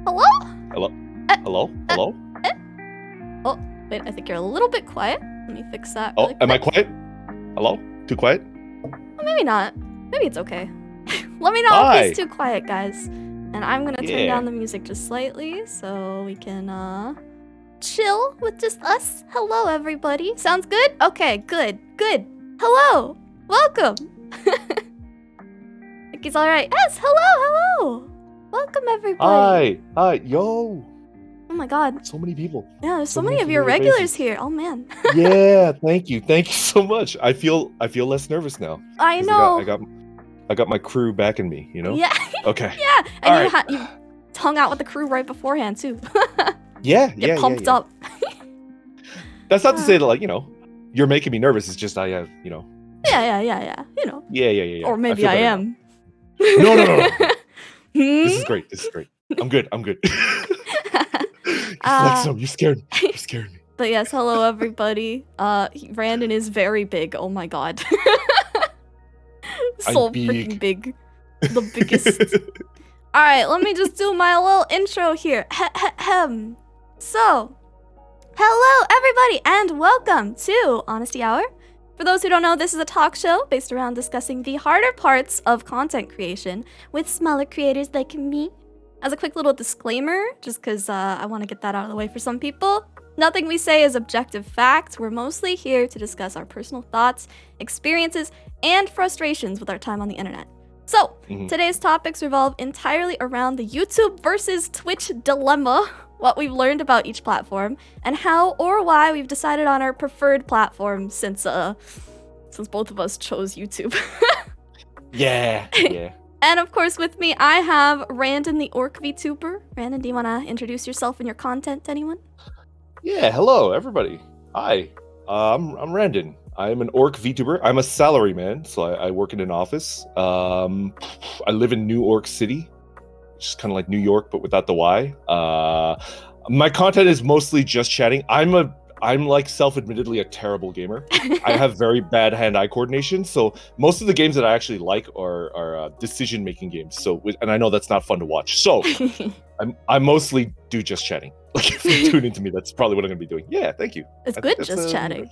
Hello? Hello? Hello? Hello? Oh, wait, I think you're a little bit quiet. Let me fix that Oh, really quick. am I quiet? Hello? Too quiet? Well, maybe not. Maybe it's okay. Let me know Hi. if it's too quiet, guys. And I'm gonna turn Yeah. down the music just slightly so we can chill with just us. Hello, everybody. Sounds good? Okay, good. Hello. Welcome. Think he's alright. Yes, hello. Welcome, everybody. Hi. Yo. Oh my god. So many people. Yeah, there's so many many of your familiar regulars faces. here. Oh man. Yeah, thank you so much. I feel less nervous now. I know. I got my crew backing me, you know? Yeah. Okay. Yeah, and All you right. you hung out with the crew right beforehand too. Yeah. Get pumped up. That's not to say that, like, you're making me nervous. It's just I have, Yeah. You know. Yeah. Or maybe I am. No. This is great. I'm good. You scared me. But yes, hello everybody. Randon is very big. Oh my god. So freaking big. The biggest. Alright, let me just do my little intro here. So, hello everybody and welcome to Honesty Hour. For those who don't know, this is a talk show based around discussing the harder parts of content creation with smaller creators like me. As a quick little disclaimer, just because I want to get that out of the way for some people, nothing we say is objective fact. We're mostly here to discuss our personal thoughts, experiences, and frustrations with our time on the internet. So, today's topics revolve entirely around the YouTube versus Twitch dilemma, what we've learned about each platform, and how or why we've decided on our preferred platform since both of us chose YouTube. Yeah. And of course, with me, I have Randon, the Orc VTuber. Randon, do you want to introduce yourself and your content to anyone? Yeah, hello, everybody. Hi, I'm Randon. I'm an Orc VTuber. I'm a salaryman, so I work in an office. I live in New York City, which is kind of like New York, but without the Y. My content is mostly just chatting. I'm like self-admittedly a terrible gamer. I have very bad hand-eye coordination, so most of the games that I actually like are decision-making games. So, and I know that's not fun to watch. So, I mostly do just chatting. Like, if you tune into me, that's probably what I'm gonna be doing. Yeah, thank you. It's good just chatting.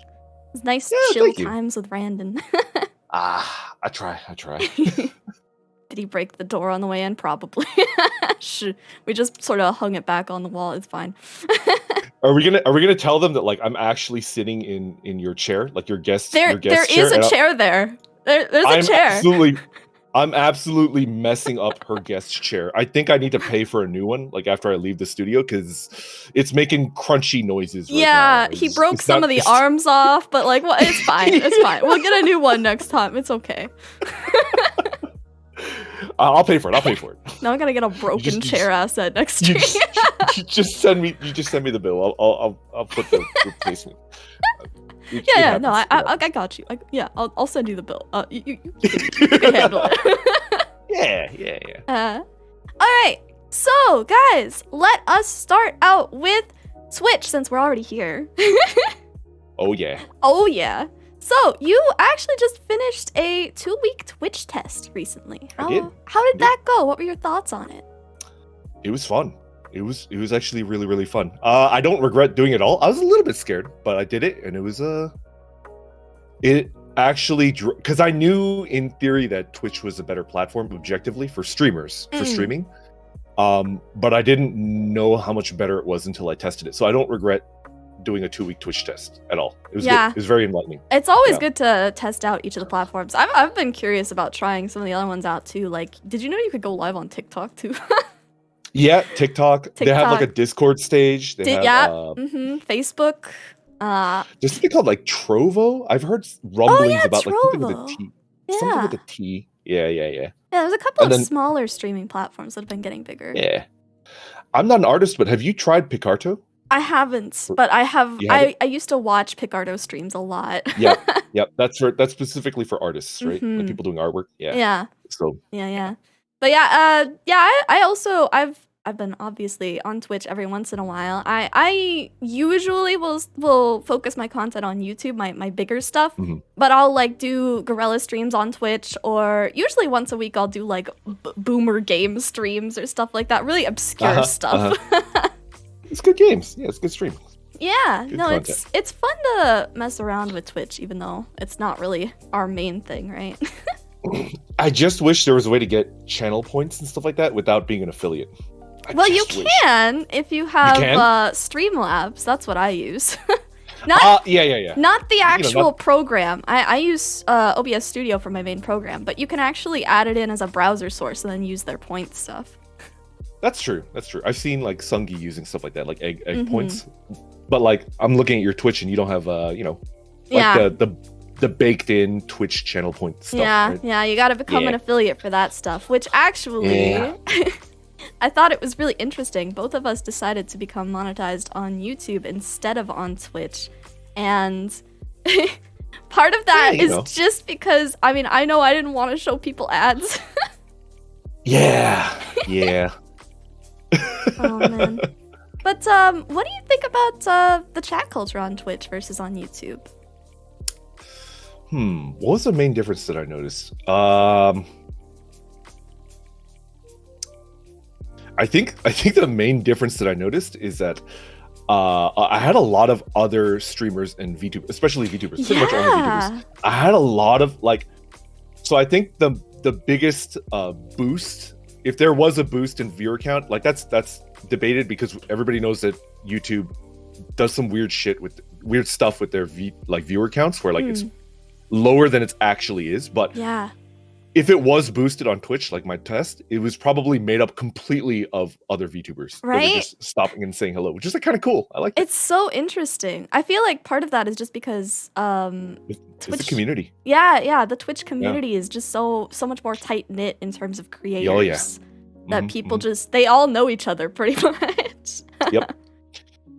It's nice chill times with Randon. I try. Did he break the door on the way in? Probably. We just sort of hung it back on the wall. It's fine. Are we gonna tell them that, like, I'm actually sitting in your chair, like your guest chair? There is a chair there. There's a chair. I'm absolutely messing up her guest chair. I think I need to pay for a new one, like, after I leave the studio, because it's making crunchy noises right now. He broke some of the arms off, but like, well, it's fine. It's fine. We'll get a new one next time. It's okay. I'll pay for it. Now I gotta get a broken chair asset next stream. You just send me the bill. I'll put the replacement. I got you. I'll send you the bill. You can handle it. Yeah. All right. So, guys, let us start out with Twitch since we're already here. Oh yeah. So, you actually just finished a 2-week Twitch test recently. I did. How did that go? What were your thoughts on it? It was fun. It was actually really, really fun. I don't regret doing it all. I was a little bit scared, but I did it, and it was it actually, because I knew in theory that Twitch was a better platform objectively for streamers, for streaming. But I didn't know how much better it was until I tested it. So I don't regret doing a 2-week Twitch test at all. It was good. It was very enlightening. It's always good to test out each of the platforms. I've been curious about trying some of the other ones out too. Like, did you know you could go live on TikTok too? Yeah, TikTok. They have like a Discord stage. They have Facebook. There's something called like Trovo. I've heard rumblings about Trovo. Like something with a T. Something with a T. Yeah. Yeah, there's a couple of smaller streaming platforms that have been getting bigger. Yeah. I'm not an artist, but have you tried Picarto? I haven't, but I have. I used to watch Picarto streams a lot. Yep. That's specifically for artists, right? Like people doing artwork. Yeah. Yeah. So. Yeah. But I also I've been obviously on Twitch every once in a while. I usually will focus my content on YouTube, my bigger stuff, but I'll like do gorilla streams on Twitch, or usually once a week I'll do like boomer game streams or stuff like that. Really obscure stuff. It's good games. Yeah, it's good stream. Yeah, Good no, content. it's fun to mess around with Twitch, even though it's not really our main thing, right? I just wish there was a way to get channel points and stuff like that without being an affiliate. Well, you can if you have Streamlabs. That's what I use. Not the actual program. I use OBS Studio for my main program, but you can actually add it in as a browser source and then use their points stuff. That's true. I've seen like Sungi using stuff like that, like egg points. But like, I'm looking at your Twitch and you don't have the baked in Twitch channel point stuff. Yeah, right? yeah, you got to become an affiliate for that stuff, which actually I thought it was really interesting. Both of us decided to become monetized on YouTube instead of on Twitch. And part of that is just because, I mean, I know I didn't want to show people ads. Yeah. Oh, man. But what do you think about the chat culture on Twitch versus on YouTube? What was the main difference that I noticed? I think the main difference that I noticed is that I had a lot of other streamers and VTubers, especially VTubers, pretty much only VTubers. I had a lot of so I think the biggest boost, if there was a boost in viewer count, like that's debated because everybody knows that YouTube does some weird stuff with their viewer counts where it's lower than it actually is. But if it was boosted on Twitch, like my test, it was probably made up completely of other VTubers. Right? They were just stopping and saying hello, which is kind of cool. I like it. It's so interesting. I feel like part of that is just because Twitch, it's a community. Yeah, the Twitch community is just so much more tight knit in terms of creators. Oh yeah. That people they all know each other pretty much. Yep.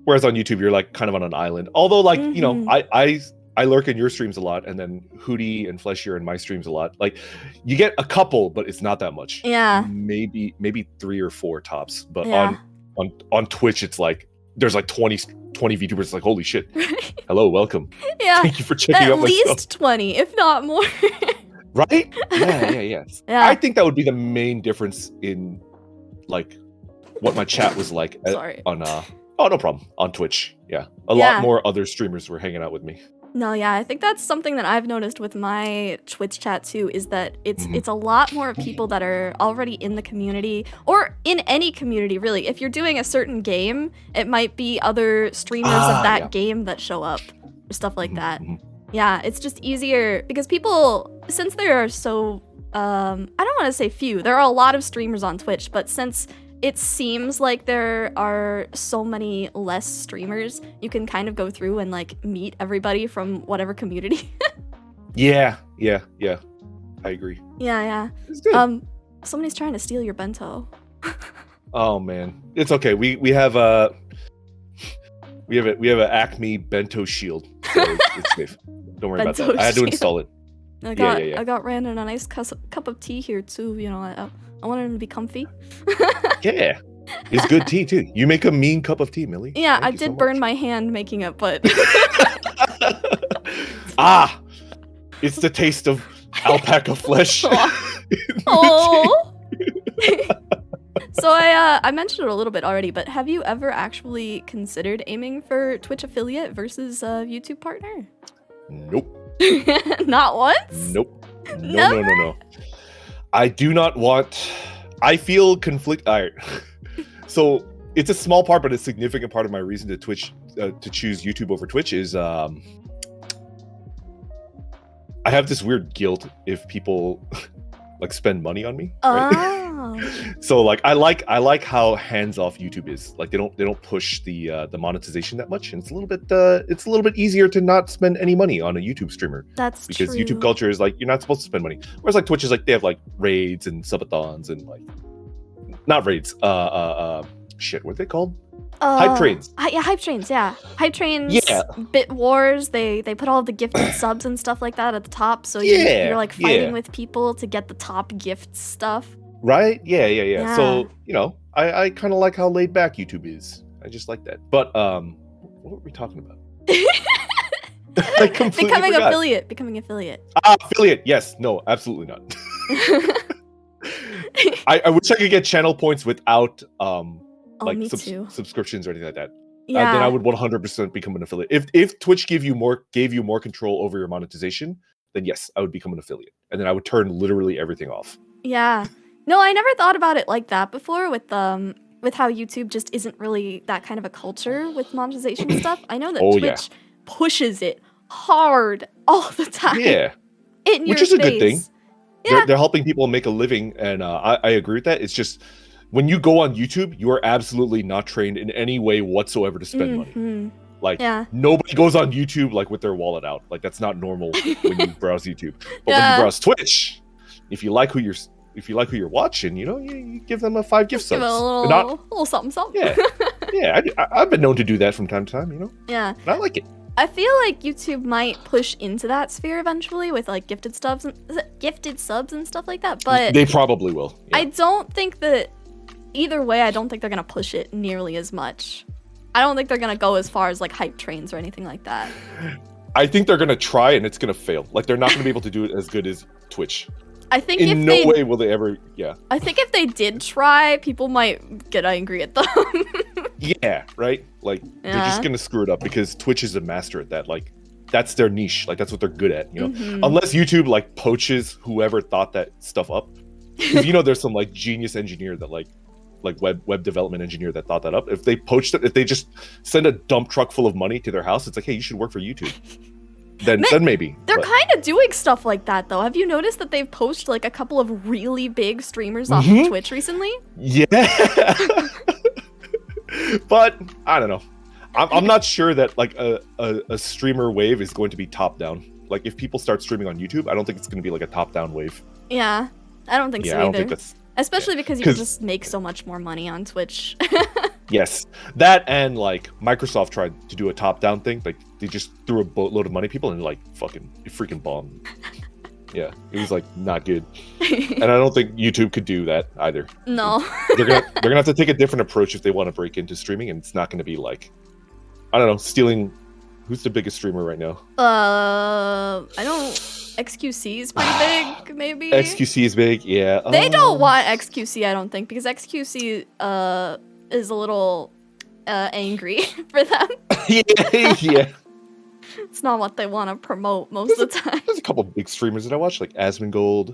Whereas on YouTube, you're like kind of on an island. Although I lurk in your streams a lot, and then Hootie and Fleshier in my streams a lot. Like, you get a couple, but it's not that much. Yeah. Maybe 3 or 4 tops. But on Twitch, it's like there's like 20 VTubers. It's like, holy shit! Hello, welcome. Yeah. Thank you for checking out my stuff. At least 20, if not more. Right? Yeah. I think that would be the main difference in like what my chat was like on no problem, on Twitch. Yeah. A lot more other streamers were hanging out with me. No, yeah, I think that's something that I've noticed with my Twitch chat too, is that it's a lot more people that are already in the community, or in any community really. If you're doing a certain game, it might be other streamers of that game that show up, or stuff like that. Yeah, it's just easier because people, since there are so, I don't want to say few, there are a lot of streamers on Twitch, but since it seems like there are so many less streamers, you can kind of go through and like meet everybody from whatever community. Yeah. I agree. Yeah. It's good. Somebody's trying to steal your bento. Oh man, it's okay. We have a Acme bento shield, so it's safe. Don't worry about that. I had to install it. I got Randon a nice cup of tea here too. You know, I wanted him to be comfy. Yeah, it's good tea too. You make a mean cup of tea, Millie. Yeah, I did burn my hand making it, but it's the taste of alpaca flesh. Oh. So I mentioned it a little bit already, but have you ever actually considered aiming for Twitch affiliate versus YouTube partner? Nope. Not once? Nope. No. I do not want. I feel conflict. All right. So it's a small part, but a significant part of my reason to choose YouTube over Twitch is I have this weird guilt if people like spend money on me. Right? So like I like how hands off YouTube is. Like they don't push the monetization that much, and it's a little bit easier to not spend any money on a YouTube streamer. That's because true. YouTube culture is like you're not supposed to spend money. Whereas like Twitch is like they have like raids and subathons and like not raids. Shit, what are they called? Hype trains. Yeah, hype trains. Yeah, hype trains. Yeah. Bit wars. They put all the gifted subs and stuff like that at the top, so you're like fighting with people to get the top gift stuff. Right? Yeah. So, I kind of like how laid back YouTube is. I just like that. But what were we talking about? I completely Becoming forgot. affiliate. Affiliate. Yes. No. Absolutely not. I wish I could get channel points without me too. subscriptions or anything like that. Yeah. Then I would 100% become an affiliate. If Twitch gave you more control over your monetization, then yes, I would become an affiliate, and then I would turn literally everything off. Yeah. No, I never thought about it like that before with how YouTube just isn't really that kind of a culture with monetization stuff. I know that Twitch pushes it hard all the time. Yeah. Which is a good thing. Yeah. They're helping people make a living, and I agree with that. It's just when you go on YouTube, you are absolutely not trained in any way whatsoever to spend money. Like nobody goes on YouTube like with their wallet out. Like that's not normal when you browse YouTube. But when you browse Twitch, if you like who you're watching, you give them a 5 gift subs. Give it a little something. Yeah. I've been known to do that from time to time. Yeah. And I like it. I feel like YouTube might push into that sphere eventually with like gifted subs and stuff like that. But they probably will. Yeah. I don't think that either way. I don't think they're gonna push it nearly as much. I don't think they're gonna go as far as like hype trains or anything like that. I think they're gonna try and it's gonna fail. Like they're not gonna be able to do it as good as Twitch. I think in no way will they ever. Yeah. I think if they did try, people might get angry at them. Yeah, right? Like, they're just gonna screw it up because Twitch is a master at that. Like, that's their niche. Like, that's what they're good at, Unless YouTube, like, poaches whoever thought that stuff up. Because, there's some, like, genius engineer that, like web development engineer that thought that up. If they poached it, if they just send a dump truck full of money to their house, it's like, hey, you should work for YouTube. Then maybe. They're kind of doing stuff like that, though. Have you noticed that they've poached, like, a couple of really big streamers off of Twitch recently? Yeah. But I don't know. I'm not sure that like a streamer wave is going to be top down. Like if people start streaming on YouTube, I don't think it's going to be like a top down wave. Yeah, I don't think so either. I don't think that's especially because you can just make so much more money on Twitch. Yes, that and like Microsoft tried to do a top down thing. Like they just threw a boatload of money at people and like it freaking bombed. Yeah, it was like not good, and I don't think YouTube could do that either. No, they're gonna have to take a different approach if they want to break into streaming, and it's not going to be like, I don't know, stealing. Who's the biggest streamer right now? I don't. XQC is pretty big, maybe. XQC is big, yeah. They don't want XQC, I don't think, because XQC is a little angry for them. Yeah. It's not what they want to promote most of the time. There's a couple of big streamers that I watch, like Asmongold.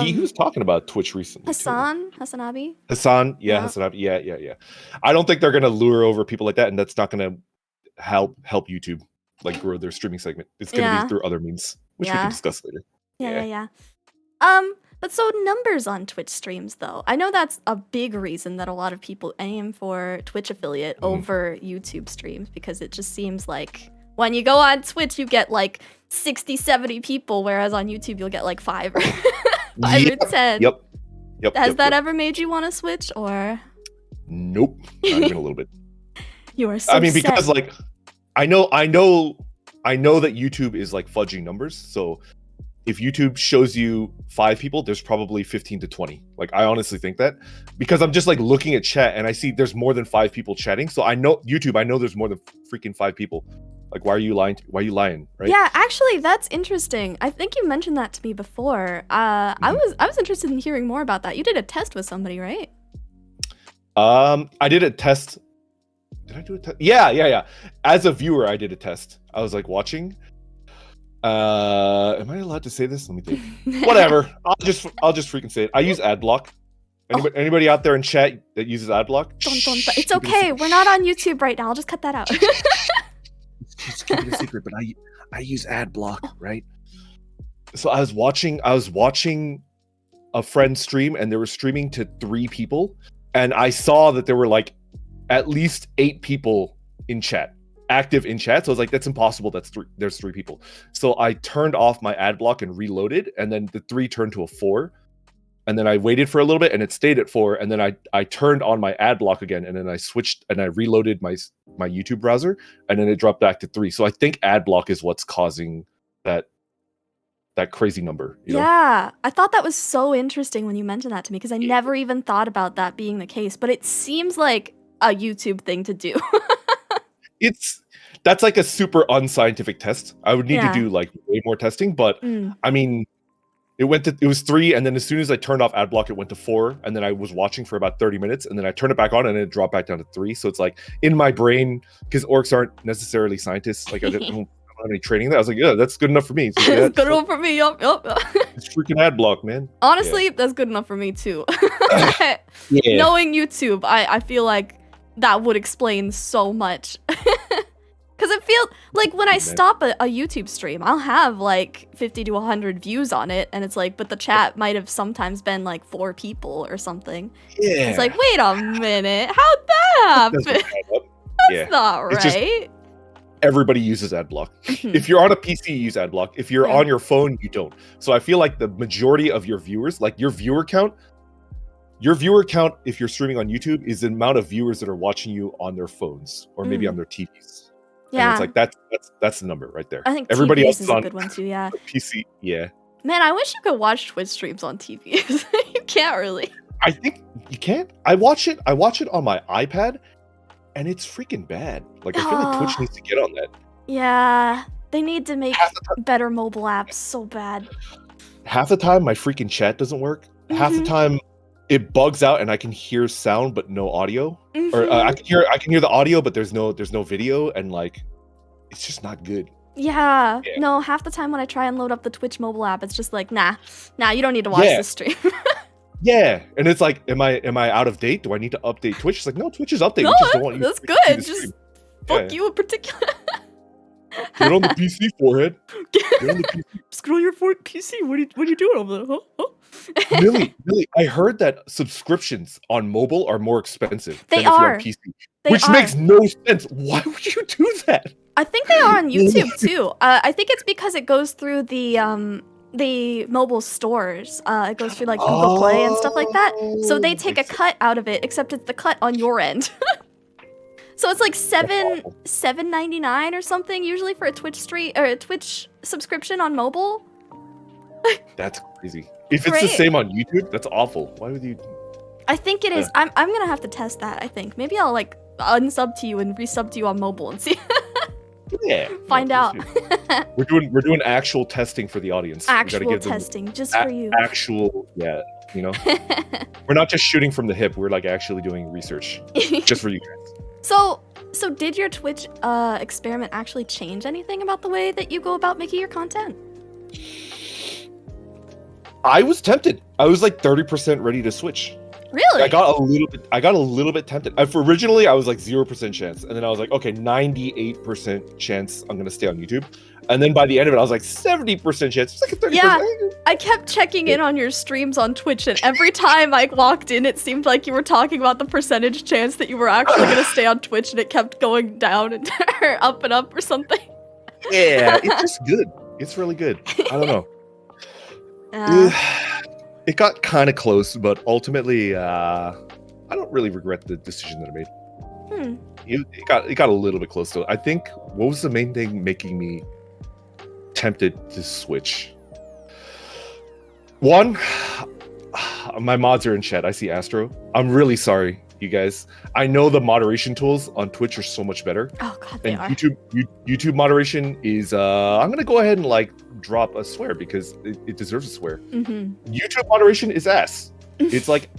He was talking about Twitch recently. Hassan Abi. Hassan, Abi. Yeah. I don't think they're gonna lure over people like that, and that's not gonna help YouTube like grow their streaming segment. It's gonna be through other means, which we can discuss later. Yeah. But so numbers on Twitch streams, though. I know that's a big reason that a lot of people aim for Twitch affiliate over YouTube streams, because it just seems like when you go on Twitch, you get like 60, 70 people, whereas on YouTube, you'll get like 5 or 10. Yep. Has that ever made you want to switch, or? Nope. Not even a little bit. You are so because like, I know that YouTube is like fudging numbers, so if YouTube shows you 5 people, there's probably 15 to 20. Like, I honestly think that, because I'm just like looking at chat and I see there's more than 5 people chatting. So I know there's more than freaking 5 people. Like, why are you lying? Right? Yeah, actually, that's interesting. I think you mentioned that to me before. I was interested in hearing more about that. You did a test with somebody, right? I did a test. Did I do a test? Yeah. As a viewer, I did a test. I was like watching. Am I allowed to say this? Let me think. Whatever. I'll just freaking say it. I use ad block. Anybody out there in chat that uses ad block? Don't. It's okay. We're not on YouTube right now. I'll just cut that out. Just keep it a secret, but I use ad block, right? So I was watching a friend stream, and they were streaming to 3 people, and I saw that there were like at least 8 people in chat. Active in chat. So I was like, that's impossible. There's 3 people. So I turned off my ad block and reloaded, and then the 3 turned to a 4. And then I waited for a little bit and it stayed at 4. And then I turned on my ad block again, and then I switched and I reloaded my YouTube browser, and then it dropped back to 3. So I think ad block is what's causing that that crazy number. You know? Yeah, I thought that was so interesting when you mentioned that to me because I never even thought about that being the case, but it seems like a YouTube thing to do. That's like a super unscientific test. I would need to Yeah. do like way more testing, but Mm. I mean, it was 3, and then as soon as I turned off ad block, it went to 4, and then I was watching for about 30 minutes, and then I turned it back on, and it dropped back down to 3. So it's like in my brain, because orcs aren't necessarily scientists. Like I don't have any training in that. I was like, yeah, that's good enough for me. So, yeah, It's good enough for me. Yup. it's freaking ad block, man. Honestly, that's good enough for me too. Yeah. Knowing YouTube, I feel like that would explain so much. Because it feels like when I stop a YouTube stream, I'll have like 50 to 100 views on it, and it's like, but the chat might have sometimes been like 4 people or something. Yeah. It's like, wait a minute, how'd that happen? That's not right. Everybody uses ad block. If you're on a PC, you use ad block. If you're on your phone, you don't. So I feel like the majority of your viewers, like your viewer count, if you're streaming on YouTube, is the amount of viewers that are watching you on their phones or maybe on their TVs. Yeah, and it's like that's the number right there. I think everybody TVs else is a good one too. Yeah, PC. Yeah, man, I wish you could watch Twitch streams on TV. You can't really. I think you can't. I watch it on my iPad, and it's freaking bad. Like I feel like Twitch needs to get on that. Yeah, they need to make better mobile apps so bad. Half the time, my freaking chat doesn't work. Half the time, it bugs out, and I can hear sound but no audio. Or I can hear the audio, but there's no video, and like it's just not good. Yeah. No, half the time when I try and load up the Twitch mobile app, it's just like, nah, you don't need to watch this stream. Yeah, and it's like, am I out of date? Do I need to update Twitch? It's like, no, Twitch is updated. No, we just don't want you that's to good. see the Just fuck you in particular. Get on the PC, forehead. Get on the PC. Scroll your PC. What are you doing over there? Huh? Millie, I heard that subscriptions on mobile are more expensive than if you're on PC, which makes no sense. Why would you do that? I think they are on YouTube too. I think it's because it goes through the mobile stores. It goes through like Google Play and stuff like that. So they take a cut out of it, except it's the cut on your end. So it's like $7.99 or something usually for a Twitch subscription on mobile. That's crazy. If it's the same on YouTube, that's awful. Why would you? I think it is. I'm gonna have to test that. I think maybe I'll like unsub to you and resub to you on mobile and see. Yeah. Find out. We're doing actual testing for the audience. Actual testing just for you. Actual, yeah. You know, we're not just shooting from the hip. We're like actually doing research just for you guys. So did your Twitch experiment actually change anything about the way that you go about making your content? I was tempted. I was like 30% ready to switch. Really? I got a little bit tempted. Originally, I was like 0% chance, and then I was like, okay, 98% chance I'm gonna stay on YouTube. And then by the end of it, I was like 70% chance. It's like a 30%. Yeah, I kept checking in on your streams on Twitch, and every time I walked in, it seemed like you were talking about the percentage chance that you were actually gonna stay on Twitch, and it kept going down and up and up or something. Yeah, it's just good. It's really good. I don't know. It got kind of close, but ultimately, I don't really regret the decision that I made. It got a little bit close to it. I think what was the main thing making me tempted to switch? One, my mods are in chat. I see Astro. I'm really sorry, you guys. I know the moderation tools on Twitch are so much better. Oh god, they are. YouTube moderation is I'm gonna go ahead and like drop a swear because it deserves a swear. YouTube moderation is ass. It's like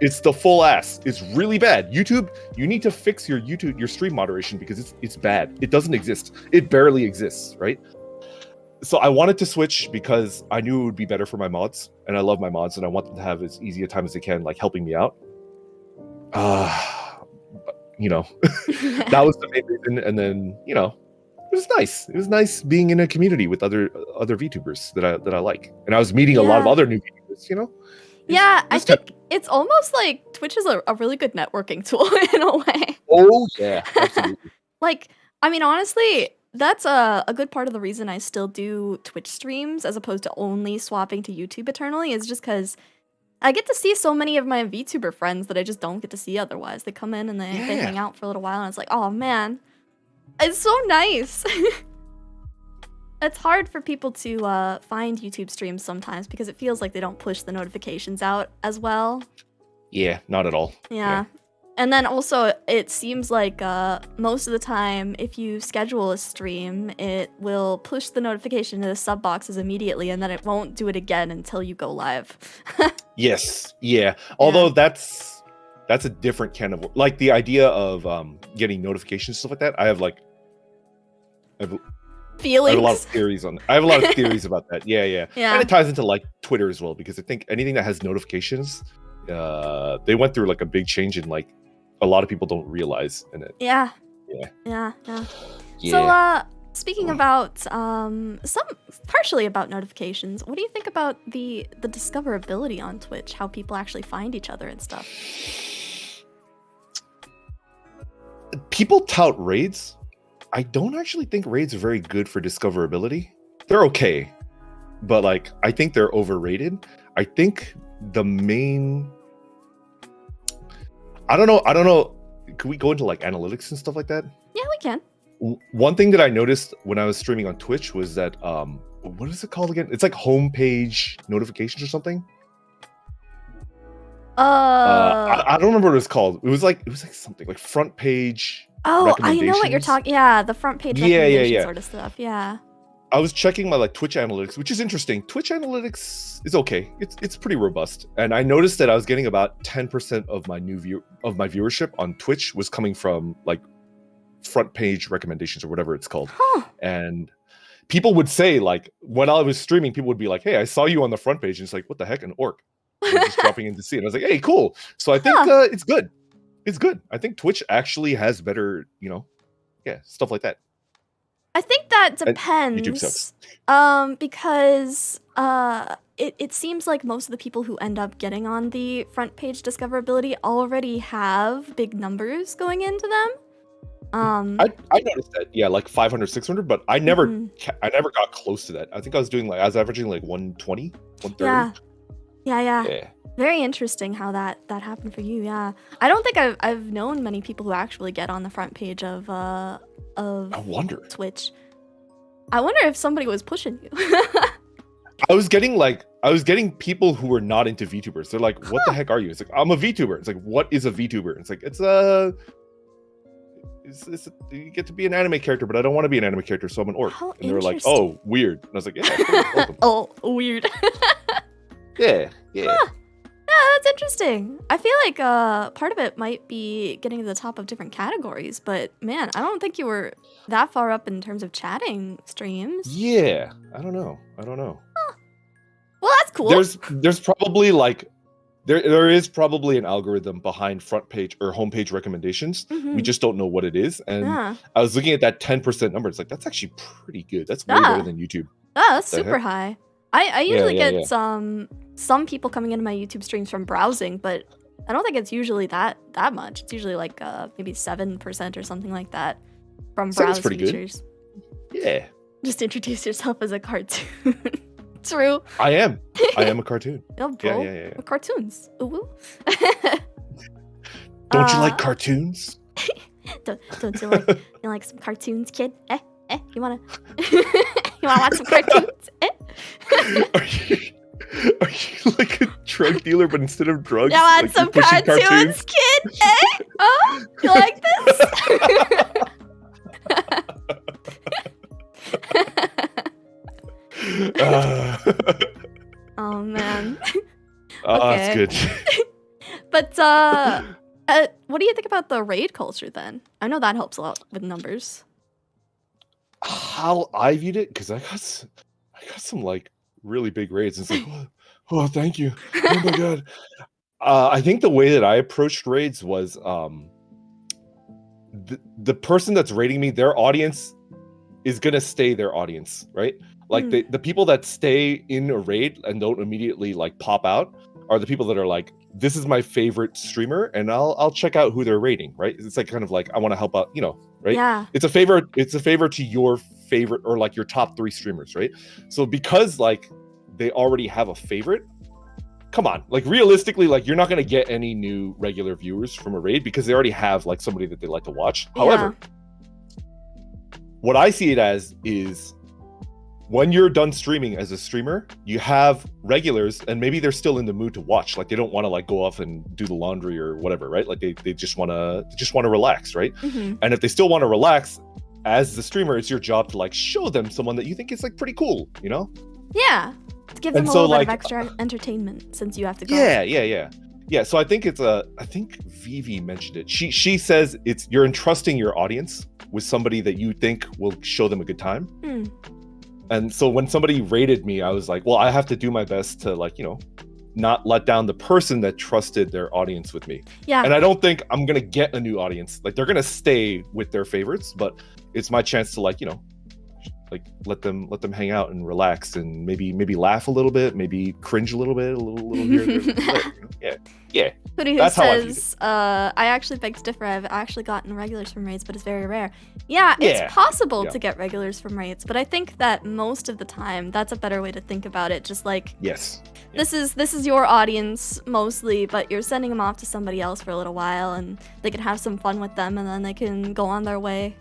it's the full ass. It's really bad. YouTube, you need to fix your stream moderation because it's bad. It doesn't exist. It barely exists, right? So I wanted to switch because I knew it would be better for my mods, and I love my mods, and I want them to have as easy a time as they can, like helping me out. You know, that was the main reason. And then, you know, it was nice. It was nice being in a community with other VTubers that I like, and I was meeting a lot of other new VTubers. You know. Yeah, I think it's almost like Twitch is a really good networking tool in a way. Oh yeah, absolutely. Like, I mean, honestly, that's a good part of the reason I still do Twitch streams as opposed to only swapping to YouTube eternally is just because I get to see so many of my VTuber friends that I just don't get to see otherwise. They come in and they hang out for a little while, and it's like, oh man, it's so nice. It's hard for people to find YouTube streams sometimes because it feels like they don't push the notifications out as well. Yeah, not at all. Yeah. And then also, it seems like most of the time, if you schedule a stream, it will push the notification to the sub boxes immediately, and then it won't do it again until you go live. Yes, yeah. Although that's a different kind of, like, the idea of getting notifications, stuff like that. I have Feelings. a lot of theories on. I have a lot of theories about that. Yeah. And it ties into like Twitter as well, because I think anything that has notifications, they went through like a big change in like a lot of people don't realize in it. Yeah. So speaking about partially about notifications, what do you think about the discoverability on Twitch, how people actually find each other and stuff? People tout raids. I don't actually think raids are very good for discoverability. They're okay, but like I think they're overrated. I think the main, I don't know. Can we go into like analytics and stuff like that? Yeah, we can. One thing that I noticed when I was streaming on Twitch was that what is it called again? It's like homepage notifications or something. I don't remember what it was called. It was like something like front page. Oh, I know what you're talking. Yeah, the front page recommendation sort of stuff. Yeah. I was checking my like Twitch analytics, which is interesting. Twitch analytics is okay. It's pretty robust, and I noticed that I was getting about 10% of my viewership on Twitch was coming from like front page recommendations or whatever it's called. Huh. And people would say, like, when I was streaming, people would be like, "Hey, I saw you on the front page," and it's like, "What the heck, an orc?" Just dropping in to see it. I was like, "Hey, cool." So I think it's good. It's good. I think Twitch actually has better, stuff like that. I think that depends. YouTube sucks. Because it seems like most of the people who end up getting on the front page discoverability already have big numbers going into them. I noticed that, yeah, like 500, 600, but I never got close to that. I think I was averaging like 120, 130. Yeah. Very interesting how that happened for you. Yeah, I don't think I've known many people who actually get on the front page of I wonder. Twitch. I wonder if somebody was pushing you. I was getting people who were not into VTubers. They're like, "What the heck are you?" It's like, "I'm a VTuber." It's like, "What is a VTuber?" It's like, you get to be an anime character, but I don't want to be an anime character, so I'm an orc. How and they were like, "Oh, weird." And I was like, "Yeah, welcome." Oh, weird. Yeah. Huh. Yeah, that's interesting. I feel like part of it might be getting to the top of different categories, but man, I don't think you were that far up in terms of chatting streams. Yeah, I don't know. Huh. Well, that's cool. There's probably like there is probably an algorithm behind front page or homepage recommendations. Mm-hmm. We just don't know what it is. And I was looking at that 10% number. It's like, that's actually pretty good. That's way better than YouTube. Oh, that's super high. I usually get some people coming into my YouTube streams from browsing, but I don't think it's usually that much. It's usually like maybe 7% or something like that from browse features. Good. Yeah. Just introduce yourself as a cartoon. True. I am a cartoon. Oh, bro. Yeah. Cartoons. Ooh. Don't you like cartoons? Don't you like some cartoons, kid? You wanna watch some cartoons? Are you like a drug dealer, but instead of drugs, you want some cartoons, kid? Oh, you like this? Oh man. That's good. But what do you think about the raid culture then? I know that helps a lot with numbers. How I viewed it, because I got some like really big raids. It's like, oh, thank you. Oh my god. I think the way that I approached raids was the person that's raiding me, their audience is gonna stay their audience, right? Like the people that stay in a raid and don't immediately like pop out are the people that are like, this is my favorite streamer, and I'll check out who they're raiding, right? It's like kind of like, I want to help out, right? Yeah. It's a favor to your favorite or like your top 3 streamers, right? So because like they already have a favorite, come on, like realistically, like you're not gonna get any new regular viewers from a raid because they already have like somebody that they like to watch. Yeah. However, what I see it as is when you're done streaming as a streamer, you have regulars, and maybe they're still in the mood to watch. Like they don't want to like go off and do the laundry or whatever, right? Like they just want to relax, right? And if they still want to relax, as the streamer, it's your job to like show them someone that you think is like pretty cool, you know? Yeah. To give them a little bit of extra entertainment since you have to go. Yeah. So I think I think Vivi mentioned it. She says you're entrusting your audience with somebody that you think will show them a good time. And so when somebody rated me, I was like, well, I have to do my best to like, not let down the person that trusted their audience with me. Yeah. And I don't think I'm going to get a new audience. Like they're going to stay with their favorites, but it's my chance to like, like let them hang out and relax and maybe laugh a little bit, maybe cringe a little bit, a little here. Yeah. That's says, I actually beg to differ. I've actually gotten regulars from raids, but it's very rare. Yeah, it's possible to get regulars from raids, but I think that most of the time, that's a better way to think about it. Just like, yes, this is your audience mostly, but you're sending them off to somebody else for a little while, and they can have some fun with them, and then they can go on their way.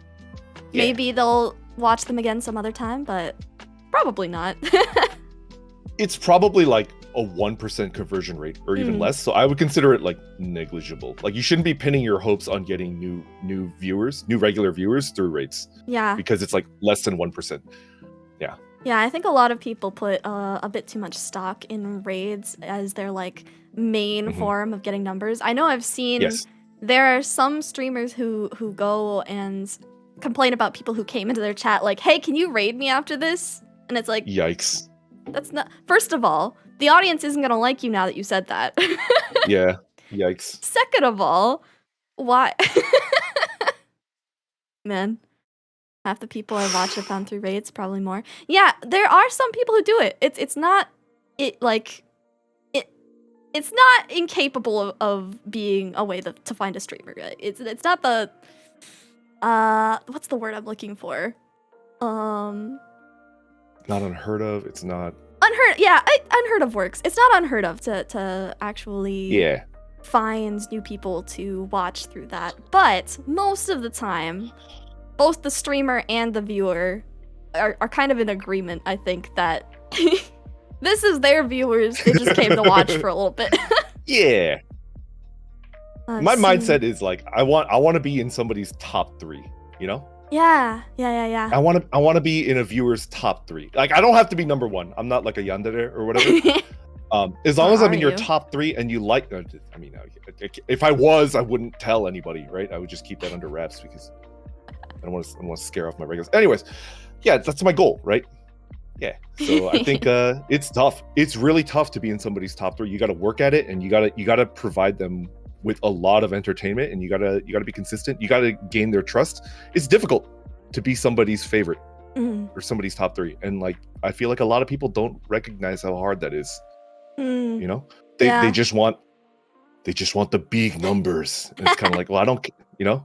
Yeah. Maybe they'll watch them again some other time, but probably not. It's probably like a 1% conversion rate or even less, so I would consider it like negligible. Like you shouldn't be pinning your hopes on getting new viewers, new regular viewers through raids. Yeah, because it's like less than 1%. Yeah, I think a lot of people put a bit too much stock in raids as their like main form of getting numbers. I know I've seen there are some streamers who go and complain about people who came into their chat like, hey, can you raid me after this? And it's like, yikes. That's not. First of all, the audience isn't gonna like you now that you said that. Yeah, yikes. Second of all, why? Man, half the people I watch have found through raids, probably more. Yeah, there are some people who do it. It's not incapable of being a way to find a streamer. It's not the what's the word I'm looking for? Not unheard of. It's not unheard. Yeah, unheard of works. It's not unheard of to actually find new people to watch through that. But most of the time, both the streamer and the viewer are kind of in agreement. I think that this is their viewers. They just came to watch for a little bit. Yeah. My mindset is like I want to be in somebody's top 3. You know. Yeah. I want to be in a viewer's top 3. Like I don't have to be number 1. I'm not like a yandere or whatever. As long as I'm in your top 3 and you like, I mean, if I was, I wouldn't tell anybody, right? I would just keep that under wraps because I don't want to scare off my regulars. Anyways, yeah, that's my goal, right? Yeah. So I think it's tough. It's really tough to be in somebody's top 3. You got to work at it, and you got to provide them with a lot of entertainment, and you gotta be consistent. You gotta gain their trust. It's difficult to be somebody's favorite or somebody's top 3, and like I feel like a lot of people don't recognize how hard that is. You know, they just want the big numbers. And it's kind of like, well, I don't, you know.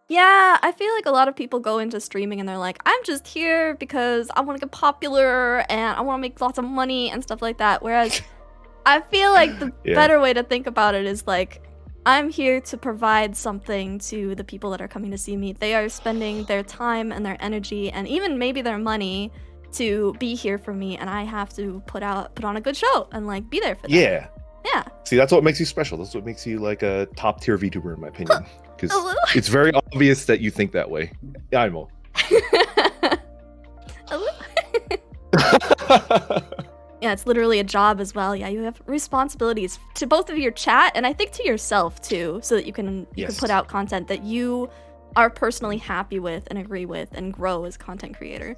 Yeah, I feel like a lot of people go into streaming and they're like, I'm just here because I want to get popular and I want to make lots of money and stuff like that. Whereas I feel like the better way to think about it is like, I'm here to provide something to the people that are coming to see me. They are spending their time and their energy and even maybe their money to be here for me, and I have to put on a good show and like be there for them. Yeah. Yeah. See, that's what makes you special. That's what makes you like a top tier VTuber, in my opinion. Because it's very obvious that you think that way. Yeah, I know. Yeah, it's literally a job as well. Yeah, you have responsibilities to both of your chat and I think to yourself too, so that you can put out content that you are personally happy with and agree with and grow as content creator.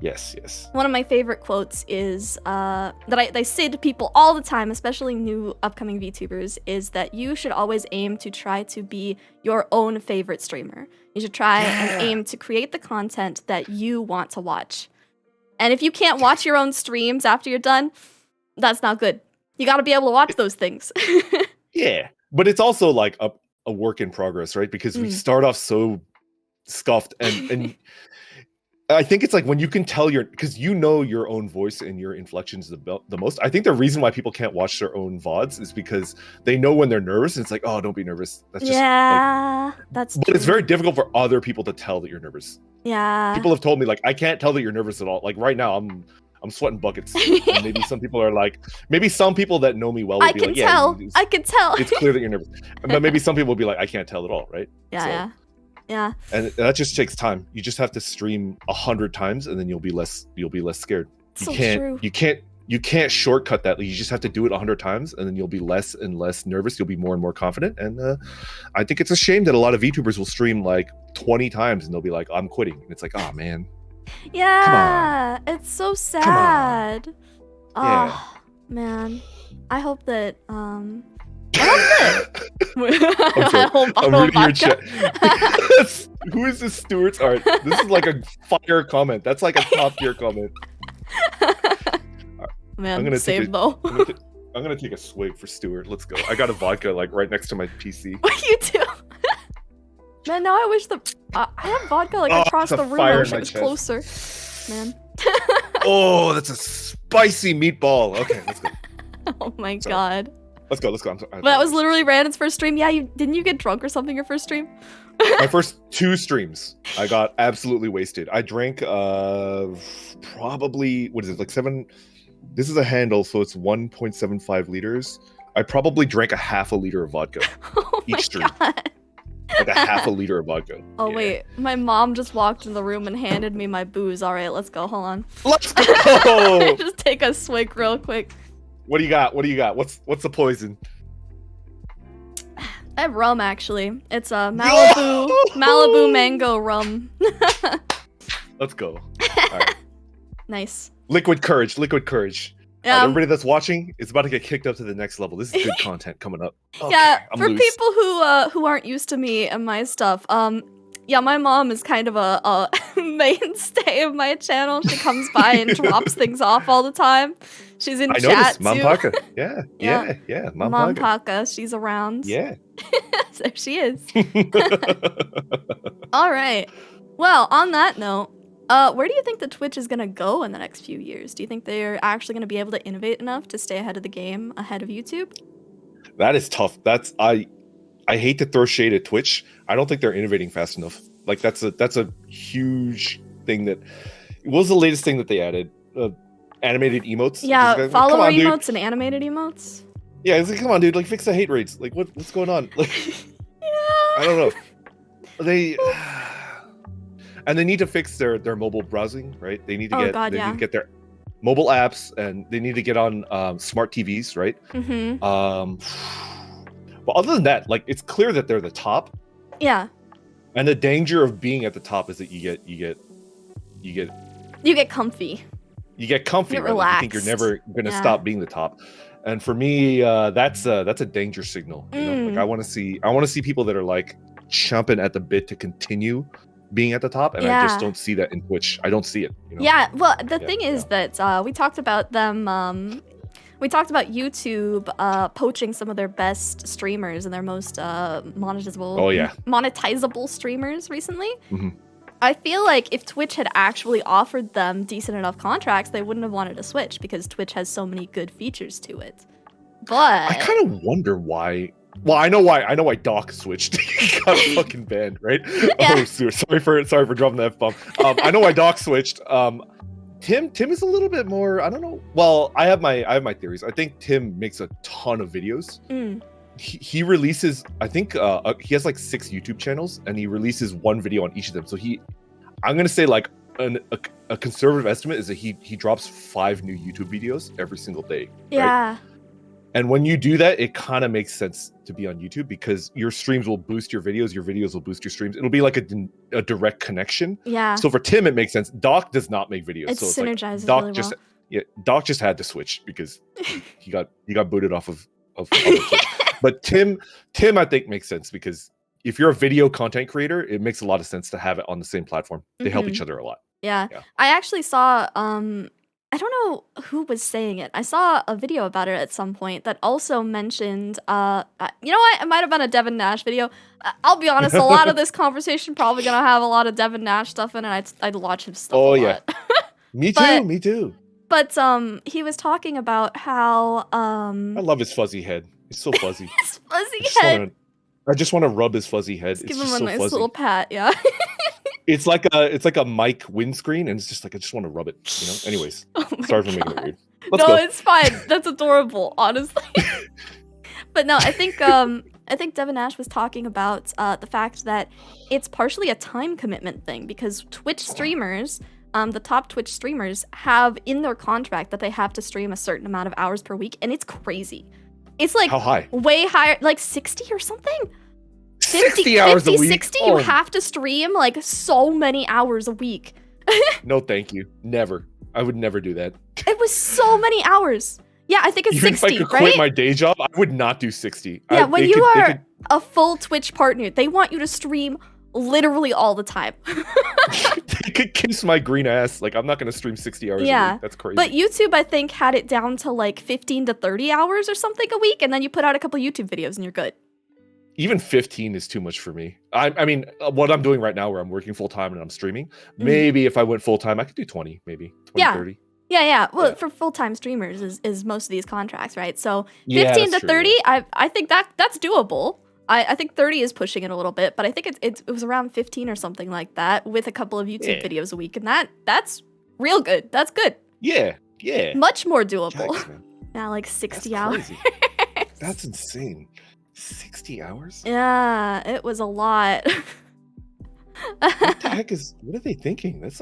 Yes. One of my favorite quotes is that I say to people all the time, especially new upcoming VTubers, is that you should always aim to try to be your own favorite streamer. You should try and aim to create the content that you want to watch. And if you can't watch your own streams after you're done, that's not good. You got to be able to watch those things. Yeah, but it's also like a work in progress, right? Because we start off so scuffed and I think it's like when you can tell because you know your own voice and your inflections the most. I think the reason why people can't watch their own VODs is because they know when they're nervous. And it's like, oh, don't be nervous. That's just that's but true. It's very difficult for other people to tell that you're nervous. Yeah. People have told me like I can't tell that you're nervous at all. Like right now, I'm sweating buckets. And maybe some people are like, maybe some people that know me well will I be can like, tell. yeah, I can tell. it's clear that you're nervous. But maybe some people will be like, I can't tell at all, right? Yeah. And that just takes time. You just have to stream 100 times, and then you'll be less scared. True. You can't shortcut that. You just have to do it 100 times, and then you'll be less and less nervous. You'll be more and more confident. And I think it's a shame that a lot of VTubers will stream like 20 times, and they'll be like, I'm quitting. And it's like, oh man. Yeah, it's so sad. Yeah. Oh man, I hope that I'm reading your chat. Who is this Stewart's art? This is like a fire comment. That's like a top tier comment. Man, I'm gonna same though. I'm gonna take a swig for Stewart. Let's go. I got a vodka like right next to my PC. You too. Man, now I wish I had vodka like across the room. I wish it was closer. Man. Oh, that's a spicy meatball. Okay, let's go. Oh my god. Let's go. I'm sorry. That was literally Randon's first stream. Yeah, didn't you get drunk or something your first stream? My first 2 streams, I got absolutely wasted. I drank probably, what is it, like 7. This is a handle, so it's 1.75 liters. I probably drank a half a liter of vodka each stream. God. Like a half a liter of vodka. Oh wait, my mom just walked in the room and handed me my booze. All right, let's go. Hold on. Let's go. Just take a swig real quick. What do you got? What's the poison? I have rum actually. It's a Malibu mango rum. Let's go. All right. Nice. Liquid courage. Yeah. Everybody that's watching is about to get kicked up to the next level. This is good content coming up. Okay, yeah, I'm for loose. people who aren't used to me and my stuff, yeah, my mom is kind of a mainstay of my channel. She comes by and drops things off all the time. She's in chat Mom too. Paka. Yeah. Mom Paka, she's around. Yeah. There she is. All right. Well, on that note, where do you think the Twitch is gonna go in the next few years? Do you think they're actually gonna be able to innovate enough to stay ahead of the game, ahead of YouTube? That is tough. I hate to throw shade at Twitch. I don't think they're innovating fast enough. Like that's a huge thing that. What was the latest thing that they added? Animated emotes. Yeah, follower emotes and animated emotes. Yeah, it's like, come on, dude. Like, fix the hate rates. Like, what's going on? Like, yeah. I don't know. And they need to fix their mobile browsing, right? They need to need to get their mobile apps, and they need to get on smart TVs, right? Mm-hmm. But other than that, like, it's clear that they're the top. Yeah. And the danger of being at the top is that you get comfy. You get comfy, right? Like, you think you're never gonna stop being the top. And for me, that's a danger signal. You know? Like, I want to see people that are like chomping at the bit to continue being at the top, and I just don't see that in Twitch. I don't see it. You know? Yeah, well, the thing is that we talked about them. We talked about YouTube poaching some of their best streamers and their most monetizable streamers recently. Mm-hmm. I feel like if Twitch had actually offered them decent enough contracts, they wouldn't have wanted to switch because Twitch has so many good features to it. But I kind of wonder why. Well, I know why Doc switched. He got fucking banned, right? Yeah. Oh, sorry for dropping that F-bomb. I know why Doc switched. Tim is a little bit more, I don't know. Well, I have my theories. I think Tim makes a ton of videos. He releases, I think he has like 6 YouTube channels, and he releases one video on each of them. So I'm gonna say like a conservative estimate is that he drops 5 new YouTube videos every single day. Yeah. Right? And when you do that, it kind of makes sense to be on YouTube because your streams will boost your videos will boost your streams. It'll be like a direct connection. Yeah. So for Tim, it makes sense. Doc does not make videos. It so it's synergizes like Doc really just well. Yeah, Doc just had to switch because he got booted off of But Tim I think makes sense because if you're a video content creator, it makes a lot of sense to have it on the same platform. They help each other a lot. Yeah. I actually saw I don't know who was saying it. I saw a video about it at some point that also mentioned, you know what? It might have been a Devin Nash video. I'll be honest, a lot of this conversation probably gonna have a lot of Devin Nash stuff in it. I'd watch his stuff a lot. Me too. But he was talking about how I love his fuzzy head. It's so fuzzy. His fuzzy head. I just want to rub his fuzzy head. Give him a nice little pat, yeah. It's like a mic windscreen, and it's just like I just want to rub it. Anyways, Oh my sorry for making it God. weird. Let's No, go. it's fine. That's adorable, honestly. But no, I think Devin Ash was talking about the fact that it's partially a time commitment thing because Twitch streamers, the top Twitch streamers, have in their contract that they have to stream a certain amount of hours per week, and it's crazy. It's like How high? way higher, like 60 or something. 60 hours a week. 60, you have to stream like so many hours a week. No, thank you. Never. I would never do that. It was so many hours. Yeah, I think it's Even 60, if I could right? quit my day job, I would not do 60. Yeah, when you are a full Twitch partner, they want you to stream literally all the time. They could kiss my green ass. Like, I'm not going to stream 60 hours a week. That's crazy. But YouTube, I think, had it down to like 15 to 30 hours or something a week, and then you put out a couple YouTube videos and you're good. Even 15 is too much for me. I mean, what I'm doing right now where I'm working full-time and I'm streaming, maybe if I went full-time, I could do 20, maybe 20, 30. Yeah. Well, for full-time streamers is most of these contracts, right? So 15 yeah, to 30, I think that's doable. I think 30 is pushing it a little bit, but I think it was around 15 or something like that with a couple of YouTube videos a week, and that's real good. That's good. Yeah. Much more doable. Yikes, Now, like 60 that's hours. crazy. That's insane. 60 hours? Yeah, it was a lot. What are they thinking? That's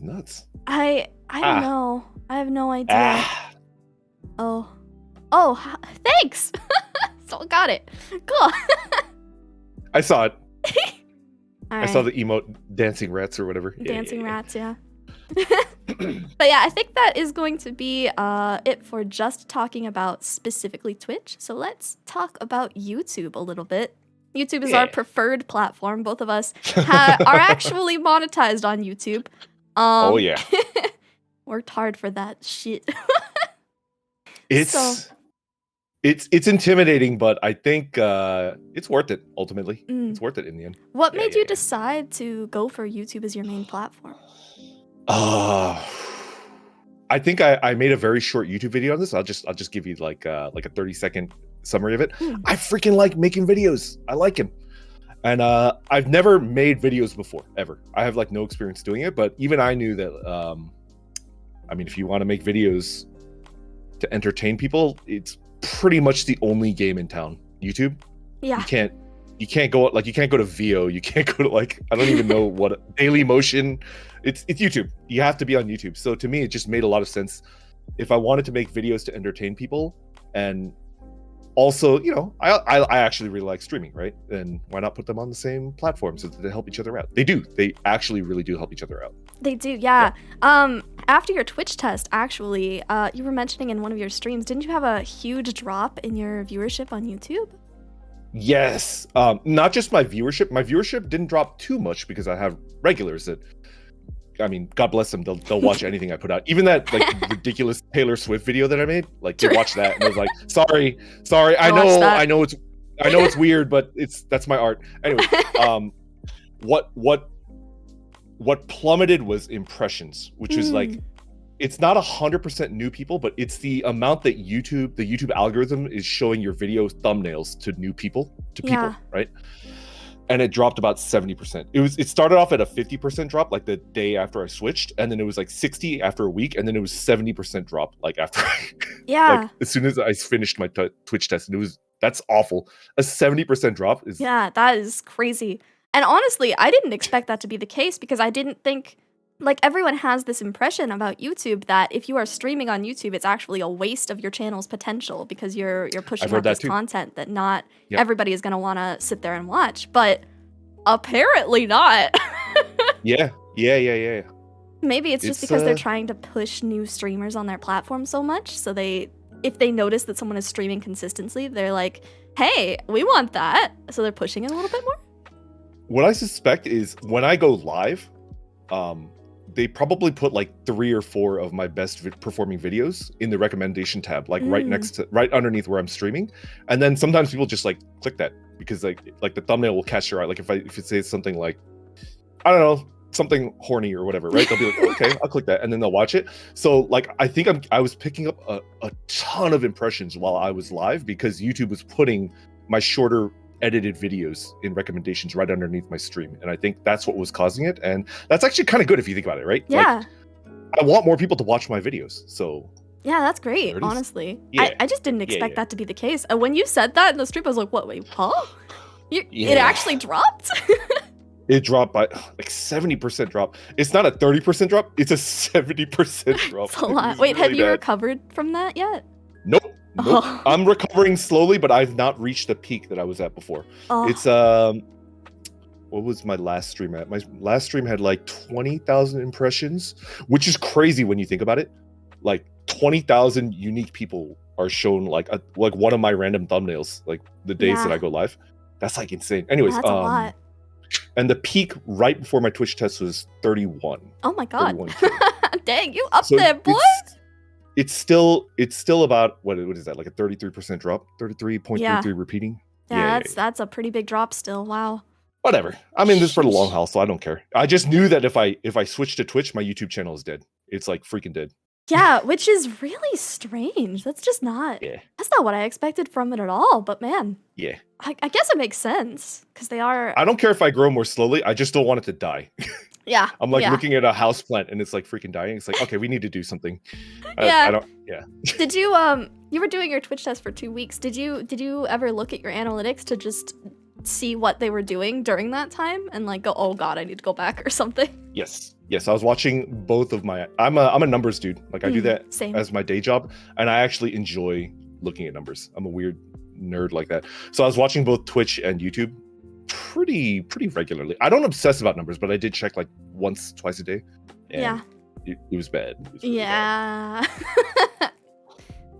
nuts. I don't know. I have no idea. Oh, thanks. So got it. Cool. I saw it. All I saw the emote dancing rats or whatever. Dancing rats, yeah. But yeah, I think that is going to be it for just talking about specifically Twitch. So let's talk about YouTube a little bit. YouTube is our preferred platform. Both of us are actually monetized on YouTube. Oh yeah. Worked hard for that shit. It's intimidating, but I think it's worth it ultimately. It's worth it in the end. What made you decide to go for YouTube as your main platform? I think I made a very short YouTube video on this. I'll just give you like a 30-second summary of it. I freaking like making videos. I like him. And I've never made videos before, ever. I have like no experience doing it, but even I knew that I mean, if you want to make videos to entertain people, it's pretty much the only game in town. YouTube. Yeah. You can't go to VO. You can't go to like, I don't even know what Daily Motion. It's YouTube. You have to be on YouTube. So to me, it just made a lot of sense. If I wanted to make videos to entertain people, and also, I actually really like streaming, right? And why not put them on the same platform so that they help each other out? They do. They actually really do help each other out. They do, yeah. After your Twitch test, actually, you were mentioning in one of your streams, didn't you have a huge drop in your viewership on YouTube? Yes. Not just my viewership. My viewership didn't drop too much because I have regulars that, I mean, God bless them. They'll watch anything I put out. Even that like ridiculous Taylor Swift video that I made, like they watched that and I was like, sorry. I know it's weird, but that's my art. Anyway, what plummeted was impressions, which is like, it's not 100% new people, but it's the amount that the YouTube algorithm is showing your video thumbnails to new people, right? And it dropped about 70%. It started off at a 50% drop like the day after I switched, and then it was like 60 after a week, and then it was 70% drop like after like as soon as I finished my Twitch test, and that's awful. A 70% drop is that is crazy. And honestly, I didn't expect that to be the case because I didn't think, like, everyone has this impression about YouTube that if you are streaming on YouTube, it's actually a waste of your channel's potential because you're pushing out this content that not everybody is going to want to sit there and watch. But apparently not. Yeah. Maybe it's just because they're trying to push new streamers on their platform so much. So if they notice that someone is streaming consistently, they're like, hey, we want that. So they're pushing it a little bit more. What I suspect is when I go live, they probably put like 3 or 4 of my best performing videos in the recommendation tab, like right underneath where I'm streaming. And then sometimes people just like click that because like the thumbnail will catch your eye. Like if it says something like, I don't know, something horny or whatever, right? They'll be like, okay, I'll click that. And then they'll watch it. So like, I think I was picking up a ton of impressions while I was live because YouTube was putting my shorter edited videos in recommendations right underneath my stream, and I think that's what was causing it. And that's actually kind of good if you think about it, right? Yeah. Like, I want more people to watch my videos, so yeah, that's great. Honestly, yeah. I just didn't expect that to be the case. And when you said that in the stream, I was like, "What? Wait, huh? It actually dropped?" It dropped by like 70% drop. It's not a 30% drop. It's a 70% drop. That's a lot. Wait, really have you bad. recovered from that yet? Nope. Oh. I'm recovering slowly, but I've not reached the peak that I was at before. Oh. It's what was my last stream at? My last stream had like 20,000 impressions, which is crazy when you think about it. Like 20,000 unique people are shown like one of my random thumbnails, like the days that I go live. That's like insane. Anyways, that's a lot. And the peak right before my Twitch test was 31. Oh my god. 31K. Dang, you up there, boy. It's still about what is that, like a 33% drop? 33.33 repeating? Yeah, that's a pretty big drop still. Wow. Whatever. I'm in this for the long haul, so I don't care. I just knew that if I switch to Twitch, my YouTube channel is dead. It's like freaking dead. Yeah, which is really strange. That's just not. Yeah. That's not what I expected from it at all. But man. Yeah. I guess it makes sense because they are. I don't care if I grow more slowly. I just don't want it to die. Yeah. I'm like looking at a house plant and it's like freaking dying. It's like, okay, we need to do something. Yeah. Did you you were doing your Twitch test for 2 weeks. Did you ever look at your analytics to just see what they were doing during that time and like go, oh god, I need to go back or something? Yes. I was watching both of my. I'm a numbers dude. Like I do that as my day job, and I actually enjoy looking at numbers. I'm a weird nerd like that. So I was watching both Twitch and YouTube pretty regularly. I don't obsess about numbers, but I did check like once, twice a day. And it was bad. It was really bad.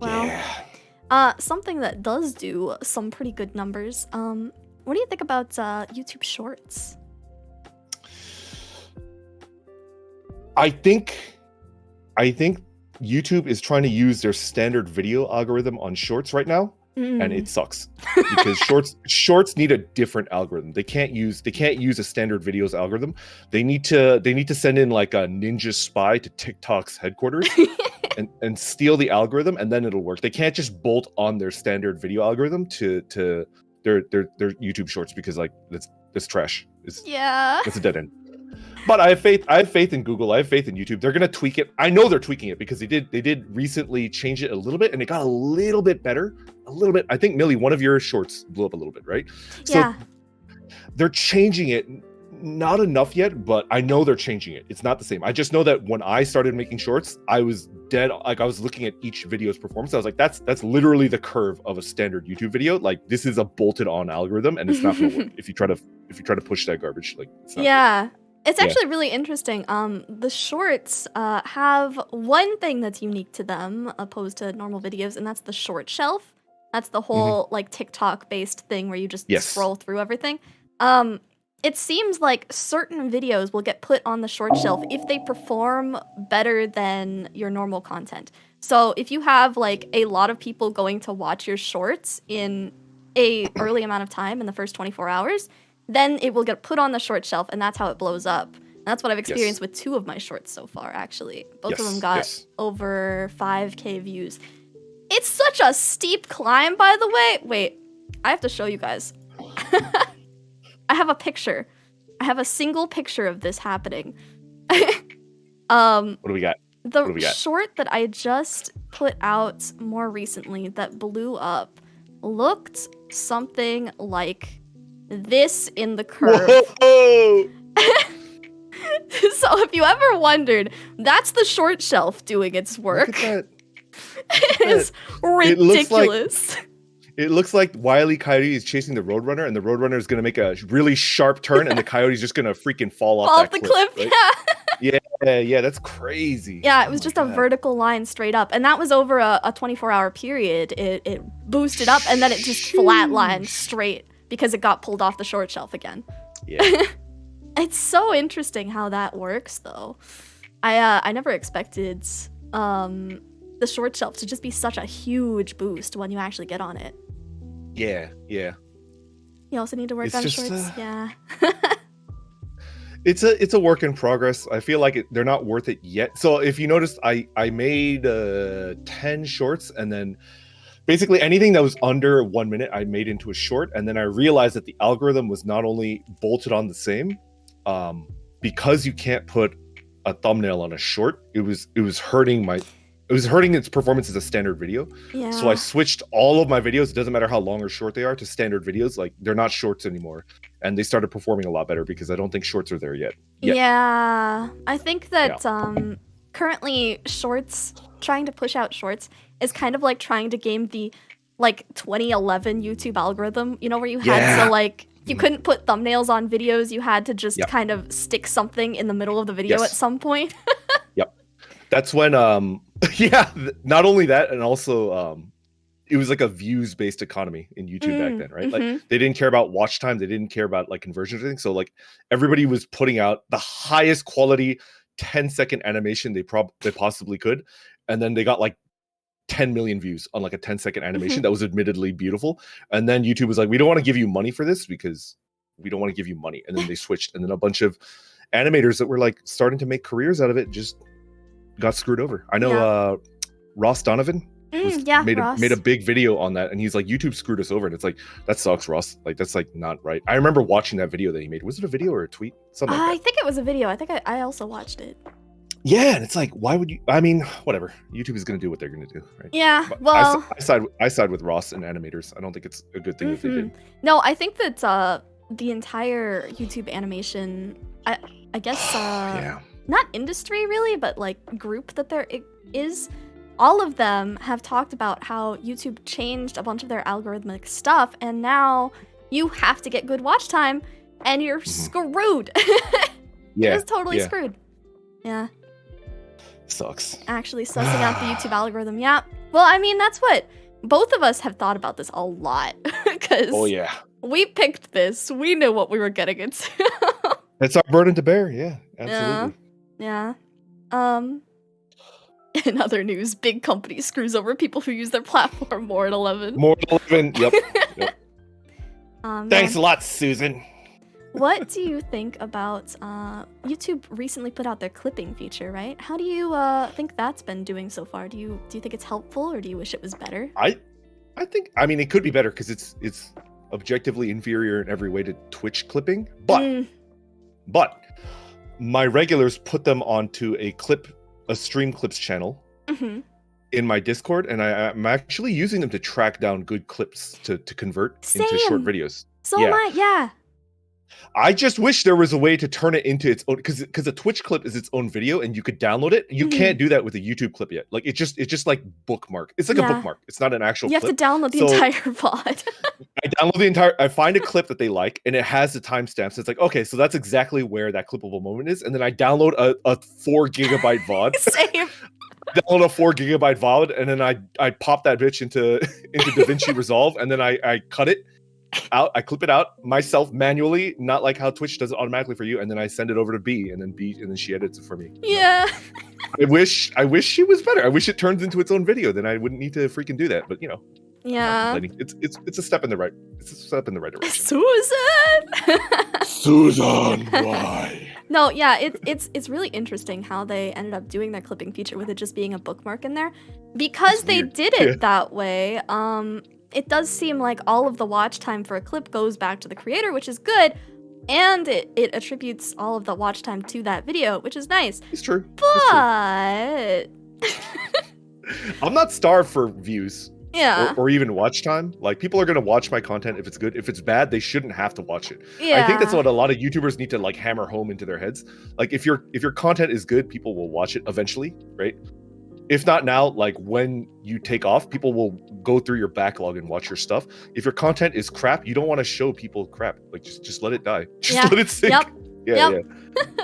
Well, something that does do some pretty good numbers. What do you think about YouTube Shorts? I think YouTube is trying to use their standard video algorithm on Shorts right now, and it sucks because Shorts need a different algorithm. They can't use a standard videos algorithm. They need to send in like a ninja spy to TikTok's headquarters and steal the algorithm, and then it'll work. They can't just bolt on their standard video algorithm to their YouTube Shorts because like that's trash. It's a dead end. But I have faith in Google. I have faith in YouTube. They're gonna tweak it. I know they're tweaking it because they did recently change it a little bit, and it got a little bit better. A little bit. I think Millie, one of your shorts blew up a little bit, right? Yeah. So they're changing it. Not enough yet, but I know they're changing it. It's not the same. I just know that when I started making shorts, I was dead. Like I was looking at each video's performance. I was like, that's literally the curve of a standard YouTube video. Like this is a bolted on algorithm, and it's not gonna work if you try to push that garbage. Like it's not It's actually really interesting. The shorts have one thing that's unique to them opposed to normal videos, and that's the short shelf. That's the whole like TikTok-based thing where you just scroll through everything. It seems like certain videos will get put on the short shelf if they perform better than your normal content. So if you have like a lot of people going to watch your shorts in a early amount of time in the first 24 hours, then it will get put on the short shelf, and that's how it blows up. And that's what I've experienced with 2 of my shorts so far, actually. Both of them got over 5K views. It's such a steep climb, by the way. Wait, I have to show you guys. I have a picture. I have a single picture of this happening. What do we got? The short that I just put out more recently that blew up looked something like this in the curve. Whoa! So if you ever wondered, that's the short shelf doing its work. Look at that. It's ridiculous. It looks like Wile E. Coyote is chasing the Roadrunner, and the Roadrunner is going to make a really sharp turn, and the Coyote's just going to freaking fall off the cliff. Right? Yeah, that's crazy. Yeah, it was just a vertical line straight up, and that was over a 24-hour period. It boosted up, and then it just flatlined straight because it got pulled off the short shelf again. Yeah. It's so interesting how that works, though. I never expected the short shelf to just be such a huge boost when you actually get on it. Yeah. You also need to work on shorts. Yeah. It's a work in progress. I feel like they're not worth it yet. So if you noticed, I made 10 shorts, and then basically anything that was under 1 minute, I made into a short, and then I realized that the algorithm was not only bolted on the same, because you can't put a thumbnail on a short. It was hurting its performance as a standard video. Yeah. So I switched all of my videos, it doesn't matter how long or short they are, to standard videos. Like, they're not shorts anymore, and they started performing a lot better because I don't think shorts are there yet. Yeah, I think that currently shorts, trying to push out shorts is kind of like trying to game the 2011 YouTube algorithm, you know, where you had to like, you couldn't put thumbnails on videos, you had to just kind of stick something in the middle of the video at some point. Yep. That's when not only that, and also it was like a views based economy in YouTube back then, right? Like, they didn't care about watch time, they didn't care about like conversion or anything. So like, everybody was putting out the highest quality 10-second animation they possibly could, and then they got like 10 million views on like a 10-second animation that was admittedly beautiful. And then YouTube was like, we don't want to give you money for this because we don't want to give you money. And then they switched, and then a bunch of animators that were like starting to make careers out of it just got screwed over. I know Ross Donovan made a big video on that, and he's like, YouTube screwed us over. And it's like, that sucks, Ross. Like, that's like not right. I remember watching that video that he made. Was it a video or a tweet? Something like that. I think it was a video. I think I also watched it. Yeah, and it's like, why would you? I mean, whatever. YouTube is going to do what they're going to do, right? Yeah, but well, I side with Ross and animators. I don't think it's a good thing that they did. No, I think that the entire YouTube animation, I guess, not industry really, but like group that there is, all of them have talked about how YouTube changed a bunch of their algorithmic stuff, and now you have to get good watch time, and you're screwed. It's totally screwed. Yeah. Sucks. Actually sussing out the YouTube algorithm. Yeah. Well, I mean, that's what both of us have thought about this a lot, because we picked this. We knew what we were getting into. It's our burden to bear. Yeah, absolutely. Yeah. In other news, big company screws over people who use their platform more at 11. More at 11. Yep. Thanks a lot, Susan. What do you think about YouTube recently put out their clipping feature, right? How do you think that's been doing so far? Do you think it's helpful, or do you wish it was better? I mean, it could be better because it's objectively inferior in every way to Twitch clipping, but my regulars put them onto a stream clips channel in my Discord, and I'm actually using them to track down good clips to convert into short videos. So am I, I just wish there was a way to turn it into its own, because a Twitch clip is its own video and you could download it. You can't do that with a YouTube clip yet. Like, it's just like bookmark. It's like a bookmark. It's not an actual clip. You have to download the entire VOD. I download I find a clip that they like, and it has the timestamps. So it's like, okay, so that's exactly where that clippable moment is. And then I download a 4 gigabyte VOD. Same. Download a 4 gigabyte VOD, and then I pop that bitch into DaVinci Resolve, and then I cut it out. I clip it out myself manually, not like how Twitch does it automatically for you, and then I send it over to B, and then she edits it for me. Yeah. I wish she was better. I wish it turns into its own video, then I wouldn't need to freaking do that. But it's a step in the right. It's a step in the right direction. Susan, why? No, yeah, it's really interesting how they ended up doing that clipping feature with it just being a bookmark in there, because they did it that way. It does seem like all of the watch time for a clip goes back to the creator, which is good, and it attributes all of the watch time to that video, which is nice. It's true. But I'm not starved for views. Yeah. Or even watch time. Like, people are gonna watch my content if it's good. If it's bad, they shouldn't have to watch it. Yeah. I think that's what a lot of YouTubers need to like hammer home into their heads. Like, if your content is good, people will watch it eventually, right? If not now, like when you take off, people will go through your backlog and watch your stuff. If your content is crap, you don't want to show people crap. Like, just let it die. Just let it sink. Yeah.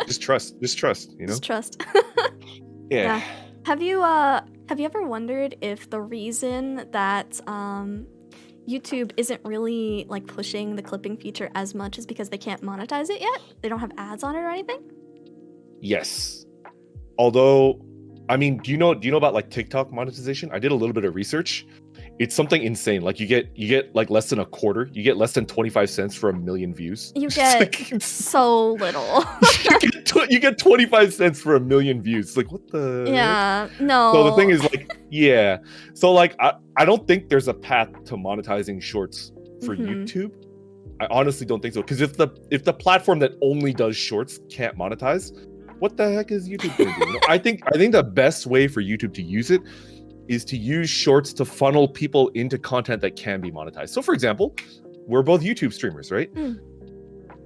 Just trust, you know? Just trust. Yeah. Have you ever wondered if the reason that YouTube isn't really like pushing the clipping feature as much is because they can't monetize it yet? They don't have ads on it or anything? Yes. Although, I mean, do you know about like TikTok monetization? I did a little bit of research. It's something insane. Like, you get like less than a quarter. You get less than 25 cents for 1 million views. You get so little. you get 25 cents for 1 million views. Like, what the? Yeah, no. So the thing is, like, Yeah. So like I don't think there's a path to monetizing shorts for YouTube. I honestly don't think so. Because if the platform that only does shorts can't monetize, what the heck is YouTube going to do? No, I think the best way for YouTube to use it is to use shorts to funnel people into content that can be monetized. So for example, we're both YouTube streamers, right?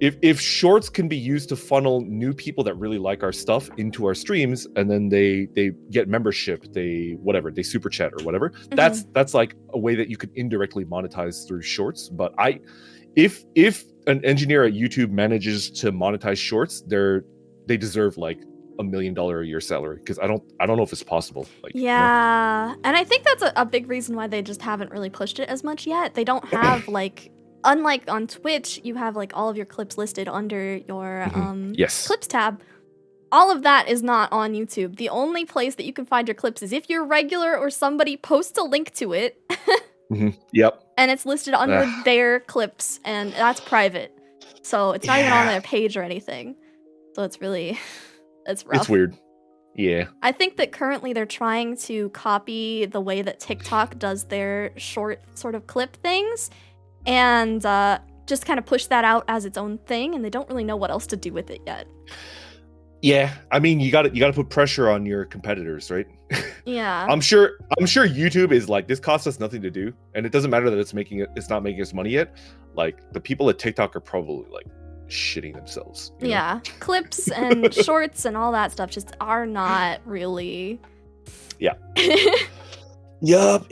If shorts can be used to funnel new people that really like our stuff into our streams, and then they get membership, they super chat or whatever, that's like a way that you could indirectly monetize through shorts. But if an engineer at YouTube manages to monetize shorts, they deserve like $1 million a year salary, because I don't know if it's possible. Like, yeah, and I think that's a big reason why they just haven't really pushed it as much yet. They don't have like, unlike on Twitch, you have like all of your clips listed under your clips tab. All of that is not on YouTube. The only place that you can find your clips is if you're regular or somebody posts a link to it. Yep. And it's listed under their clips, and that's private. So it's not even on their page or anything. So it's really, it's rough. It's weird. Yeah. I think that currently they're trying to copy the way that TikTok does their short sort of clip things, and just kind of push that out as its own thing, and they don't really know what else to do with it yet. Yeah, I mean, you got to put pressure on your competitors, right? Yeah. I'm sure YouTube is like, this costs us nothing to do, and it doesn't matter that it's not making us money yet. Like, the people at TikTok are probably like shitting themselves. You know? Clips and shorts and all that stuff just are not really. Yeah. Yup.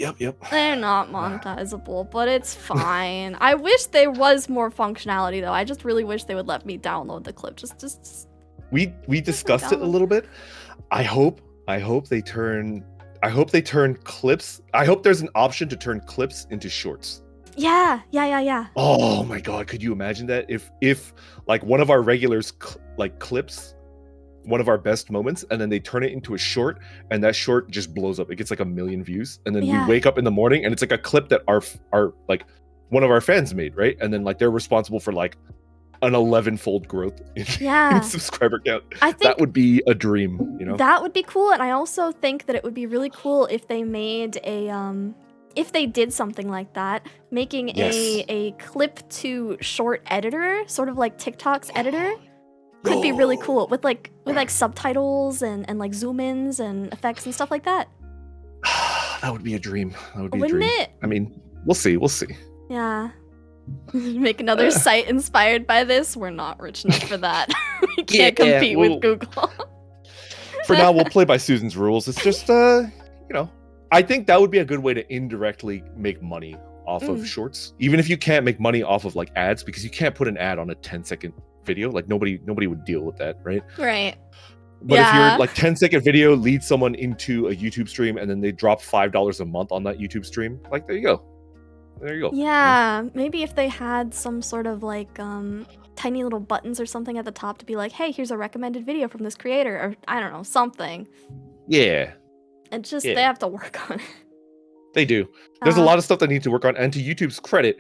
They're not monetizable, but it's fine. I wish there was more functionality though. I just really wish they would let me download the clip. Just. We discussed it a little bit. I hope they turn clips. I hope there's an option to turn clips into shorts. Yeah. Oh my god, could you imagine that? If like one of our regulars clips one of our best moments, and then they turn it into a short, and that short just blows up. It gets like 1 million views, and then we wake up in the morning and it's like a clip that our like one of our fans made, right? And then like they're responsible for like an 11-fold growth in subscriber count. I think that would be a dream, you know? That would be cool. And I also think that it would be really cool if they made a if they did something like that, making a clip to short editor, sort of like TikTok's editor, could be really cool with like subtitles and like zoom ins and effects and stuff like that. That would be a dream. That would be Wouldn't a dream. it? I mean, we'll see. Yeah. Make another site inspired by this. We're not rich enough for that. We can't compete with Google. For now, we'll play by Susan's rules. It's just, I think that would be a good way to indirectly make money off of shorts, even if you can't make money off of like ads, because you can't put an ad on a 10-second video. Like nobody would deal with that, right? Right. But if your like 10-second video leads someone into a YouTube stream and then they drop $5 a month on that YouTube stream, like there you go. Yeah, maybe if they had some sort of like tiny little buttons or something at the top to be like, hey, here's a recommended video from this creator, or I don't know, something. Yeah. And just they have to work on it. They do. There's a lot of stuff they need to work on, and to YouTube's credit,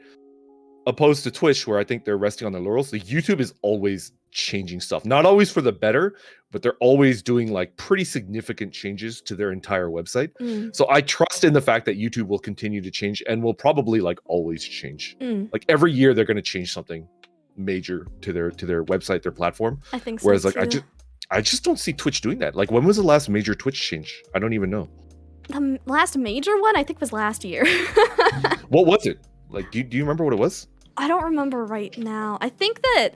opposed to Twitch, where I think they're resting on their laurels, the YouTube is always changing stuff. Not always for the better, but they're always doing like pretty significant changes to their entire website. So I trust in the fact that YouTube will continue to change and will probably like always change. Like every year they're going to change something major to their website, their platform. I think so. Whereas like I just don't see Twitch doing that. Like when was the last major Twitch change? I don't even know. The last major one I think was last year. What was it? Like do you remember what it was? I don't remember right now. I think that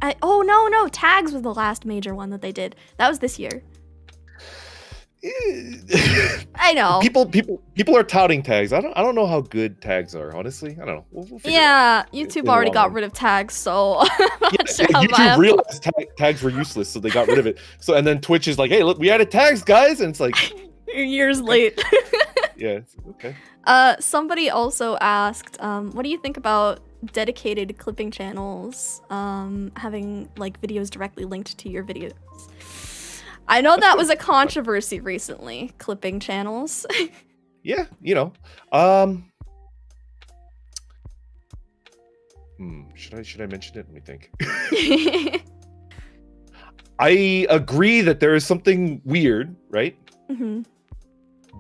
no, tags was the last major one that they did. That was this year. I know. People are touting tags. I don't know how good tags are, honestly. I don't know. We'll figure it out. YouTube already got rid of tags, so I'm not sure how YouTube realized tags were useless, so they got rid of it. So and then Twitch is like, hey, look, we added tags, guys, and it's like years late. Yeah, okay. Somebody also asked, what do you think about dedicated clipping channels having like videos directly linked to your videos? I know that was a controversy recently, clipping channels. Yeah, should I mention it? Let me think. I agree that there is something weird, right?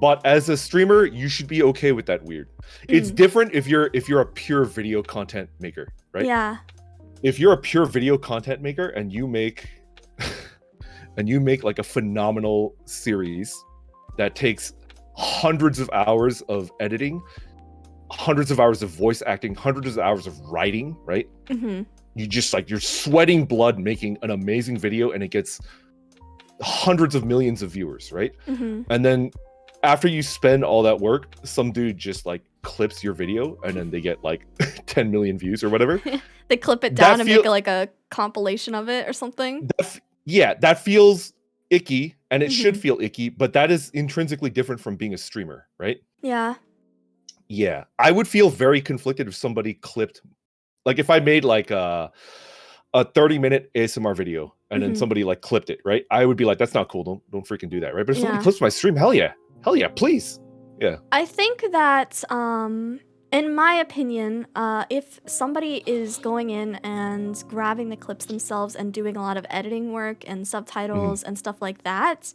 But as a streamer, you should be okay with that weird. It's different if you're a pure video content maker, right? Yeah. If you're a pure video content maker and you make like a phenomenal series that takes hundreds of hours of editing, hundreds of hours of voice acting, hundreds of hours of writing, right? You just like, you're sweating blood making an amazing video and it gets hundreds of millions of viewers, right? And then after you spend all that work, some dude just like clips your video and then they get like 10 million views or whatever. They clip it down and make like a compilation of it or something. That feels icky, and it should feel icky, but that is intrinsically different from being a streamer, right? Yeah. Yeah. I would feel very conflicted if somebody clipped, like if I made like a 30-minute ASMR video and then somebody like clipped it, right? I would be like, that's not cool. Don't freaking do that, right? But if somebody clips my stream, hell yeah, please. Yeah. I think that, in my opinion, if somebody is going in and grabbing the clips themselves and doing a lot of editing work and subtitles and stuff like that,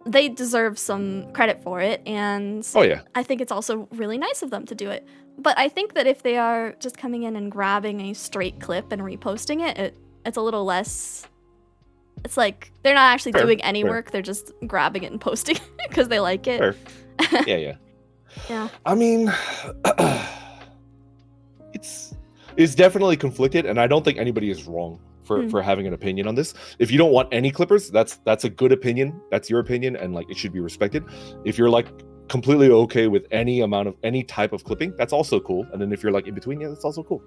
they deserve some credit for it. And I think it's also really nice of them to do it. But I think that if they are just coming in and grabbing a straight clip and reposting it, it's a little less. It's like they're not actually doing any work. They're just grabbing it and posting it because they like it. Yeah. I mean, it's definitely conflicted, and I don't think anybody is wrong for having an opinion on this. If you don't want any clippers, that's a good opinion. That's your opinion, and like it should be respected. If you're like completely okay with any type of clipping, that's also cool. And then if you're like in between, that's also cool.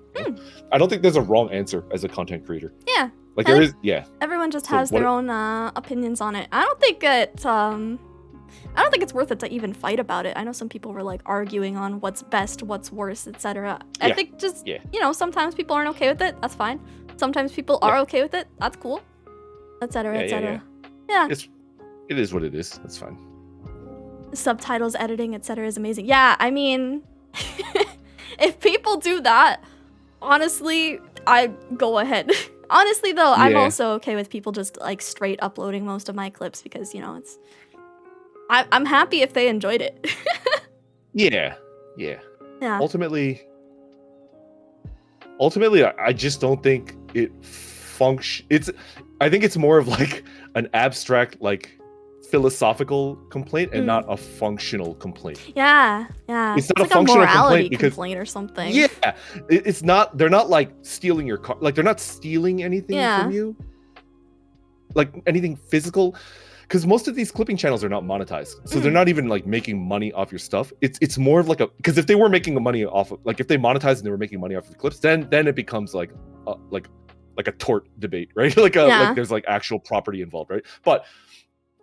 I don't think there's a wrong answer as a content creator. Yeah. Like there is, Everyone just has their own opinions on it. I don't think it's worth it to even fight about it. I know some people were like arguing on what's best, what's worse, etc. I think just sometimes people aren't okay with it. That's fine. Sometimes people are okay with it. That's cool, etc. etc. Yeah. It is what it is. That's fine. Subtitles, editing, etc. is amazing. Yeah, I mean, if people do that, honestly, I go ahead. Honestly, though, I'm also okay with people just like straight uploading most of my clips because it's. I'm happy if they enjoyed it. Yeah. Ultimately, I just don't think it I think it's more of like an abstract, like philosophical complaint and not a functional complaint. Yeah. It's not like a functional morality complaint complaint or something. Yeah, it's not. They're not like stealing your car. Like they're not stealing anything from you. Like anything physical. Because most of these clipping channels are not monetized, so they're not even like making money off your stuff. It's more of like because if they were making money off of, like if they monetized and they were making money off of the clips, then it becomes like a tort debate, right? like there's like actual property involved, right? But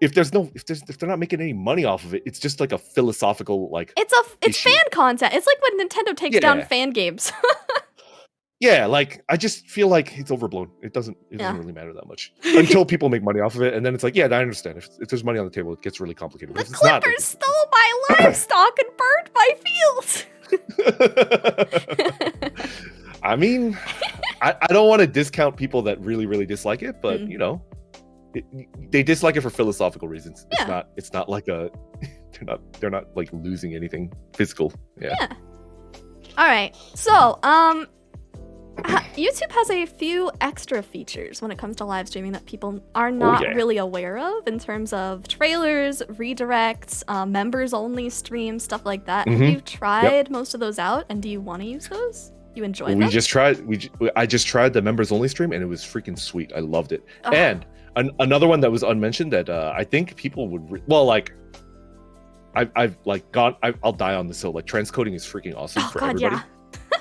if they're not making any money off of it, it's just like a philosophical like. It's fan content. It's like when Nintendo takes down fan games. Yeah, like I just feel like it's overblown. It doesn't really matter that much until people make money off of it, and then it's like, I understand. If there's money on the table, it gets really complicated. The clippers stole my livestock and burned my fields. I mean, I don't want to discount people that really, really dislike it, but they dislike it for philosophical reasons. It's not like they're not like losing anything physical. Yeah. All right. So, YouTube has a few extra features when it comes to live streaming that people are not really aware of in terms of trailers, redirects, members only streams, stuff like that. Have you tried most of those out, and do you want to use those? You enjoy them? I just tried the members only stream, and it was freaking sweet. I loved it. And another one that was unmentioned that I think people would I've like gone. I'll die on this hill. Like transcoding is freaking awesome for everybody.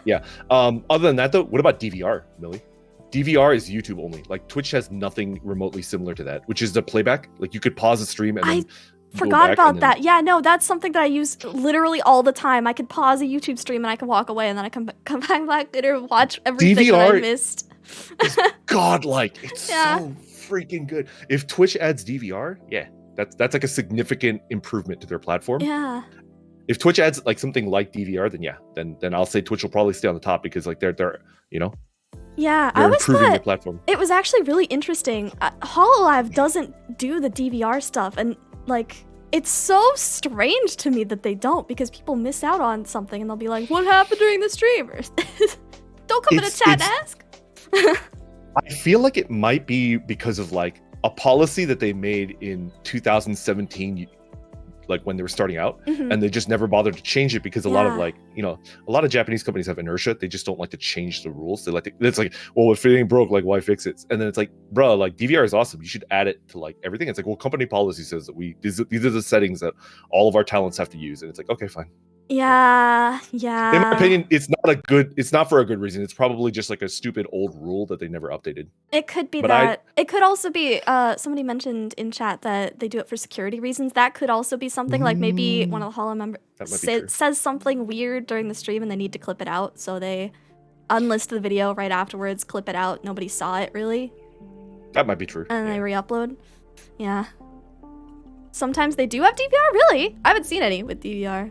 Yeah. Other than that, though, what about DVR, Millie? DVR is YouTube only. Like Twitch has nothing remotely similar to that, which is the playback. Like you could pause the stream and then forgot about that. Yeah, no, that's something that I use literally all the time. I could pause a YouTube stream and I can walk away, and then I come back later and watch everything that I missed. Is godlike. It's so freaking good. If Twitch adds DVR, that's like a significant improvement to their platform. Yeah. If Twitch adds like something like DVR, then I'll say Twitch will probably stay on the top because like they're I always improving thought the platform. It was actually really interesting. HoloLive doesn't do the DVR stuff, and like It's so strange to me that they don't, because people miss out on something and they'll be like, what happened during the stream? Don't come in the chat and ask. I feel like it might be because of like a policy that they made in 2017, like when they were starting out, and they just never bothered to change it because a lot of like, you know, a lot of Japanese companies have inertia. They just don't like to change the rules. They like to, it's like, well, if it ain't broke, like why fix it? And then it's like, bro, like DVR is awesome. You should add it to like everything. It's like, well, company policy says that these are the settings that all of our talents have to use. And it's like, okay, fine. Yeah. In my opinion, it's not for a good reason. It's probably just like a stupid old rule that they never updated. It could be that. It could also be, somebody mentioned in chat that they do it for security reasons. That could also be something, like maybe one of the Hollow members says something weird during the stream and they need to clip it out. So they unlist the video right afterwards, clip it out. Nobody saw it really. That might be true. And they re-upload. Yeah. Sometimes they do have DVR, really? I haven't seen any with DVR.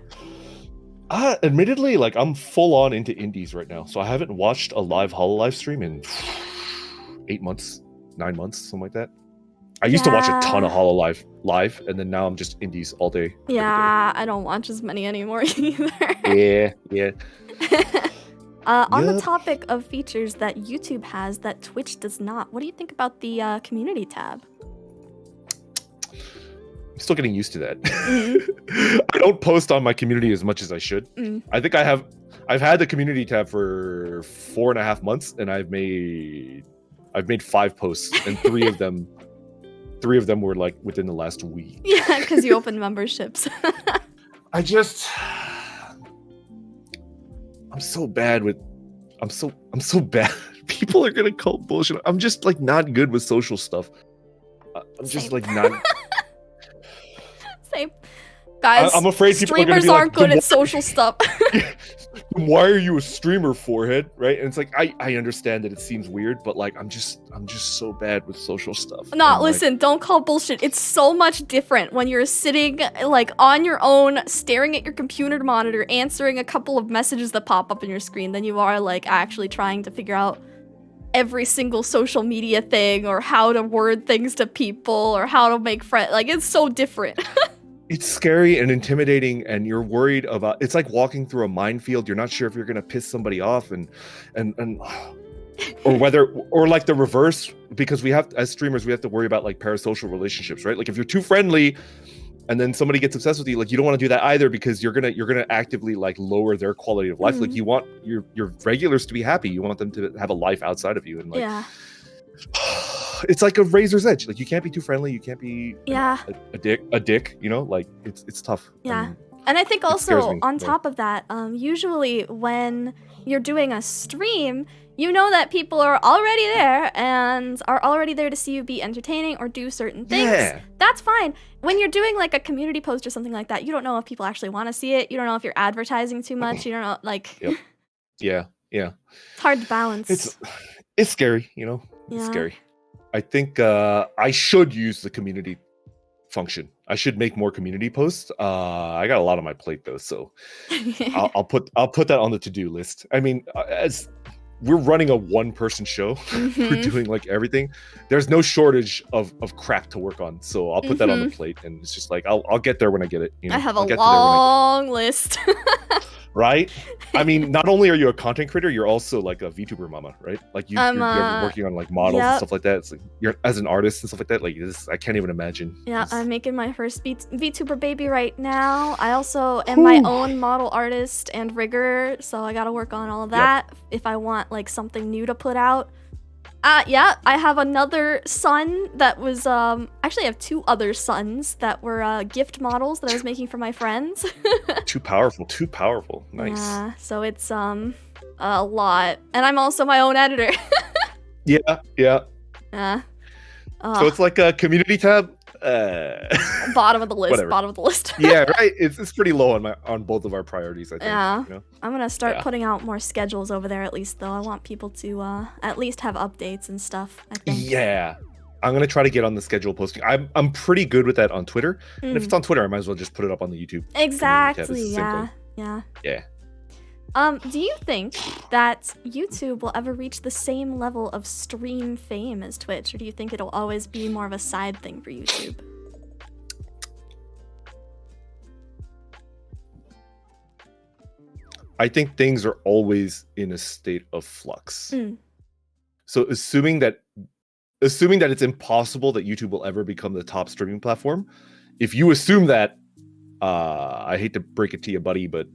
Admittedly, like I'm full on into indies right now, so I haven't watched a live HoloLive stream in 8 months, 9 months, something like that. I used to watch a ton of HoloLive live, and then now I'm just indies all day. Yeah, I don't watch as many anymore either. Yeah. On the topic of features that YouTube has that Twitch does not, what do you think about the community tab? I'm still getting used to that. I don't post on my community as much as I should. I think I've had the community tab for 4.5 months, and I've made 5 posts, and 3 of them were like within the last week. Yeah, because you opened memberships. I'm so bad. People are gonna call bullshit. I'm just like not good with social stuff. I'm just like not. Same. Guys, I'm afraid people are gonna be aren't like, good at social stuff. Why are you a streamer, forehead? Right? And it's like I understand that it seems weird, but like I'm just so bad with social stuff. Listen, don't call bullshit. It's so much different when you're sitting like on your own, staring at your computer monitor, answering a couple of messages that pop up on your screen than you are like actually trying to figure out every single social media thing or how to word things to people or how to make friends. Like, it's so different. It's scary and intimidating, and you're worried about. It's like walking through a minefield. You're not sure if you're gonna piss somebody off, or like the reverse, because as streamers we have to worry about like parasocial relationships, right? Like if you're too friendly, and then somebody gets obsessed with you, like you don't want to do that either, because you're gonna actively like lower their quality of life. Like you want your regulars to be happy. You want them to have a life outside of you, and like. Yeah. It's like a razor's edge. Like you can't be too friendly. You can't be a dick. You know, like it's tough. Yeah, and I think also on top of that, usually when you're doing a stream, you know that people are already there and are already there to see you be entertaining or do certain things. Yeah. That's fine. When you're doing like a community post or something like that, you don't know if people actually want to see it. You don't know if you're advertising too much. You don't know, like. Yep. Yeah. It's hard to balance. It's scary, you know. It's scary. I think I should use the community function. I should make more community posts. I got a lot on my plate though, so I'll put that on the to-do list. I mean, as we're running a one-person show, we're doing like everything. There's no shortage of crap to work on, so I'll put that on the plate, and it's just like I'll get there when I get it. You know? I have a long list. Right? I mean, not only are you a content creator, you're also like a VTuber mama, right? Like you're working on like models and stuff like that. It's like you're as an artist and stuff like that. Like this, I can't even imagine. Yeah, I'm making my first VTuber baby right now. I also am my own model artist and rigger, so I gotta work on all of that if I want like something new to put out. I have another son that was, actually I have 2 other sons that were, gift models that I was making for my friends. Too powerful. Nice. Yeah, so it's, a lot. And I'm also my own editor. Yeah. So it's like a community tab. Bottom of the list. Whatever. Bottom of the list. Yeah, right. It's pretty low on both of our priorities, I think. Yeah. You know? I'm gonna start putting out more schedules over there at least, though. I want people to at least have updates and stuff, I think. Yeah. I'm gonna try to get on the schedule posting. I'm pretty good with that on Twitter. And if it's on Twitter, I might as well just put it up on the YouTube. Exactly. Yeah. Do you think that YouTube will ever reach the same level of stream fame as Twitch, or do you think it'll always be more of a side thing for YouTube? I think things are always in a state of flux. Mm. So assuming that it's impossible that YouTube will ever become the top streaming platform, if you assume that, I hate to break it to you, buddy, but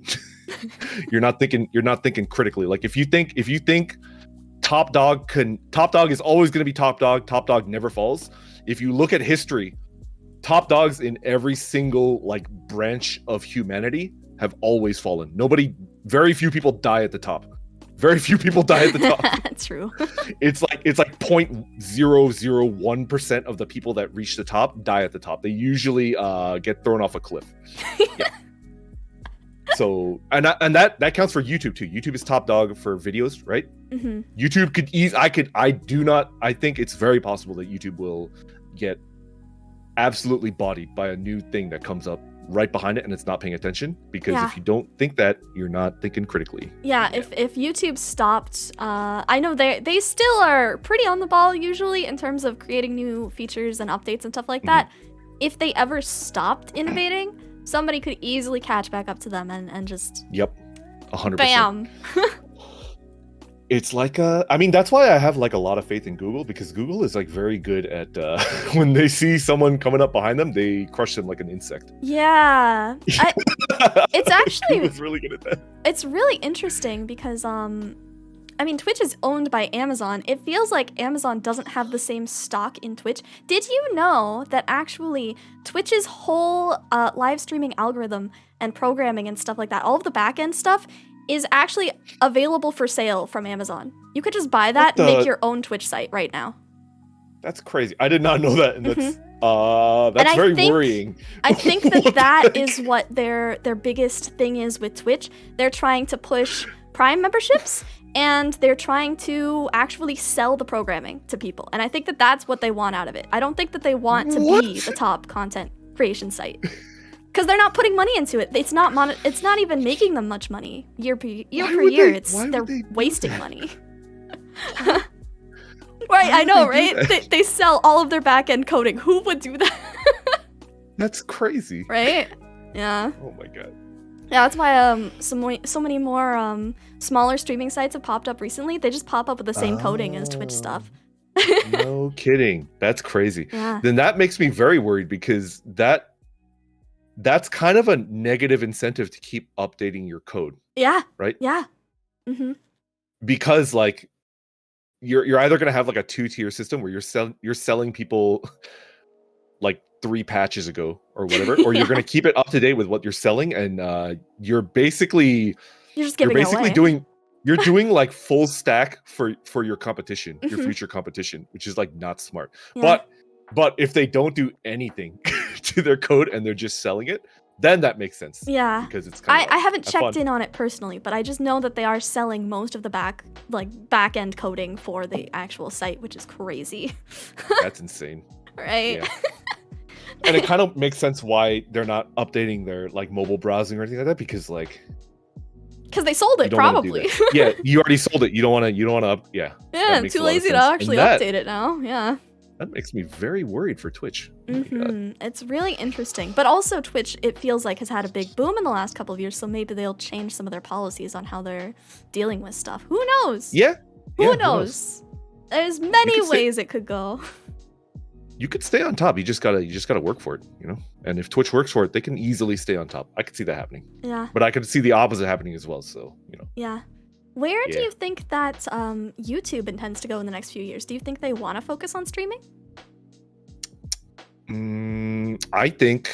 you're not thinking critically. Like if you think Top Dog is always going to be Top Dog never falls. If you look at history, top dogs in every single like branch of humanity have always fallen. Very few people die at the top. Very few people die at the top. True. It's like 0.001% of the people that reach the top die at the top. They usually get thrown off a cliff. Yeah. So and that counts for YouTube too. YouTube is top dog for videos, right? Mm-hmm. YouTube could I think it's very possible that YouTube will get absolutely bodied by a new thing that comes up right behind it and it's not paying attention, because if you don't think that, you're not thinking critically. If YouTube stopped, I know they still are pretty on the ball usually in terms of creating new features and updates and stuff like that. If they ever stopped innovating, somebody could easily catch back up to them and just 100%. Bam. It's like I mean, that's why I have like a lot of faith in Google, because Google is like very good at when they see someone coming up behind them, they crush them like an insect. Yeah. It's actually Google's really good at that. It's really interesting because I mean, Twitch is owned by Amazon. It feels like Amazon doesn't have the same stock in Twitch. Did you know that actually Twitch's whole live streaming algorithm and programming and stuff like that, all of the back-end stuff, is actually available for sale from Amazon? You could just buy that and make your own Twitch site right now. That's crazy. I did not know that, and that's very worrying. I think that is what their biggest thing is with Twitch. They're trying to push Prime memberships, and they're trying to actually sell the programming to people. And I think that that's what they want out of it. I don't think that they want to be the top content creation site. Because they're not putting money into it. It's not even making them much money year per year. They're wasting money. Right, I know, right? They sell all of their back-end coding. Who would do that? That's crazy. Right? Yeah. Oh my god. Yeah, that's why so many more smaller streaming sites have popped up recently. They just pop up with the same coding as Twitch stuff. No kidding. That's crazy. Yeah. Then that makes me very worried, because that's kind of a negative incentive to keep updating your code. Yeah. Right? Yeah. Mm-hmm. Because like you're either going to have like a 2-tier system where you're selling people like 3 patches ago or whatever, or you're going to keep it up to date with what you're selling, and you're basically doing like full stack for your competition, your future competition, which is like not smart. Yeah. But if they don't do anything to their code and they're just selling it, then that makes sense. Yeah. Because it's kind of I haven't checked in on it personally, but I just know that they are selling most of the back end coding for the actual site, which is crazy. That's insane. Right? Yeah. And it kind of makes sense why they're not updating their like mobile browsing or anything like that, because they sold it, probably. Yeah, you already sold it. You don't want to Yeah, I'm too lazy to actually update it now. Yeah. That makes me very worried for Twitch. Mm-hmm. It's really interesting. But also Twitch, it feels like, has had a big boom in the last couple of years, so maybe they'll change some of their policies on how they're dealing with stuff. Who knows? Yeah. Who knows? There's many ways it could go. You could stay on top. You just gotta work for it, you know? And if Twitch works for it, they can easily stay on top. I could see that happening. Yeah. But I could see the opposite happening as well, so, you know. Yeah. Where do you think that YouTube intends to go in the next few years? Do you think they want to focus on streaming? I think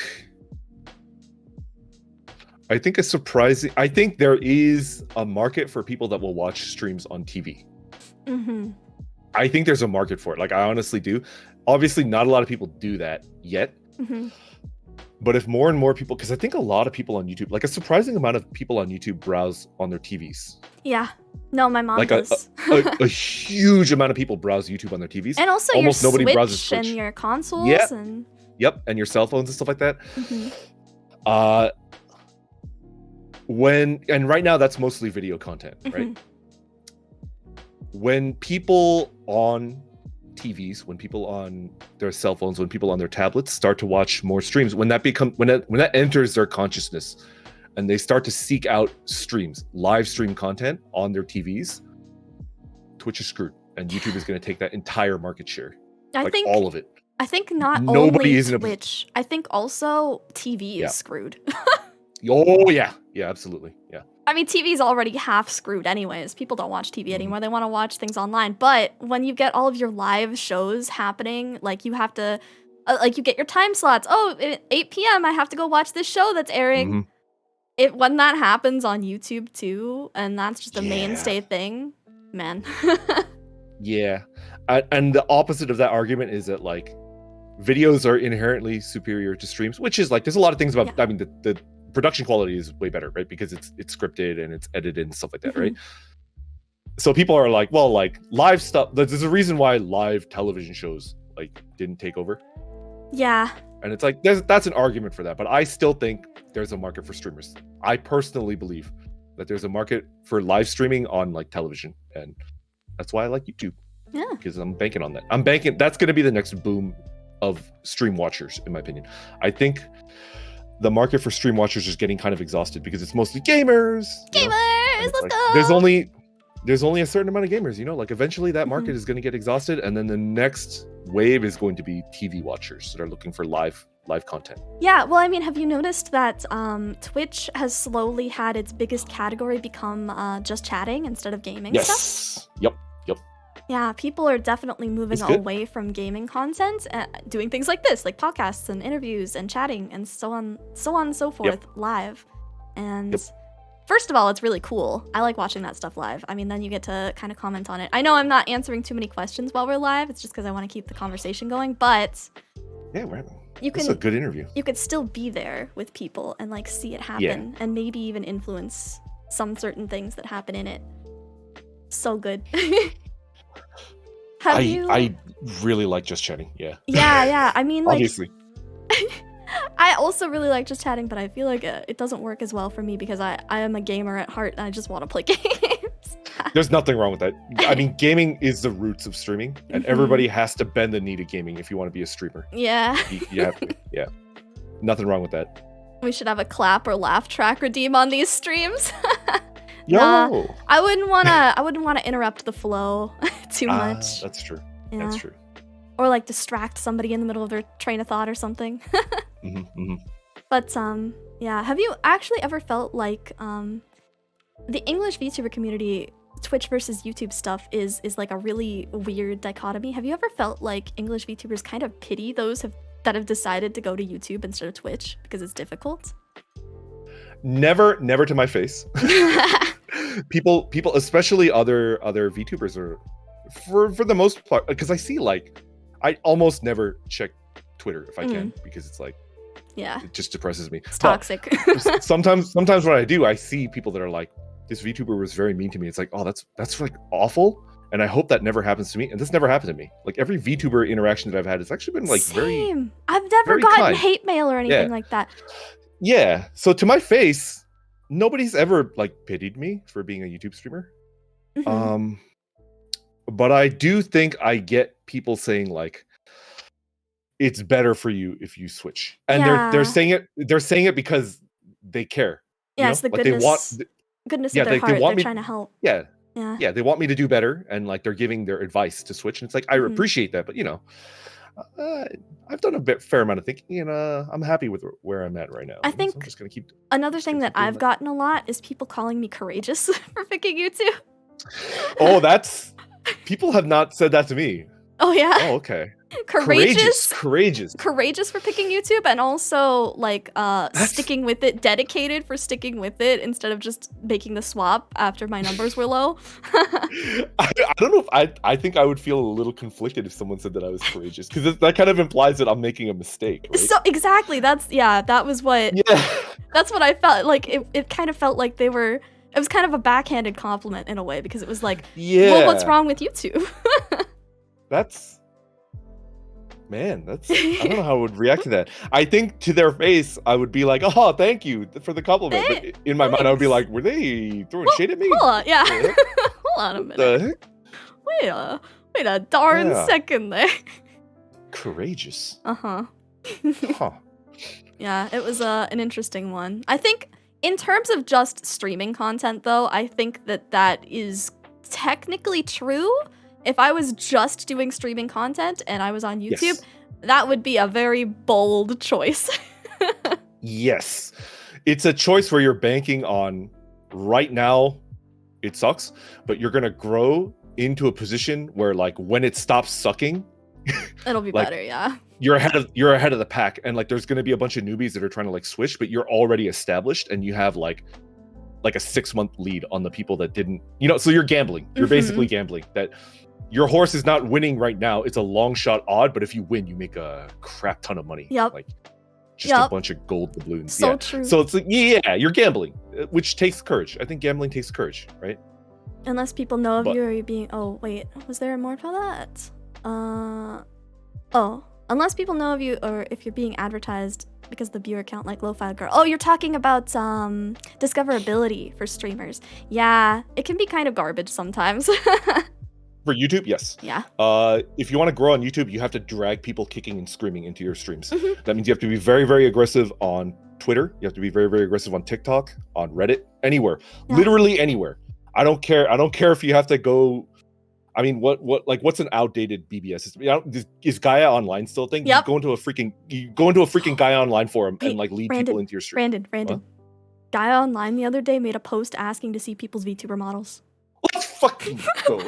I think there is a market for people that will watch streams on TV. Mm-hmm. I think there's a market for it. Like, I honestly do. Obviously, not a lot of people do that yet. Mm-hmm. But if more and more people, because I think a lot of people on YouTube, like a surprising amount of people on YouTube browse on their TVs. Yeah. No, my mom does. a huge amount of people browse YouTube on their TVs. And also almost your nobody Switch browses Twitch. And your consoles. Yeah. And... Yep, and your cell phones and stuff like that. Mm-hmm. And right now that's mostly video content, right? When people on TVs, when people on their cell phones, when people on their tablets start to watch more streams, when that enters their consciousness, and they start to seek out streams, live stream content on their TVs, Twitch is screwed, and YouTube is going to take that entire market share, like all of it. I think not Nobody only is in Twitch. I think also TV is screwed. Oh yeah, absolutely, yeah. I mean, TV's already half screwed anyways. People don't watch TV anymore. They want to watch things online. But when you get all of your live shows happening, like you have to, like you get your time slots. Oh, at 8 p.m. I have to go watch this show that's airing. When that happens on YouTube too, and that's just a mainstay thing, man. Yeah. And the opposite of that argument is that like videos are inherently superior to streams, which is like, there's a lot of things about, I mean, the production quality is way better, right? Because it's scripted and it's edited and stuff like that, right? So people are like, well, like live stuff, there's a reason why live television shows like didn't take over. Yeah. And it's like, that's an argument for that. But I still think there's a market for streamers. I personally believe that there's a market for live streaming on like television. And that's why I like YouTube. Yeah. Because I'm banking on that. That's going to be the next boom of stream watchers, in my opinion. I think the market for stream watchers is getting kind of exhausted because it's mostly gamers. Let's go. There's only a certain amount of gamers, like eventually that market is going to get exhausted, and then the next wave is going to be TV watchers that are looking for live content. Yeah, well, I mean, have you noticed that Twitch has slowly had its biggest category become just chatting instead of gaming stuff? Yep. Yeah, people are definitely moving away from gaming content, doing things like this, like podcasts and interviews and chatting and so on and so forth live. And first of all, it's really cool. I like watching that stuff live. I mean, then you get to kind of comment on it. I know I'm not answering too many questions while we're live. It's just because I want to keep the conversation going, but it's a good interview. You could still be there with people and like see it happen and maybe even influence some certain things that happen in it. So good. I really like just chatting. Yeah. I mean, like, obviously. I also really like just chatting, but I feel like it doesn't work as well for me because I am a gamer at heart and I just want to play games. There's nothing wrong with that. I mean, gaming is the roots of streaming, and everybody has to bend the knee to gaming if you want to be a streamer. Yeah. You have to. Yeah. Nothing wrong with that. We should have a clap or laugh track redeem on these streams. Yo. Nah, I wouldn't want to interrupt the flow too much. That's true. Yeah. That's true. Or like distract somebody in the middle of their train of thought or something. But yeah, have you actually ever felt like the English VTuber community, Twitch versus YouTube stuff is like a really weird dichotomy? Have you ever felt like English VTubers kind of pity those that have decided to go to YouTube instead of Twitch because it's difficult? Never to my face. people especially other VTubers are for the most part, because I see like I almost never check Twitter if I can, because it's like it just depresses me. It's toxic. sometimes when I do, I see people that are like, this VTuber was very mean to me. It's like, oh, that's like awful, and I hope that never happens to me. And this never happened to me. Like every VTuber interaction that I've had, it's actually been like very. I've never very gotten kind. hate mail or anything like that. Yeah. So to my face, nobody's ever like pitied me for being a YouTube streamer. But I do think I get people saying like, it's better for you if you switch. And they're saying it because they care. Yeah, it's the like goodness of their heart. They're trying to help. Yeah, they want me to do better, and like they're giving their advice to switch. And it's like, I appreciate that, but I've done a fair amount of thinking, and I'm happy with where I'm at right now. I think so I'm just gonna keep. Another thing that I've gotten a lot is people calling me courageous for picking YouTube. Oh, people have not said that to me. Oh yeah. Oh, okay. Courageous Courageous for picking YouTube, and also like sticking with it, dedicated for sticking with it instead of just making the swap after my numbers were low. I don't know if I think I would feel a little conflicted if someone said that I was courageous, because that kind of implies that I'm making a mistake, right? So exactly, that's what I felt like. It kind of felt like it was kind of a backhanded compliment in a way, because it was like, well, what's wrong with YouTube? I don't know how I would react to that. I think to their face, I would be like, oh, thank you for the compliment. But in my mind, I would be like, were they throwing shade at me? Hold on, hold on a minute. Wait a darn second there. Courageous. Yeah, it was an interesting one. I think In terms of just streaming content, though, I think that is technically true. If I was just doing streaming content and I was on YouTube, Yes. that would be a very bold choice. Yes. It's a choice where you're banking on right now, it sucks, but you're going to grow into a position where, like, when it stops sucking, It'll be like, better, yeah. you're ahead of the pack, and like there's going to be a bunch of newbies that are trying to like switch, but you're already established and you have like a 6-month lead on the people that didn't, so you're gambling. You're basically gambling that your horse is not winning right now. It's a long shot odd, but if you win, you make a crap ton of money. Yep. Like just a bunch of gold doubloons. So true. So it's like, you're gambling, which takes courage. I think gambling takes courage, right? Unless people know of you or you're being, oh wait, was there more to that? Unless people know of you or if you're being advertised because the viewer count, like Lo-Fi Girl. Oh, you're talking about discoverability for streamers. Yeah, it can be kind of garbage sometimes. For YouTube, yes. Yeah. If you want to grow on YouTube, you have to drag people kicking and screaming into your streams. That means you have to be very, very aggressive on Twitter. You have to be very, very aggressive on TikTok, on Reddit, anywhere. Yeah. Literally anywhere. I don't care. I don't care if you have to go. I mean, what's an outdated BBS? Is Gaia Online still a thing? Yep. You go into a freaking Gaia Online forum and like lead people into your stream. Brandon. What? Gaia Online the other day made a post asking to see people's VTuber models. Let's fucking go.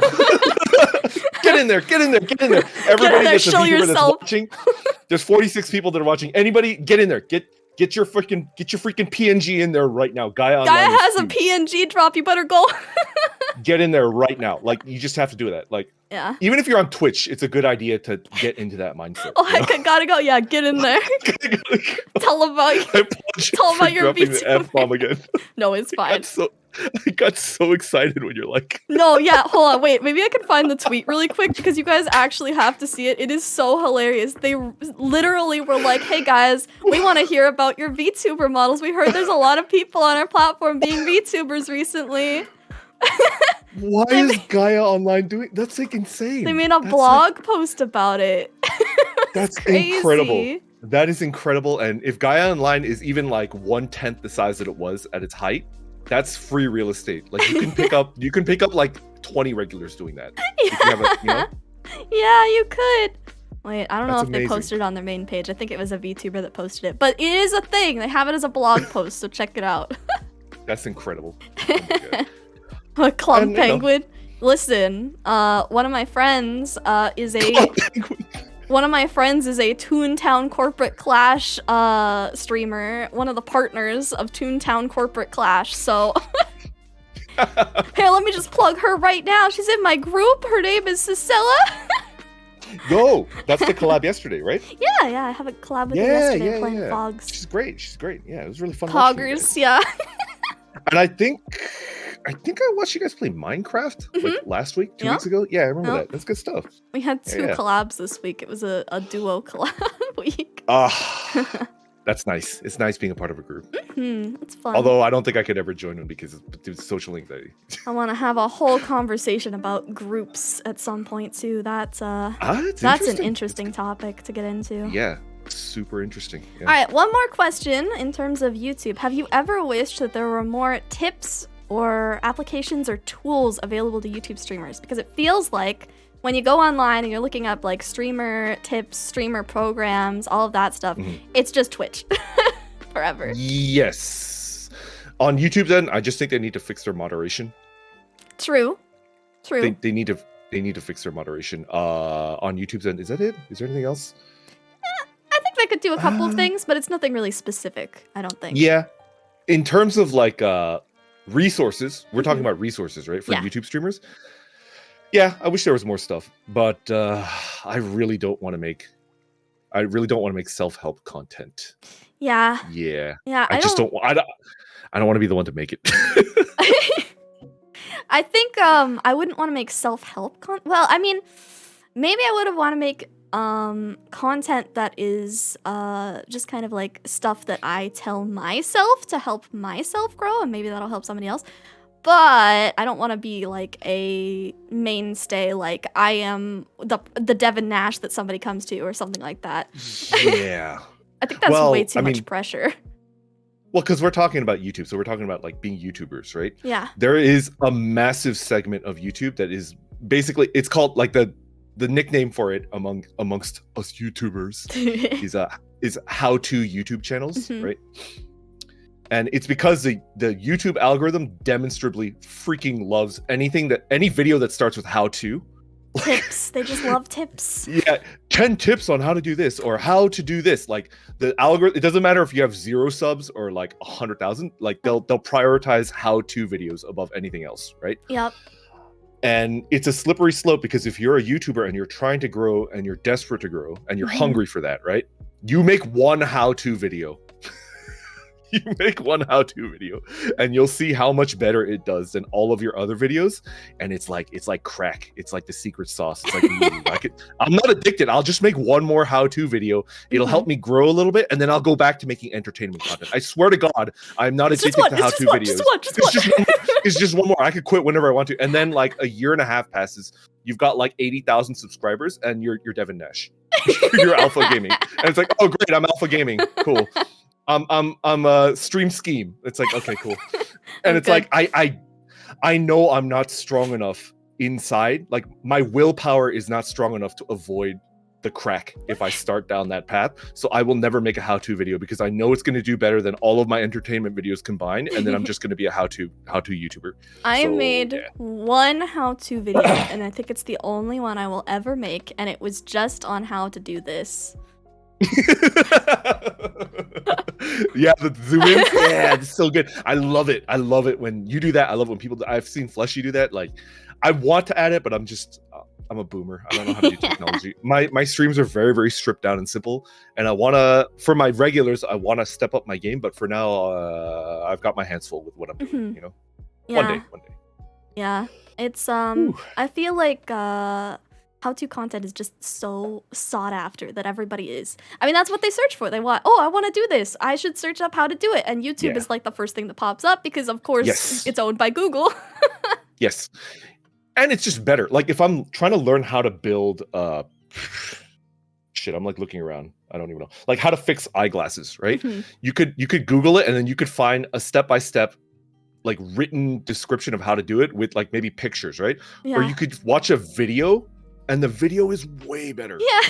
Get in there. Everybody that's a VTuber that's watching. There's 46 people that are watching. Anybody, get in there. Get your freaking PNG in there right now. Gaia has a PNG drop. You better go. Get in there right now. Like, you just have to do that. Like, yeah. Even if you're on Twitch, it's a good idea to get into that mindset. Oh, I gotta go. Yeah, get in there. Tell about your VTuber. F-bomb again. No, it's fine. I got so excited when you're like... No, yeah, hold on, wait. Maybe I can find the tweet really quick because you guys actually have to see it. It is so hilarious. They literally were like, hey guys, we want to hear about your VTuber models. We heard there's a lot of people on our platform being VTubers recently. Why is Gaia Online doing... That's like insane. They made a blog post about it. That's incredible. That is incredible. And if Gaia Online is even like 1/10 the size that it was at its height, that's free real estate. Like you can pick up like 20 regulars doing that. Yeah. Yeah, you could. Wait, I don't know if amazing. They posted it on their main page. I think it was a VTuber that posted it, but it is a thing. They have it as a blog post, so check it out. That's incredible. A club penguin. Listen, one of my friends is a Toontown Corporate Clash streamer, one of the partners of Toontown Corporate Clash, so... Here, let me just plug her right now. She's in my group. Her name is Cicilla. Yo, that's the collab yesterday, right? Yeah, I have a collab with her yesterday playing Fogs. She's great. Yeah, it was really fun. Poggers, yeah. And I think I watched you guys play Minecraft like last week, 2 weeks ago. Yeah, I remember that. That's good stuff. We had two collabs this week. It was a duo collab week. That's nice. It's nice being a part of a group. It's fun. Although I don't think I could ever join one because it's social anxiety. I want to have a whole conversation about groups at some point too. That's an interesting topic to get into. Yeah. Super interesting. Yeah. All right, one more question in terms of YouTube. Have you ever wished that there were more tips or applications or tools available to YouTube streamers? Because it feels like when you go online and you're looking up like streamer tips, streamer programs, all of that stuff, it's just Twitch forever. Yes. On YouTube then, I just think they need to fix their moderation. True. They need to fix their moderation. On YouTube then, is that it? Is there anything else? I think they could do a couple of things, but it's nothing really specific, I don't think. Yeah. In terms of like resources, we're talking about resources, right? For YouTube streamers. Yeah, I wish there was more stuff, but I really don't want to make self-help content. Yeah. Yeah. Yeah. I don't want to be the one to make it. I think I wouldn't want to make self-help content. Well, I mean, maybe I would have want to make content that is just kind of like stuff that I tell myself to help myself grow, and maybe that'll help somebody else. But I don't want to be like a mainstay, like I am the Devin Nash that somebody comes to or something like that. Yeah. I think that's way too much pressure. Well, because we're talking about YouTube, so we're talking about like being YouTubers, right? Yeah. There is a massive segment of YouTube that is basically, it's called like the nickname for it amongst us YouTubers is how-to YouTube channels, right? And it's because the YouTube algorithm demonstrably freaking loves any video that starts with how-to. Tips. They just love tips. Yeah, 10 tips on how to do this or how to do this. Like the algorithm, it doesn't matter if you have 0 subs or like 100,000. Like they'll prioritize how-to videos above anything else, right? Yep. And it's a slippery slope because if you're a YouTuber and you're trying to grow and you're desperate to grow and you're hungry for that, right? You make one how-to video. You make one how-to video and you'll see how much better it does than all of your other videos. And it's like crack. It's like the secret sauce. It's like, I'm not addicted. I'll just make one more how-to video. It'll help me grow a little bit. And then I'll go back to making entertainment content. I swear to God, I'm not addicted to how-to videos. It's just one more. I could quit whenever I want to. And then like a year and a half passes. You've got like 80,000 subscribers and you're Devin Nash. You're Alpha Gaming. And it's like, oh great, I'm Alpha Gaming. Cool. I'm a stream scheme. It's like, okay, cool. And it's like I know I'm not strong enough inside. Like my willpower is not strong enough to avoid the crack if I start down that path. So I will never make a how-to video because I know it's going to do better than all of my entertainment videos combined, and then I'm just going to be a how-to YouTuber. I made one how-to video, and I think it's the only one I will ever make, and it was just on how to do this. Yeah, the zoom in, yeah, it's so good. I love it when you do that. I love when people I've seen Fleshy do that. Like I want to add it, but I'm a boomer. I don't know how to do technology. My streams are very, very stripped down and simple, and I want to, for my regulars, I want to step up my game, but for now I've got my hands full with what I'm doing, you know. Yeah. One day. Yeah, it's I feel like how-to content is just so sought after that everybody is. I mean, that's what they search for. They want, I want to do this. I should search up how to do it. And YouTube is like the first thing that pops up because, of course, it's owned by Google. Yes. And it's just better. Like if I'm trying to learn how to build, shit, I'm like looking around. I don't even know. Like how to fix eyeglasses, right? You could Google it and then you could find a step-by-step like written description of how to do it with like maybe pictures, right? Yeah. Or you could watch a video and the video is way better. Yeah.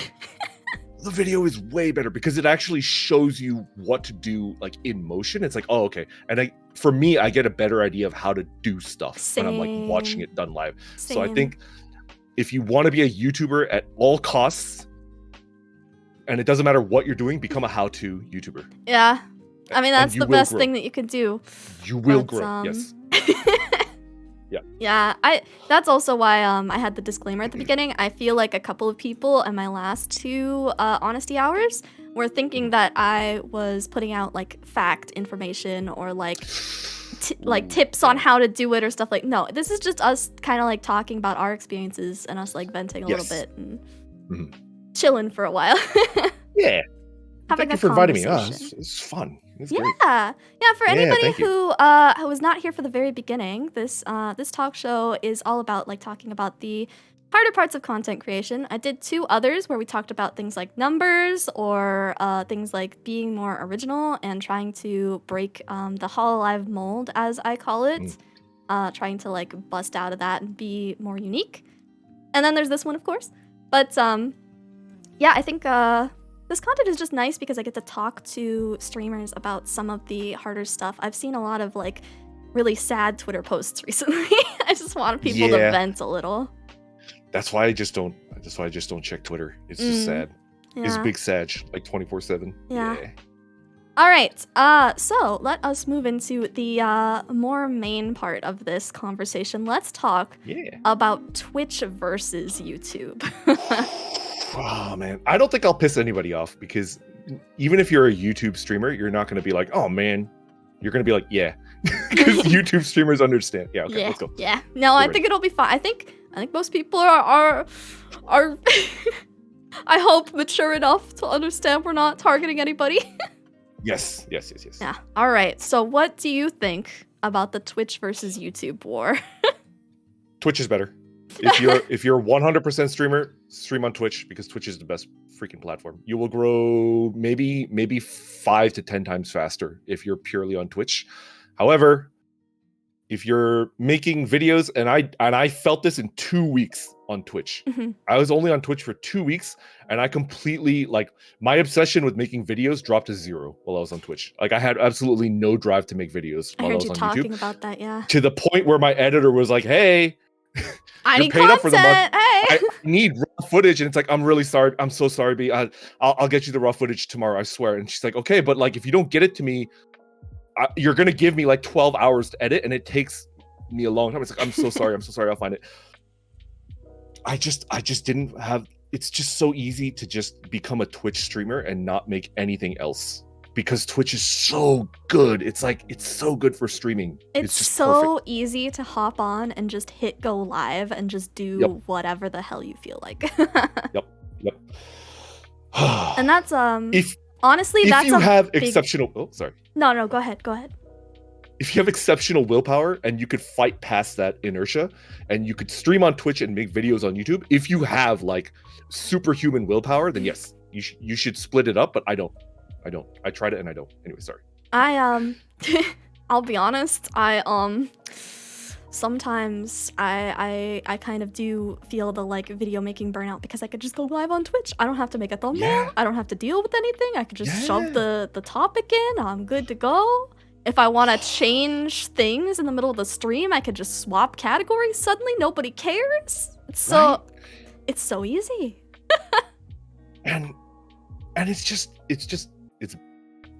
The video is way better because it actually shows you what to do like in motion. It's like, oh, okay. And for me, I get a better idea of how to do stuff when I'm like watching it done live. So I think if you want to be a YouTuber at all costs, and it doesn't matter what you're doing, become a how-to YouTuber. Yeah. I mean, that's the best thing that you could do. You will grow, yes. Yeah, that's also why I had the disclaimer at the beginning. I feel like a couple of people in my last 2 honesty hours were thinking that I was putting out like fact information or like tips on how to do it or stuff like. No, this is just us kind of like talking about our experiences and us like venting a little bit and chilling for a while. Yeah. Thank you for inviting me. It's fun. It's great. Yeah. For anybody who was not here for the very beginning, this talk show is all about like talking about the harder parts of content creation. I did 2 others where we talked about things like numbers or things like being more original and trying to break the Hololive mold, as I call it, trying to like bust out of that and be more unique. And then there's this one, of course. But yeah, I think this content is just nice because I get to talk to streamers about some of the harder stuff. I've seen a lot of like really sad Twitter posts recently. I just want people to vent a little. That's why I just don't check Twitter. It's just sad. Yeah. It's big sad, like 24/7. Yeah. All right. So let us move into the more main part of this conversation. Let's talk about Twitch versus YouTube. Oh man, I don't think I'll piss anybody off because even if you're a YouTube streamer, you're not going to be like, oh man, you're going to be like, yeah, because YouTube streamers understand. Yeah, okay, let's go. Yeah, no, I think it'll be fine. I think most people are I hope mature enough to understand we're not targeting anybody. Yes. Yeah. All right. So, what do you think about the Twitch versus YouTube war? Twitch is better. if you're 100% streamer, stream on Twitch because Twitch is the best freaking platform. You will grow maybe 5 to 10 times faster if you're purely on Twitch. However, if you're making videos, and I felt this in 2 weeks on Twitch. Mhm. I was only on Twitch for 2 weeks, and I completely, like, my obsession with making videos dropped to 0 while I was on Twitch. Like, I had absolutely no drive to make videos I while I heard was you on talking YouTube. about that, yeah. To the point where my editor was like, "Hey, I you're need paid content. up for the month. Hey. I need raw footage." And it's like, "I'm really sorry. I'm so sorry, B. I'll get you the raw footage tomorrow. I swear." And she's like, "Okay, but like, if you don't get it to me, you're gonna give me like 12 hours to edit, and it takes me a long time." It's like, "I'm so sorry. I'm so sorry. I'll find it." I just didn't have. It's just so easy to just become a Twitch streamer and not make anything else because Twitch is so good. It's like, it's so good for streaming. It's just so perfect. easy to hop on and just hit go live and just do Yep. whatever the hell you feel like. Yep. And that's if honestly, that's you a have big... exceptional. Oh, sorry. No, go ahead. If you have exceptional willpower and you could fight past that inertia and you could stream on Twitch and make videos on YouTube, if you have like superhuman willpower, then yes, you should split it up. But I don't. I tried it and I don't. Anyway, sorry. I'll be honest. Sometimes I kind of do feel the like video making burnout because I could just go live on Twitch. I don't have to make a thumbnail. Yeah. I don't have to deal with anything. I could just shove Yeah. the topic in. I'm good to go. If I want to change things in the middle of the stream, I could just swap categories. Suddenly, nobody cares. It's Right. so easy. And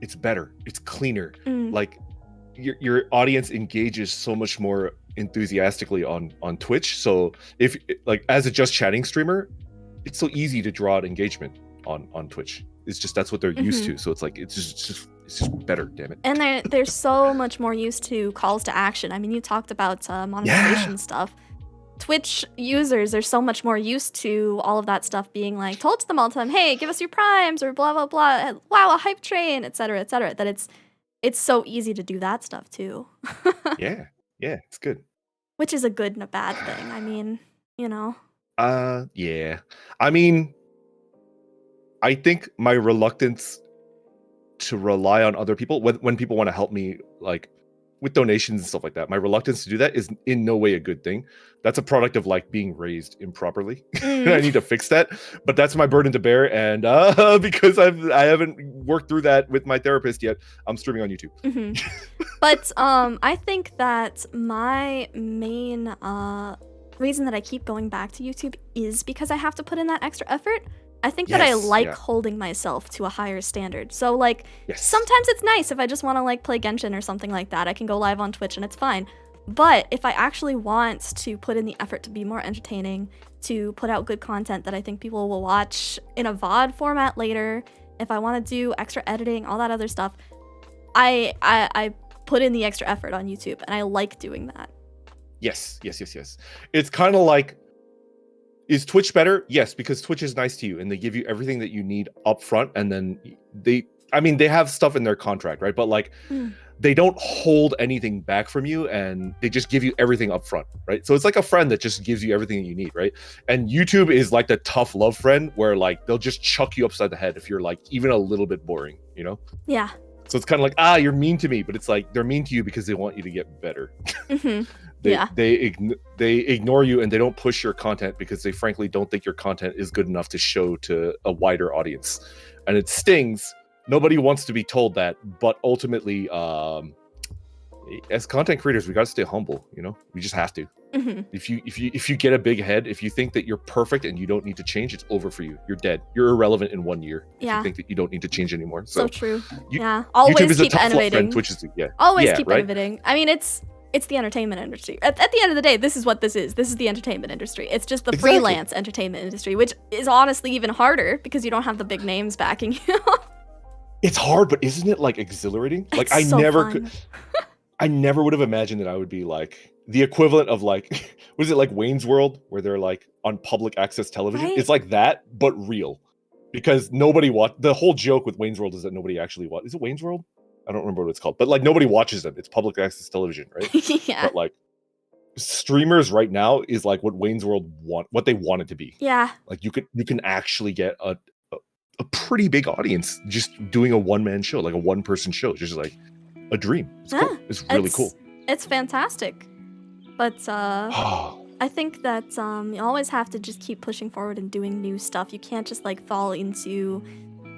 it's better. It's cleaner. Like your audience engages so much more enthusiastically on Twitch. So if like as a just chatting streamer, it's so easy to draw an engagement on Twitch. It's just that's what they're used to. So it's like it's just better, damn it. And they're so much more used to calls to action. I mean, you talked about monetization stuff. Twitch users are so much more used to all of that stuff being like told to them all the time, "Hey, give us your primes," or blah blah blah. Wow, a hype train, etc., etc. That it's so easy to do that stuff too. Yeah, it's good. Which is a good and a bad thing. I mean, you know. Yeah. I mean, I think my reluctance to rely on other people when people want to help me, like with donations and stuff like that, my reluctance to do that is in no way a good thing. That's a product of like being raised improperly. I need to fix that, but that's my burden to bear. And because I haven't worked through that with my therapist yet, I'm streaming on YouTube. But I think that my main reason that I keep going back to YouTube is because I have to put in that extra effort. I think that I like holding myself to a higher standard. So like sometimes it's nice if I just want to like play Genshin or something like that. I can go live on Twitch and it's fine. But if I actually want to put in the effort to be more entertaining, to put out good content that I think people will watch in a VOD format later, if I want to do extra editing, all that other stuff, I put in the extra effort on YouTube and I like doing that. Yes. It's kind of like, is Twitch better? Yes, because Twitch is nice to you and they give you everything that you need up front, and then they have stuff in their contract, right? But like they don't hold anything back from you and they just give you everything up front, right? So it's like a friend that just gives you everything that you need, right? And YouTube is like the tough love friend where like they'll just chuck you upside the head if you're like even a little bit boring, you know? Yeah. So it's kind of like, you're mean to me, but it's like they're mean to you because they want you to get better. They ignore you and they don't push your content because they frankly don't think your content is good enough to show to a wider audience. And it stings. Nobody wants to be told that, but ultimately, as content creators, we gotta stay humble. You know, we just have to. If you get a big head, if you think that you're perfect and you don't need to change, it's over for you. You're dead. You're irrelevant in 1 year. If you think that you don't need to change anymore. So true. Always keep innovating. Twitch is always keep innovating. I mean, it's the entertainment industry. At the end of the day, this is what this is. This is the entertainment industry. It's just the freelance entertainment industry, which is honestly even harder because you don't have the big names backing you. It's hard, but isn't it like exhilarating? Like I never would have imagined that I would be like the equivalent of like, was it like Wayne's World where they're like on public access television? Right? It's like that, but real. Because nobody watched. The whole joke with Wayne's World is that nobody actually watched. Is it Wayne's World? I don't remember what it's called, but like nobody watches them. It's public access television, right? Yeah. But like, streamers right now is like what Wayne's World what they want it to be. Yeah. Like you can actually get a pretty big audience just doing a one-man show, like a one-person show. It's just like a dream. It's cool. It's really cool. It's fantastic. But I think that you always have to just keep pushing forward and doing new stuff. You can't just like fall into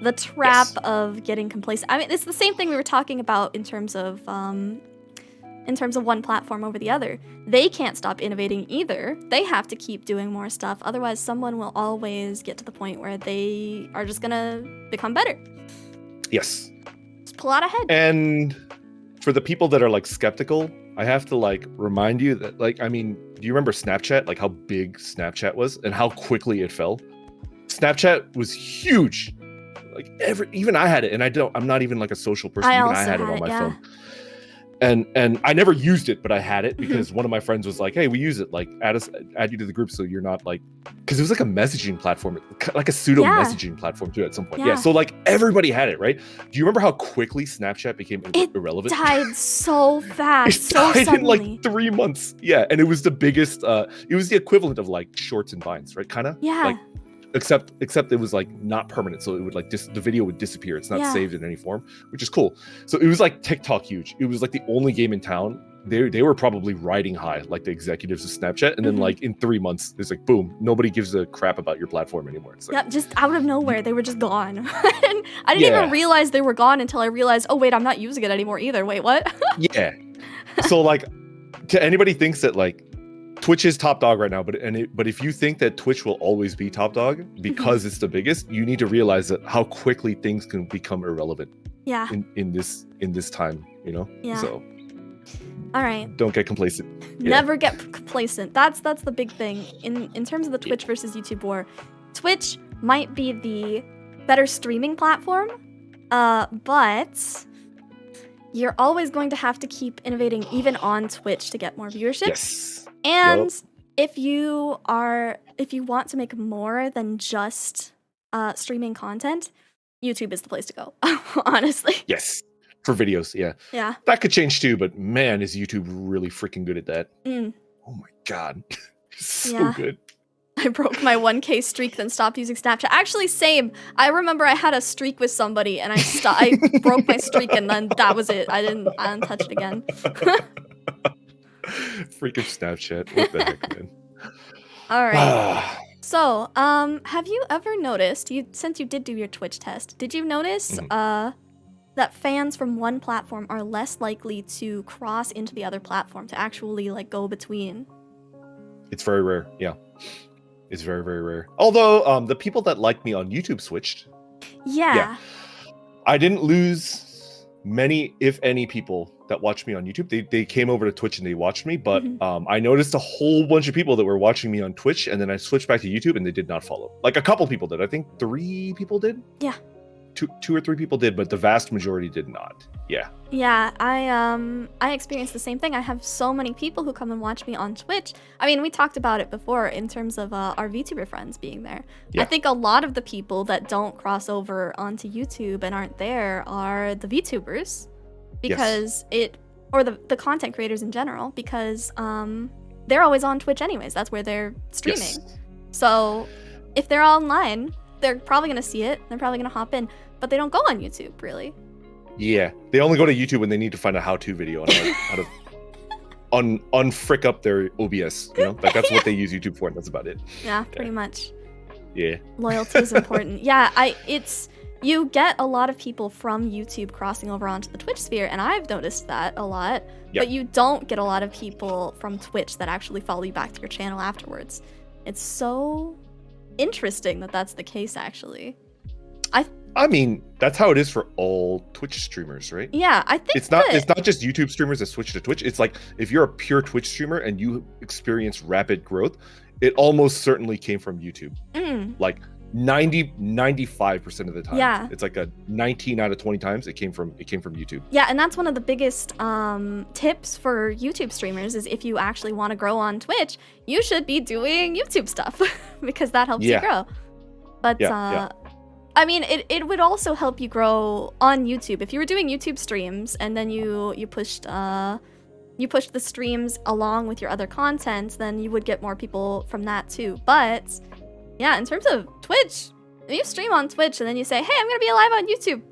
the trap of getting complacent. I mean, it's the same thing we were talking about in terms of one platform over the other. They can't stop innovating either. They have to keep doing more stuff. Otherwise, someone will always get to the point where they are just gonna become better. Yes. Just pull out ahead. And for the people that are like skeptical, I have to like remind you that, like, I mean, do you remember Snapchat? Like how big Snapchat was and how quickly it fell? Snapchat was huge. Like even I had it, and I'm not even like a social person. Even I had it on my phone. And I never used it, but I had it because one of my friends was like, "Hey, we use it. Like, add you to the group, so you're not like," because it was like a messaging platform, like a pseudo messaging platform too. At some point, so like everybody had it, right? Do you remember how quickly Snapchat became irrelevant? It died so fast, so died suddenly. In like 3 months. Yeah, and it was the biggest. It was the equivalent of like Shorts and Vines, right? Kind of. Yeah. Like, except it was like not permanent, so it would like the video would disappear. It's not saved in any form, which is cool. So it was like TikTok huge. It was like the only game in town. They were probably riding high, like the executives of Snapchat, and then like in 3 months it's like boom, nobody gives a crap about your platform anymore. It's like, just out of nowhere they were just gone. And I didn't even realize they were gone until I realized, oh wait, I'm not using it anymore either. Wait, what? Yeah. So like, to anybody thinks that like Twitch is top dog right now, but if you think that Twitch will always be top dog because it's the biggest, you need to realize that how quickly things can become irrelevant. Yeah. In this time, you know. Yeah. So. All right. Don't get complacent. Never get complacent. That's the big thing in terms of the Twitch versus YouTube war. Twitch might be the better streaming platform, but you're always going to have to keep innovating even on Twitch to get more viewership. Yes. And if you want to make more than just streaming content, YouTube is the place to go, honestly. Yes, for videos, yeah. That could change too, but man, is YouTube really freaking good at that. Oh my god, so good. I broke my 1K streak, then stopped using Snapchat. Actually, same. I remember I had a streak with somebody, and I broke my streak, and then that was it. I didn't touch it again. Freaking Snapchat. What the heck, man? All right. So, have you ever noticed, since you did do your Twitch test, did you notice that fans from one platform are less likely to cross into the other platform, to actually like go between? It's very rare. Yeah. It's very, very rare. Although the people that liked me on YouTube switched. Yeah. I didn't lose many, if any, people that watched me on YouTube. They came over to Twitch and they watched me, but I noticed a whole bunch of people that were watching me on Twitch, and then I switched back to YouTube and they did not follow. Like a couple people did. I think 3 people did. Yeah. Two or three people did, but the vast majority did not. Yeah. Yeah, I experienced the same thing. I have so many people who come and watch me on Twitch. I mean, we talked about it before in terms of our VTuber friends being there. Yeah. I think a lot of the people that don't cross over onto YouTube and aren't there are the VTubers, because or the content creators in general, because they're always on Twitch anyways. That's where they're streaming. Yes. So if they're online, they're probably gonna see it. They're probably gonna hop in, but they don't go on YouTube really. Yeah, they only go to YouTube when they need to find a how-to video on how to unfrick up their OBS. You know, like that's what they use YouTube for, and that's about it. Yeah, pretty much. Yeah. Loyalty is important. Yeah, you get a lot of people from YouTube crossing over onto the Twitch sphere, and I've noticed that a lot. Yep. But you don't get a lot of people from Twitch that actually follow you back to your channel afterwards. It's so interesting that that's the case, actually. I mean, that's how it is for all Twitch streamers, right? Yeah, I think it's not just YouTube streamers that switch to Twitch. It's like if you're a pure Twitch streamer and you experience rapid growth, it almost certainly came from YouTube. Like 95% of the time. Yeah. It's like a 19 out of 20 times it came from YouTube. Yeah, and that's one of the biggest tips for YouTube streamers is if you actually want to grow on Twitch, you should be doing YouTube stuff because that helps you grow. But I mean, it would also help you grow on YouTube. If you were doing YouTube streams and then you pushed you push the streams along with your other content, then you would get more people from that too. But yeah, in terms of Twitch, if you stream on Twitch and then you say, hey, I'm going to be live on YouTube,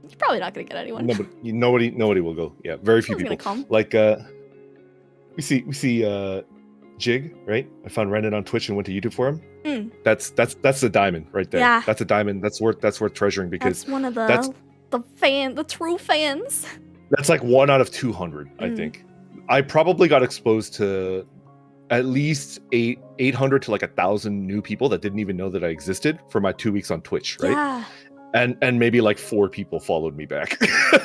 you're probably not going to get anyone. Nobody will go. Yeah, very few people. Come. Like we see Jig, right? I found Randon on Twitch and went to YouTube for him. That's a diamond right there. Yeah. That's a diamond. That's worth treasuring because that's one of the true fans. That's like 1 out of 200, I think. I probably got exposed to at least 800 to like 1,000 new people that didn't even know that I existed for my 2 weeks on Twitch, right? Yeah. And maybe like 4 people followed me back.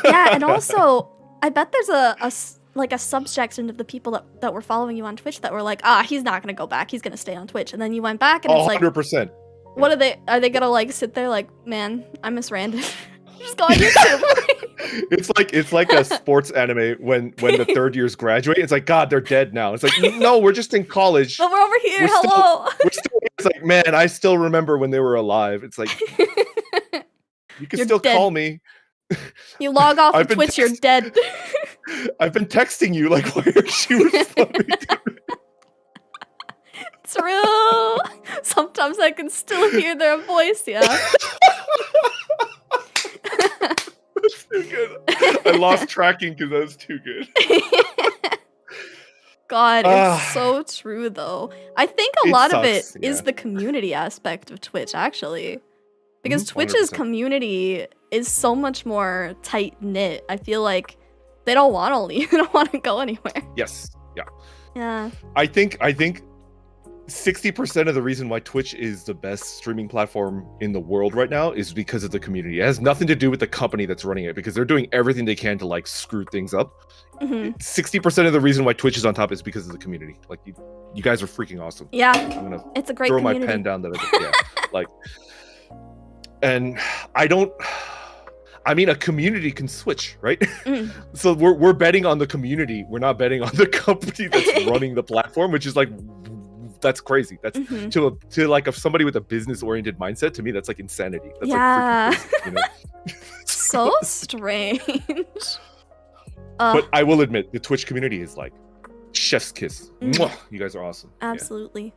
Yeah, and also I bet there's a subsection of the people that were following you on Twitch that were like, he's not gonna go back, he's gonna stay on Twitch. And then you went back and it's 100%. Like, what are they gonna like sit there like, man, I miss Randon. Just go on YouTube. It's like a sports anime when the third years graduate. It's like, God, they're dead now. It's like, no, we're just in college. But we're over here. Hello. It's like, man, I still remember when they were alive. It's like, you can still dead. Call me. You log off of Twitch, you're dead. I've been texting you. Like, why aren't you responding to me? True. Sometimes I can still hear their voice. Yeah. That's too good. I lost tracking because that was too good. God, it's so true though. I think a lot of it is yeah. the community aspect of Twitch, actually. Because Twitch's 100%. community is so much more tight-knit. I feel like they don't want to leave. They don't want to go anywhere. Yes. Yeah. Yeah. I think 60% of the reason why Twitch is the best streaming platform in the world right now is because of the community. It has nothing to do with the company that's running it, because they're doing everything they can to like screw things up. 60% of the reason why Twitch is on top is because of the community. Like you guys are freaking awesome. Yeah. I'm gonna it's a great throw community. my pen down like, and I mean, a community can switch, right? So we're betting on the community. We're not betting on the company that's running the platform, which is like, that's crazy. That's to like somebody with a business oriented mindset. To me, that's like insanity. That's like freaking crazy, you know? So strange. But I will admit, the Twitch community is like chef's kiss. Mwah! You guys are awesome. Absolutely. Yeah.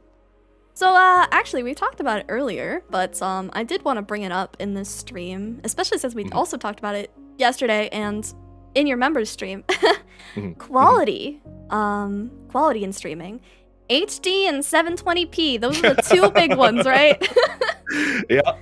So actually, we talked about it earlier, but I did want to bring it up in this stream, especially since we also talked about it yesterday and in your members stream. Quality in streaming. HD and 720p, those are the two big ones, right? Yeah.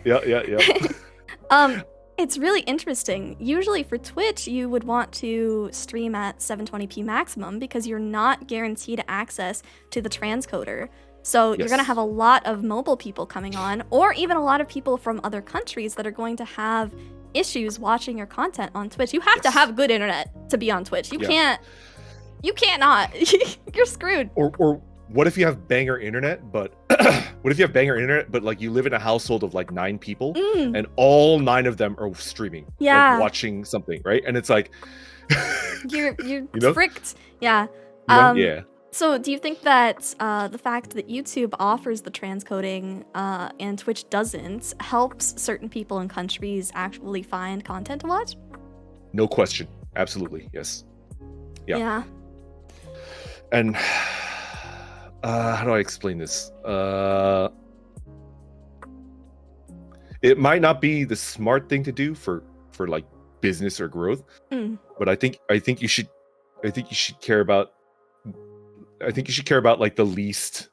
It's really interesting. Usually for Twitch, you would want to stream at 720p maximum because you're not guaranteed access to the transcoder. So you're going to have a lot of mobile people coming on, or even a lot of people from other countries that are going to have issues watching your content on Twitch. You have to have good internet to be on Twitch. You can't not. You're screwed. Or what if you have banger internet, but like you live in a household of like 9 people and all 9 of them are streaming, like watching something, right? And it's like you're know? fricked. Yeah. Yeah. So do you think that the fact that YouTube offers the transcoding and Twitch doesn't helps certain people in countries actually find content to watch? No question. Absolutely. Yes. Yeah. And how do I explain this? It might not be the smart thing to do for like business or growth, but I think you should care about like the least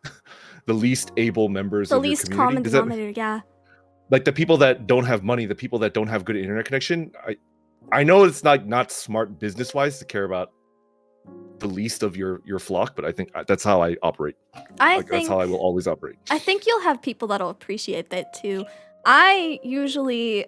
able members of your community. The least common denominator, yeah. Like the people that don't have money, the people that don't have good internet connection. I know it's not smart business wise to care about the least of your flock, but I think that's how I operate. That's how I will always operate. I think you'll have people that'll appreciate that too. I usually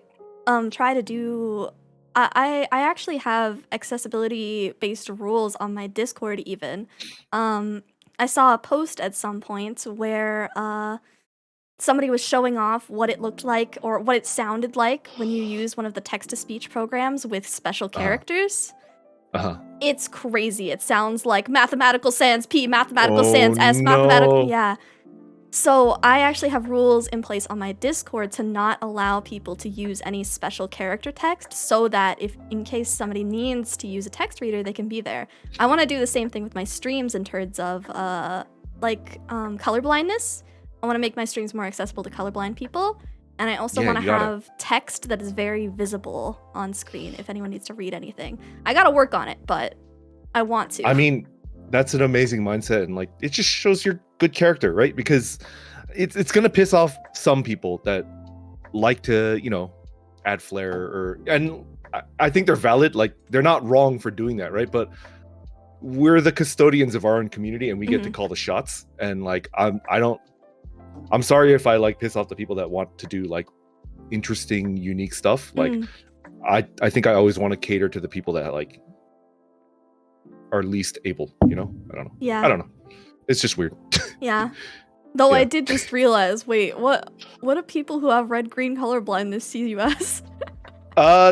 try to do. I actually have accessibility based rules on my Discord even. I saw a post at some point where somebody was showing off what it looked like or what it sounded like when you use one of the text-to-speech programs with special characters. It's crazy. It sounds like mathematical sans P, mathematical sans S, mathematical, So I actually have rules in place on my Discord to not allow people to use any special character text, so that if in case somebody needs to use a text reader, they can be there. I want to do the same thing with my streams in terms of color blindness. I want to make my streams more accessible to colorblind people. And I also want to have text that is very visible on screen if anyone needs to read anything. I got to work on it, but I want to. I mean, that's an amazing mindset, and like it just shows your good character, right? Because it's gonna piss off some people that like to, you know, add flair, and I think they're valid. Like they're not wrong for doing that, right? But we're the custodians of our own community, and we get to call the shots. And like I'm sorry if I like piss off the people that want to do like interesting, unique stuff. Like I think I always want to cater to the people that like are least able, you know? I don't know. Yeah. I don't know. It's just weird. Yeah. Though I did just realize, wait, what do people who have red-green color blindness see you as?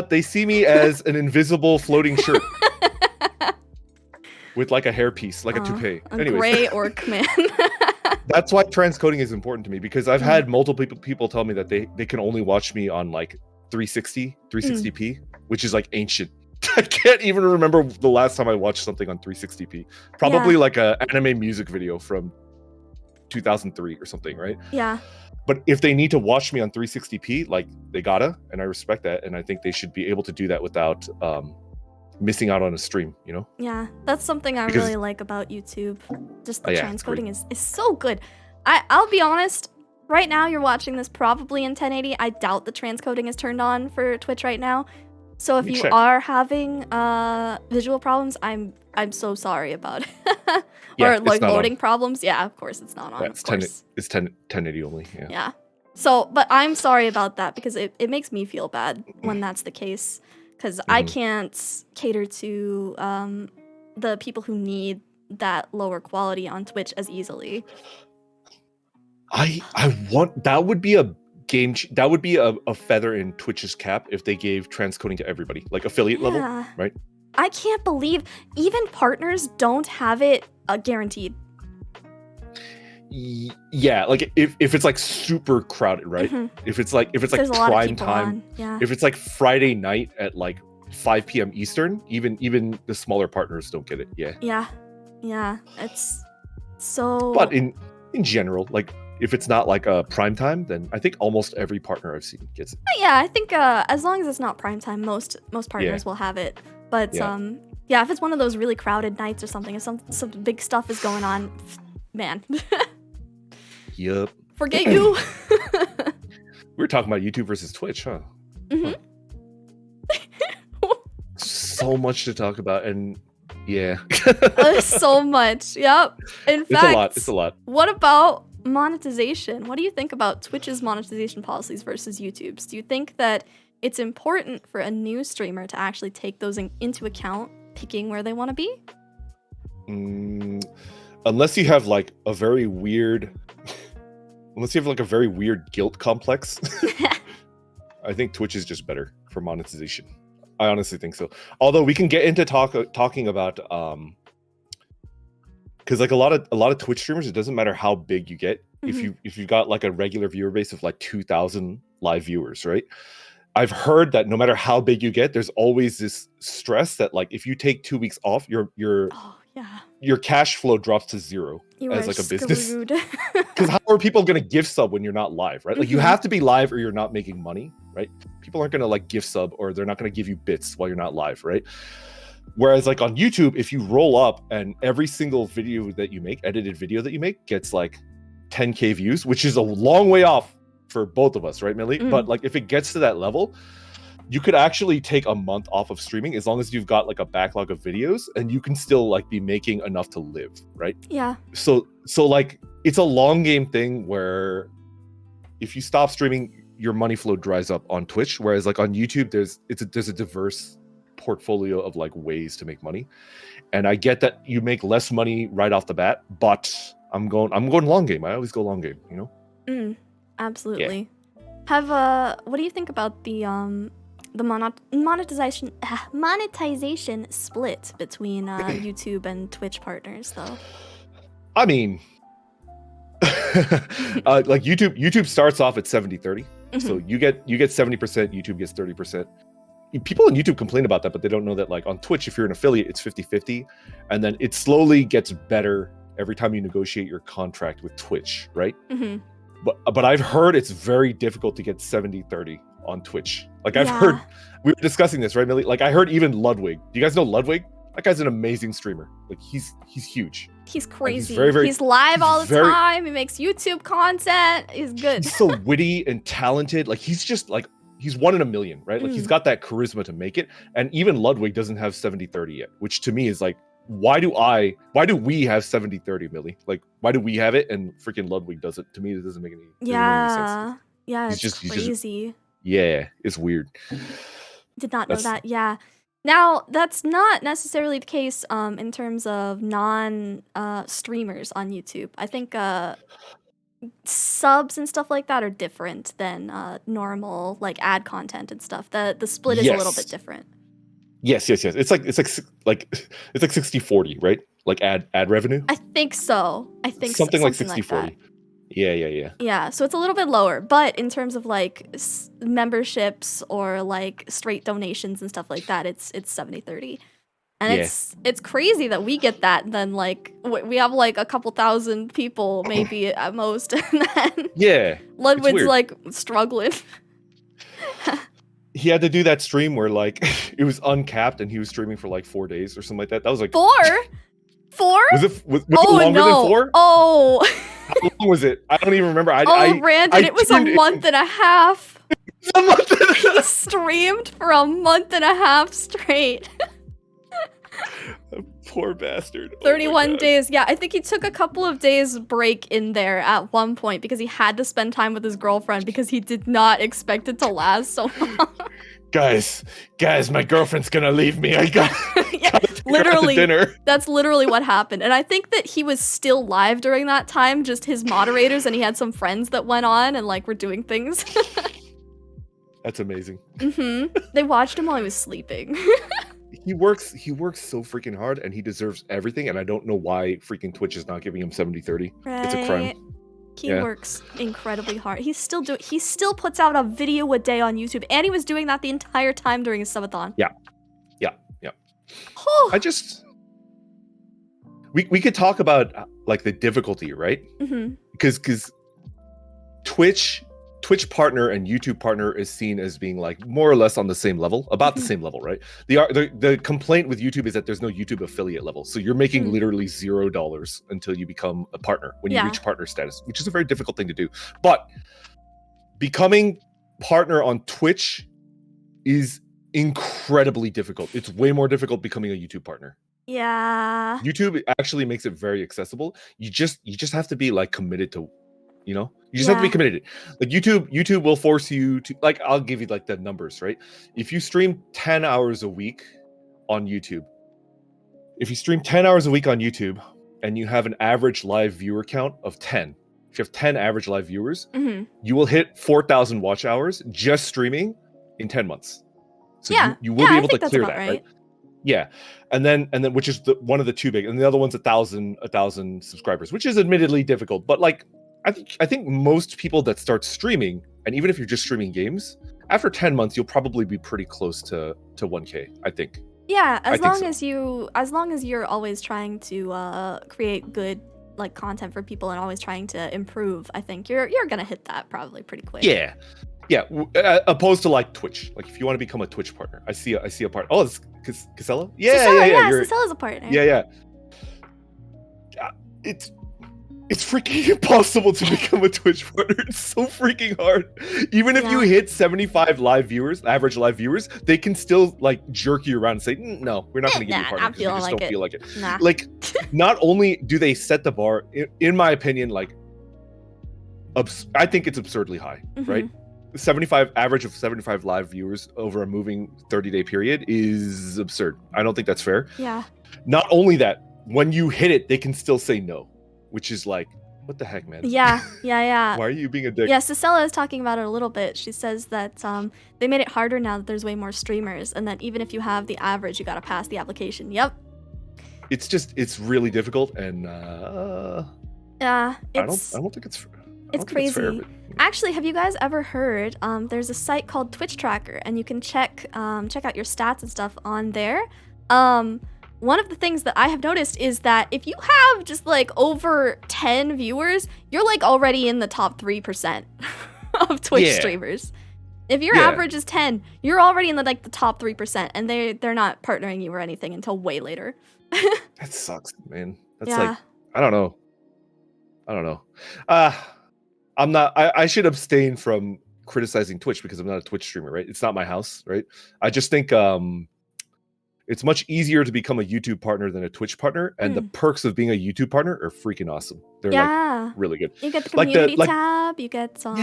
They see me as an invisible floating shirt. With like a hairpiece, like a toupee. Anyways. Gray orc man. That's why transcoding is important to me, because I've had multiple people tell me that they can only watch me on like 360p, which is like ancient. I can't even remember the last time I watched something on 360p. Probably like a anime music video from 2003 or something, right? Yeah. But if they need to watch me on 360p, like they gotta, and I respect that, and I think they should be able to do that without missing out on a stream, you know? Yeah, that's something I really like about YouTube. Just the transcoding is so good. I'll be honest, right now you're watching this probably in 1080. I doubt the transcoding is turned on for Twitch right now. So if you are having visual problems, I'm so sorry about it. Or like loading problems. Yeah, of course it's not on. Yeah, it's 1080 only. Yeah. So, but I'm sorry about that, because it makes me feel bad when that's the case, because I can't cater to the people who need that lower quality on Twitch as easily. I want, that would be a that would be a feather in Twitch's cap if they gave transcoding to everybody, like affiliate level, right? I can't believe even partners don't have it guaranteed. Yeah, like if it's like super crowded, right? If it's like prime time, if it's like Friday night at like 5 p.m. Eastern, even the smaller partners don't get it. Yeah, it's so. But in general, like if it's not like a prime time, then I think almost every partner I've seen gets it. Yeah, I think as long as it's not prime time, most partners will have it. But if it's one of those really crowded nights or something, if some big stuff is going on, man. Yup. Forget you. We were talking about YouTube versus Twitch, huh? So much to talk about, and so much. Yep. In fact, it's a lot. What about monetization? What do you think about Twitch's monetization policies versus YouTube's? Do you think that it's important for a new streamer to actually take those into account, picking where they want to be? Unless you have like a very weird guilt complex. I think Twitch is just better for monetization. I honestly think so. Although we can get into talking about because like a lot of Twitch streamers, it doesn't matter how big you get. If you've got like a regular viewer base of like 2,000 live viewers, right? I've heard that no matter how big you get, there's always this stress that like if you take 2 weeks off, your cash flow drops to zero as like a business. Because how are people going to gift sub when you're not live, right? Like you have to be live or you're not making money, right? People aren't going to like gift sub, or they're not going to give you bits while you're not live, right? Whereas like on YouTube, if you roll up and every single video that you make, edited video that you make, gets like 10K views, which is a long way off for both of us, right, Millie? But like if it gets to that level, you could actually take a month off of streaming as long as you've got like a backlog of videos, and you can still like be making enough to live, right? Yeah. So like it's a long game thing where if you stop streaming, your money flow dries up on Twitch. Whereas like on YouTube, there's a diverse portfolio of like ways to make money. And I get that you make less money right off the bat, but I'm going long game. I always go long game, you know? Absolutely. What do you think about the monetization split between YouTube and Twitch partners, though? I mean, Like YouTube starts off at 70-30. So Mhm. you get 70%, YouTube gets 30%. People on YouTube complain about that, but they don't know that like on Twitch, if you're an affiliate, it's 50-50. And then it slowly gets better every time you negotiate your contract with Twitch, right? Mhm. But I've heard it's very difficult to get 70-30 on Twitch. Like I've Yeah. heard, we were discussing this, right, Millie? Like I heard even Ludwig. Do you guys know Ludwig? That guy's an amazing streamer. Like he's huge. He's crazy. very- he's live he's all the very- time. He makes YouTube content. He's good. He's so witty and talented. Like he's just like, he's 1 in a million, right? Like he's got that charisma to make it. And even Ludwig doesn't have 70-30 yet, which to me is like, why do we have 70-30, Millie? Like, why do we have it and freaking Ludwig does it? To me, it doesn't make any sense. Yeah, He's it's crazy. Yeah, it's weird. Did not know that. Yeah. Now, that's not necessarily the case in terms of non streamers on YouTube. I think subs and stuff like that are different than normal like ad content and stuff. The split is a little bit different. Yes. It's like 60-40, right? Like ad revenue. I think so. Something like 60-40. Like yeah. Yeah, so it's a little bit lower, but in terms of like memberships or like straight donations and stuff like that, it's 70-30. And it's crazy that we get that, and then like we have like a couple thousand people maybe at most, and then Ludwig's like struggling. He had to do that stream where like it was uncapped and he was streaming for like 4 days or something like that. That was like 4? Was it longer than 4? Oh. How long was it? I don't even remember. Randon, it was a month and a half. He streamed for a month and a half straight. Poor bastard. 31 days. Yeah, I think he took a couple of days break in there at one point because he had to spend time with his girlfriend because he did not expect it to last so long. Guys, my girlfriend's gonna leave me. I got literally dinner. That's literally what happened. And I think that he was still live during that time, just his moderators, and he had some friends that went on and like were doing things. That's amazing. They watched him while he was sleeping. He works so freaking hard and he deserves everything, and I don't know why freaking Twitch is not giving him 70-30. Right. It's a crime. He works incredibly hard. He still puts out a video a day on YouTube, and he was doing that the entire time during his subathon. Yeah. Oh. We could talk about like the difficulty, right? Because Twitch partner and YouTube partner is seen as being like more or less on the same level, about the same level, right? The complaint with YouTube is that there's no YouTube affiliate level. So you're making literally $0 until you become a partner when you reach partner status, which is a very difficult thing to do. But becoming partner on Twitch is incredibly difficult. It's way more difficult becoming a YouTube partner. Yeah. YouTube actually makes it very accessible. You just have to be like committed to, you just have to be committed. Like YouTube will force you to, like, I'll give you like the numbers, right? If you stream 10 hours a week on YouTube, and you have an average live viewer count of 10, if you have 10 average live viewers, you will hit 4,000 watch hours just streaming in 10 months. So you will be able to clear that, right? Yeah. And then which is one of the two big, and the other one's 1,000 subscribers, which is admittedly difficult, but like I think most people that start streaming, and even if you're just streaming games, after 10 months you'll probably be pretty close to 1K, I think. Yeah, as long as you're always trying to create good like content for people and always trying to improve, I think you're gonna hit that probably pretty quick. Yeah. Opposed to like Twitch. Like if you want to become a Twitch partner, I see a partner. Oh, it's Casella? Yeah. Casella's a partner. Yeah. It's freaking impossible to become a Twitch partner. It's so freaking hard. Even if you hit 75 average live viewers, they can still like jerk you around and say, no, we're not going to give you a partner because you just don't feel like it. Nah. Like, not only do they set the bar, in my opinion, like, I think it's absurdly high, right? 75 average of 75 live viewers over a moving 30-day period is absurd. I don't think that's fair. Yeah. Not only that, when you hit it, they can still say no. Which is like, what the heck, man? Yeah. Why are you being a dick? Yeah, Cicella is talking about it a little bit. She says that they made it harder now that there's way more streamers, and that even if you have the average, you gotta pass the application. Yep. It's really difficult, and Yeah, I don't think it's fair, crazy. but Actually, have you guys ever heard? There's a site called Twitch Tracker, and you can check out your stats and stuff on there. One of the things that I have noticed is that if you have just like over 10 viewers, you're like already in the top 3% of Twitch streamers. If your average is 10, you're already in the top 3%, and they're not partnering you or anything until way later. that sucks, man. That's like, I don't know. I should abstain from criticizing Twitch because I'm not a Twitch streamer, right? It's not my house, right? I just think it's much easier to become a YouTube partner than a Twitch partner, and the perks of being a YouTube partner are freaking awesome. They're like really good. You get the community tab, you get some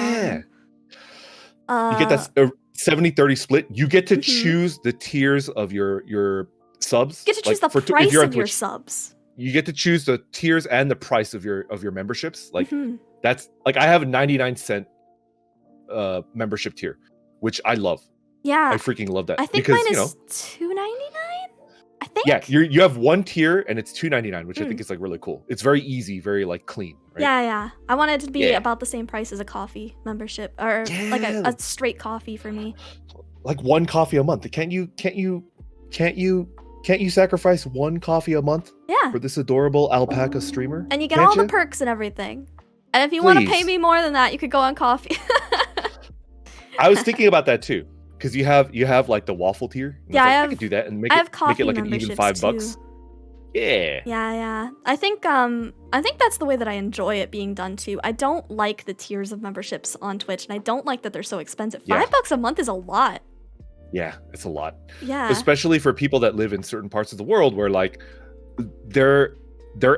you get that 70-30 split. You get to choose the tiers of your subs. You get to choose the price of your subs. You get to choose the tiers and the price of your memberships. Like that's like, I have a 99-cent membership tier, which I love. Yeah, I freaking love that. I think because, mine is $2.99. I think. Yeah, you have one tier and it's $2.99, which I think is like really cool. It's very easy, very like clean. Right? Yeah. I want it to be about the same price as a coffee membership, or like a straight coffee for me. Like one coffee a month. Can't you sacrifice one coffee a month? Yeah. For this adorable alpaca streamer? And you get all the perks and everything. And if you want to pay me more than that, you could go on coffee. I was thinking about that too, because you have like the waffle tier. I could do that and make it like an even $5. Yeah. I think that's the way that I enjoy it being done too. I don't like the tiers of memberships on Twitch, and I don't like that they're so expensive. $5 a month is a lot. Yeah, it's a lot. Yeah. Especially for people that live in certain parts of the world where like their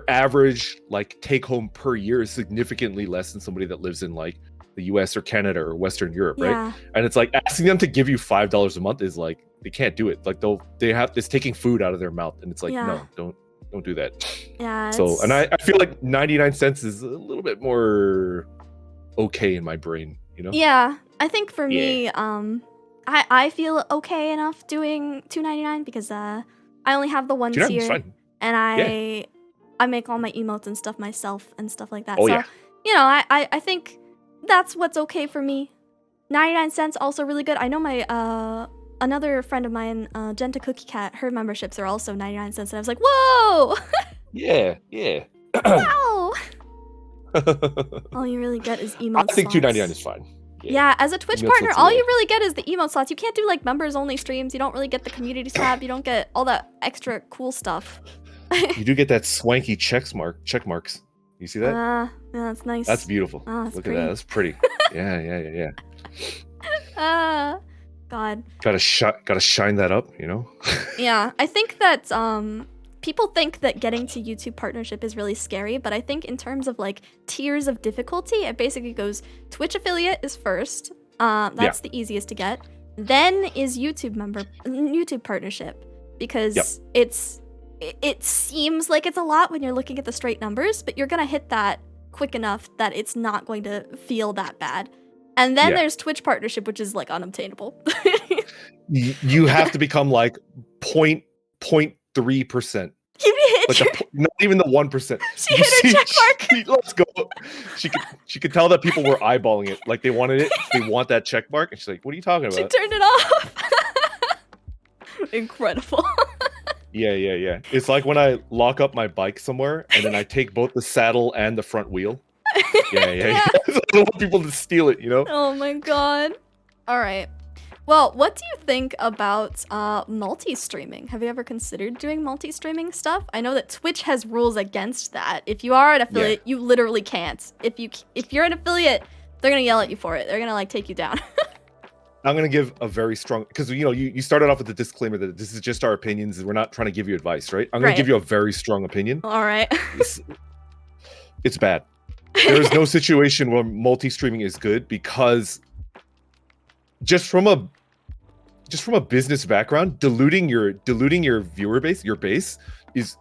average like take home per year is significantly less than somebody that lives in like the US or Canada or Western Europe, right? And it's like asking them to give you $5 a month is like, they can't do it. Like it's taking food out of their mouth, and it's like, no, don't do that. Yeah. So, and I feel like 99 cents is a little bit more okay in my brain, you know? Yeah. I think for me, I feel okay enough doing $2.99 because I only have the one tier, and I make all my emotes and stuff myself and stuff like that. You know, I think that's what's okay for me. 99 cents also really good. I know my another friend of mine, Genta Cookie Cat, her memberships are also 99 cents, and I was like, whoa. Yeah. Wow. All you really get is emote I think slots. $2.99 is fine. Yeah, as a Twitch partner, all you really get is the emote slots. You can't do like members only streams. You don't really get the community tab. You don't get all that extra cool stuff. You do get that swanky check marks. You see that? Yeah, that's nice. That's beautiful. That's Look pretty. at that. That's pretty. Yeah. God. Gotta shine that up, you know? Yeah, I think that people think that getting to YouTube partnership is really scary, but I think in terms of like tiers of difficulty, it basically goes Twitch affiliate is first. That's the easiest to get. Then is YouTube partnership, because it seems like it's a lot when you're looking at the straight numbers, but you're gonna hit that quick enough that it's not going to feel that bad. And then there's Twitch partnership, which is like unobtainable. You have to become like 0.3%. Not even the 1%. She hit her check mark. Let's go. She could tell that people were eyeballing it, like they wanted it. They want that check mark, and she's like, "What are you talking about?" She turned it off. Incredible. Yeah. It's like when I lock up my bike somewhere and then I take both the saddle and the front wheel. Yeah. I don't want people to steal it, you know? Oh my god. All right. Well, what do you think about multi-streaming? Have you ever considered doing multi-streaming stuff? I know that Twitch has rules against that. If you are an affiliate, you literally can't. If you're an affiliate, they're gonna yell at you for it. They're gonna like take you down. I'm gonna give a very strong, because you started off with the disclaimer that this is just our opinions. We're not trying to give you advice, right? I'm gonna give you a very strong opinion. All right. It's bad. There is no situation where multi-streaming is good, because just from a business background, diluting your viewer base, it's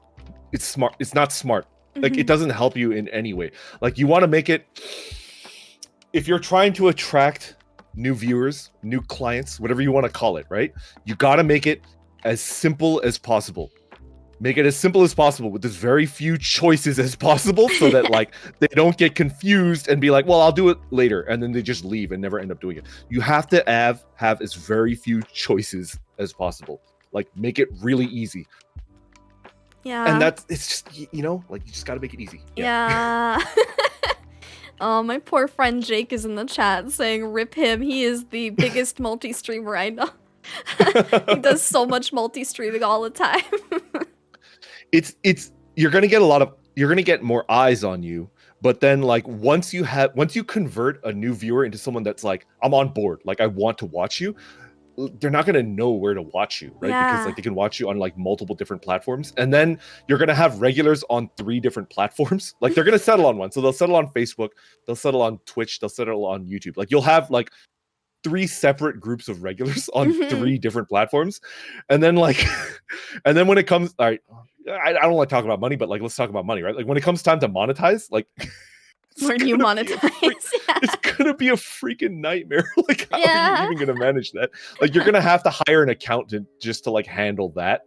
smart. It's not smart. Like it doesn't help you in any way. Like you want to make it, if you're trying to attract new viewers, new clients, whatever you want to call it, right? You got to make it as simple as possible. Make it as simple as possible with as very few choices as possible so that like they don't get confused and be like, well, I'll do it later. And then they just leave and never end up doing it. You have to have as very few choices as possible. Like make it really easy. Yeah. And it's just, you know, like you just got to make it easy. Yeah. Oh, my poor friend Jake is in the chat saying, rip him. He is the biggest multi-streamer I know. He does so much multi-streaming all the time. You're gonna get more eyes on you, but then like once you convert a new viewer into someone that's like, I'm on board, like I want to watch you, they're not gonna know where to watch you, right? Yeah. Because like they can watch you on like multiple different platforms, and then you're gonna have regulars on 3 different platforms. Like they're gonna settle on one, so they'll settle on Facebook, they'll settle on Twitch, they'll settle on YouTube. Like you'll have like 3 separate groups of regulars on 3 different platforms, and then like, and then when it comes, all right, I don't want to talk about money, but like let's talk about money, right? Like when it comes time to monetize, like where do you monetize? It's gonna be a freaking nightmare. Like how are you even gonna manage that? Like you're gonna have to hire an accountant just to like handle that.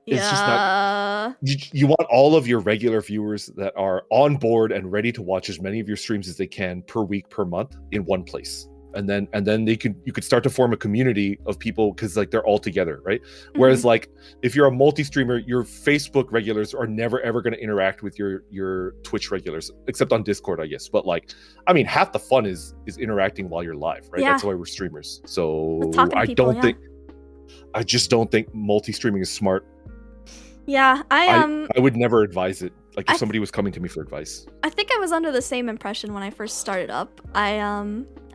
It's just not. You want all of your regular viewers that are on board and ready to watch as many of your streams as they can per week, per month in one place. And then you could start to form a community of people because like they're all together, right? Whereas like if you're a multi-streamer, your Facebook regulars are never ever going to interact with your Twitch regulars, except on Discord, I guess. But like, I mean, half the fun is interacting while you're live, right? Yeah. That's why we're streamers. So I just don't think multi-streaming is smart. Yeah, I would never advise it. Like if somebody was coming to me for advice. I think I was under the same impression when I first started up.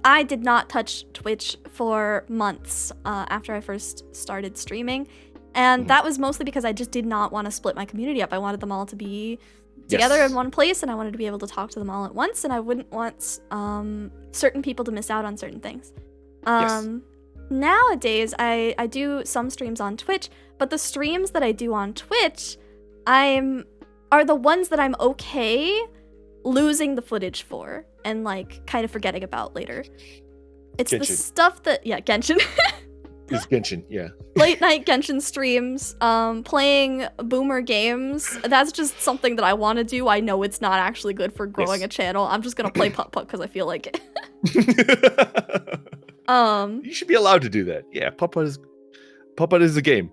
I did not touch Twitch for months after I first started streaming. And that was mostly because I just did not want to split my community up. I wanted them all to be together in one place, and I wanted to be able to talk to them all at once, and I wouldn't want certain people to miss out on certain things. Nowadays, I do some streams on Twitch, but the streams that I do on Twitch are the ones that I'm okay losing the footage for and like kind of forgetting about later. It's Genshin. The stuff that Genshin. It's Genshin, yeah. Late night Genshin streams, playing boomer games. That's just something that I want to do. I know it's not actually good for growing a channel. I'm just gonna play putt-putt because I feel like it. You should be allowed to do that. Yeah, putt-putt is a game.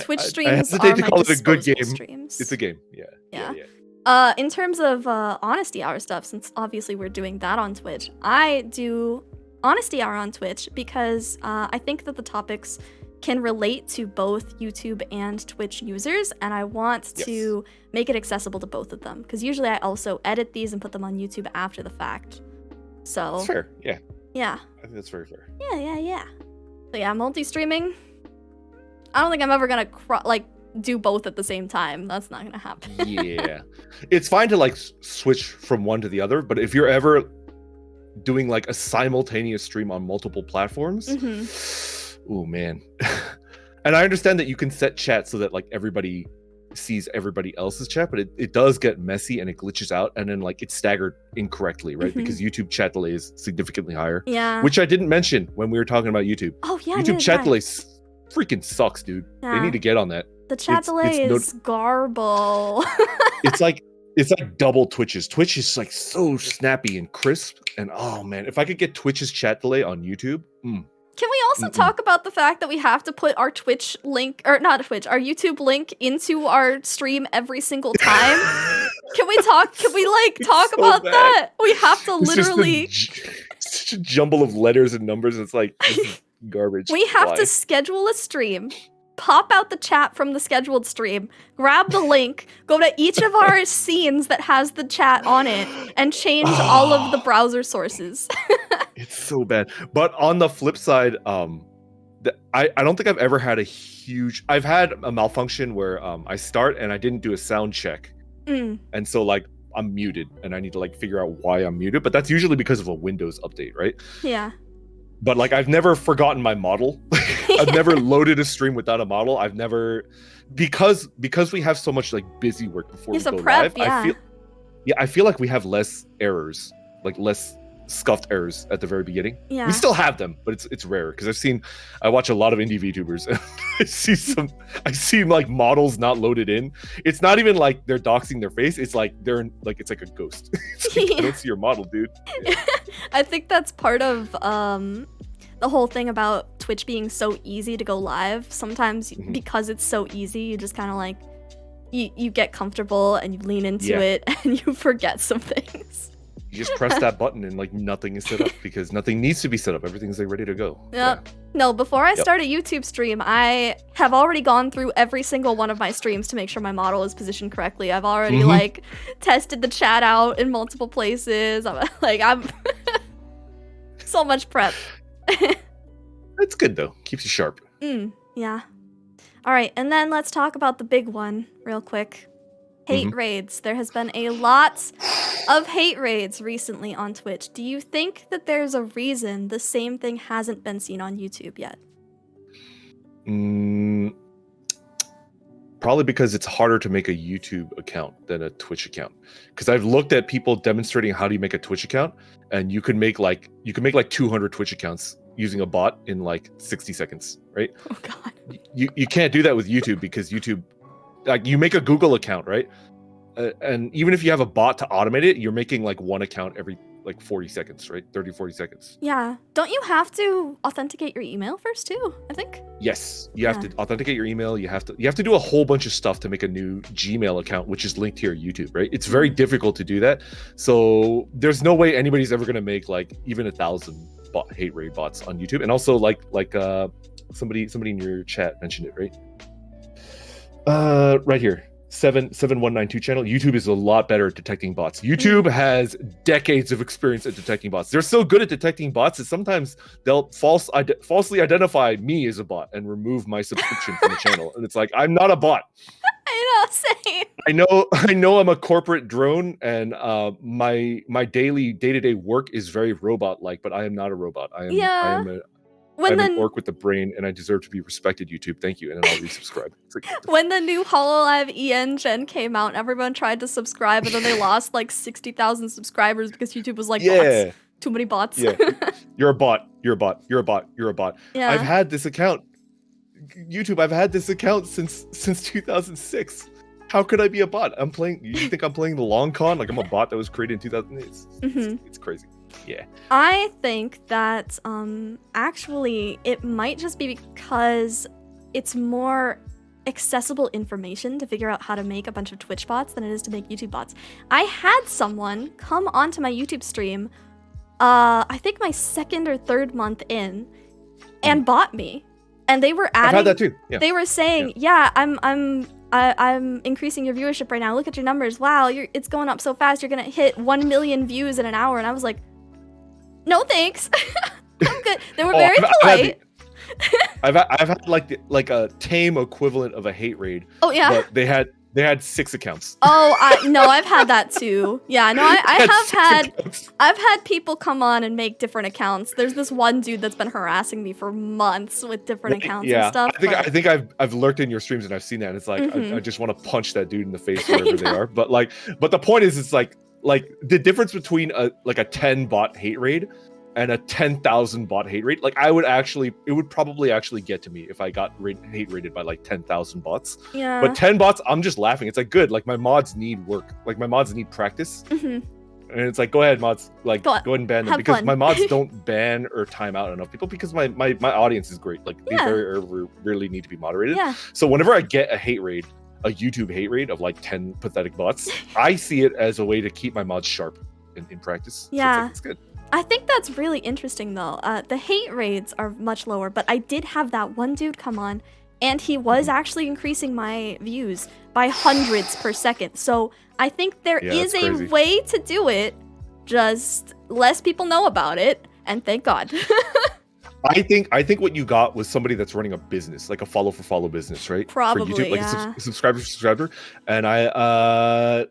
Twitch streams. I hesitate to call it a good game. Streams. It's a game. Yeah. In terms of Honesty Hour stuff, since obviously we're doing that on Twitch, I do Honesty Hour on Twitch because I think that the topics can relate to both YouTube and Twitch users, and I want to make it accessible to both of them, because usually I also edit these and put them on YouTube after the fact. So that's fair. Yeah. I think that's very fair. Yeah. So yeah, multi-streaming. I don't think I'm ever gonna do both at the same time. That's not gonna happen. Yeah, it's fine to like switch from one to the other, but if you're ever doing like a simultaneous stream on multiple platforms, oh man. And I understand that you can set chat so that like everybody sees everybody else's chat, but it does get messy and it glitches out, and then like it's staggered incorrectly, right? Because YouTube chat delay is significantly higher. Yeah. Which I didn't mention when we were talking about YouTube. Oh yeah. YouTube chat delay freaking sucks, dude. Yeah. They need to get on that. The chat delay is garble. It's like double Twitch's. Twitch is like so snappy and crisp, and oh man, if I could get Twitch's chat delay on YouTube. Can we also talk about the fact that we have to put our Twitch link, or not Twitch, our YouTube link into our stream every single time? Can we talk about that? We have to literally. Such a jumble of letters and numbers. It's like garbage. We have to schedule a stream, pop out the chat from the scheduled stream, grab the link, go to each of our scenes that has the chat on it, and change all of the browser sources. It's so bad. But on the flip side, I don't think I've ever had I've had a malfunction where I start and I didn't do a sound check. And so like I'm muted and I need to like figure out why I'm muted. But that's usually because of a Windows update, right? Yeah. But like I've never forgotten my model. I've never loaded a stream without a model. I've never, because we have so much like busy work before we go live. I feel like we have less errors, like less scuffed errors at the very beginning. Yeah. We still have them, but it's rare because I watch a lot of indie VTubers and I see like models not loaded in. It's not even like they're doxing their face. It's like it's like a ghost. It's like, I don't see your model, dude. Yeah. I think that's part of the whole thing about Twitch being so easy to go live. Sometimes because it's so easy, you just kind of like you get comfortable and you lean into it and you forget some things. You just press that button and like nothing is set up because nothing needs to be set up. Everything's like ready to go. Yeah. No, before I start a YouTube stream, I have already gone through every single one of my streams to make sure my model is positioned correctly. I've already like tested the chat out in multiple places. I'm so much prep. That's good though. Keeps you sharp. Yeah. All right, and then let's talk about the big one real quick. Hate raids. There has been a lot of hate raids recently on Twitch. Do you think that there's a reason the same thing hasn't been seen on YouTube yet? Probably because it's harder to make a YouTube account than a Twitch account. Because I've looked at people demonstrating how do you make a Twitch account, and you can make like 200 Twitch accounts using a bot in like 60 seconds, right? Oh God. You can't do that with YouTube because YouTube, like you make a Google account, right? And even if you have a bot to automate it, you're making like one account every like 40 seconds, right? 30, 40 seconds. Yeah. Don't you have to authenticate your email first too, I think? Yes. You have to authenticate your email. You have to do a whole bunch of stuff to make a new Gmail account, which is linked to your YouTube, right? It's very difficult to do that. So there's no way anybody's ever going to make like even 1,000 hate raid bots on YouTube. And also like somebody in your chat mentioned it, right? Right here, 77192 channel. YouTube is a lot better at detecting bots. YouTube has decades of experience at detecting bots. They're so good at detecting bots that sometimes they'll falsely identify me as a bot and remove my subscription from the channel. And it's like, I'm not a bot. I know, same. I know I'm a corporate drone, and my day-to-day work is very robot-like, but I am not a robot. I am an orc with a brain, and I deserve to be respected, YouTube. Thank you. And then I'll resubscribe. Like, when the new HoloLive EN gen came out, everyone tried to subscribe, and then they lost like 60,000 subscribers because YouTube was like, bots. Too many bots. Yeah. You're a bot. You're a bot. You're a bot. You're a bot. Yeah. I've had this account. YouTube, I've had this account since 2006. How could I be a bot? You think I'm playing the long con? Like I'm a bot that was created in 2008. It's crazy. Yeah. I think that actually it might just be because it's more accessible information to figure out how to make a bunch of Twitch bots than it is to make YouTube bots. I had someone come onto my YouTube stream, I think my second or third month in, and bot me. And they were adding. I've had that too. Yeah. They were saying, I'm increasing your viewership right now. Look at your numbers. Wow, it's going up so fast. You're gonna hit 1 million views in an hour. And I was like, no thanks. I'm good. They were very polite. I've had like a tame equivalent of a hate raid. Oh yeah. But they had 6 accounts. Oh, I've had that too. Yeah, no, I've had people come on and make different accounts. There's this one dude that's been harassing me for months with different accounts and stuff. I think I've lurked in your streams and I've seen that. And it's like I just want to punch that dude in the face wherever they are. But the point is, it's like the difference between a 10 bot hate raid and a 10,000 bot hate rate, it would probably actually get to me if I got hate rated by like 10,000 bots. Yeah. But 10 bots, I'm just laughing. It's like, good. Like my mods need work. Like my mods need practice. And it's like, go ahead, mods. Like, go ahead and ban them because my mods don't ban or time out enough people because my audience is great. Like they very rarely need to be moderated. Yeah. So whenever I get a hate raid, a YouTube hate raid of like 10 pathetic bots, I see it as a way to keep my mods sharp in practice. Yeah. So it's good. I think that's really interesting though. The hate raids are much lower, but I did have that one dude come on and he was actually increasing my views by hundreds per second. So I think there is a way to do it, just less people know about it, and thank God. I think what you got was somebody that's running a business, like a follow for follow business, right? Probably, for YouTube, like a subscriber for subscriber. And I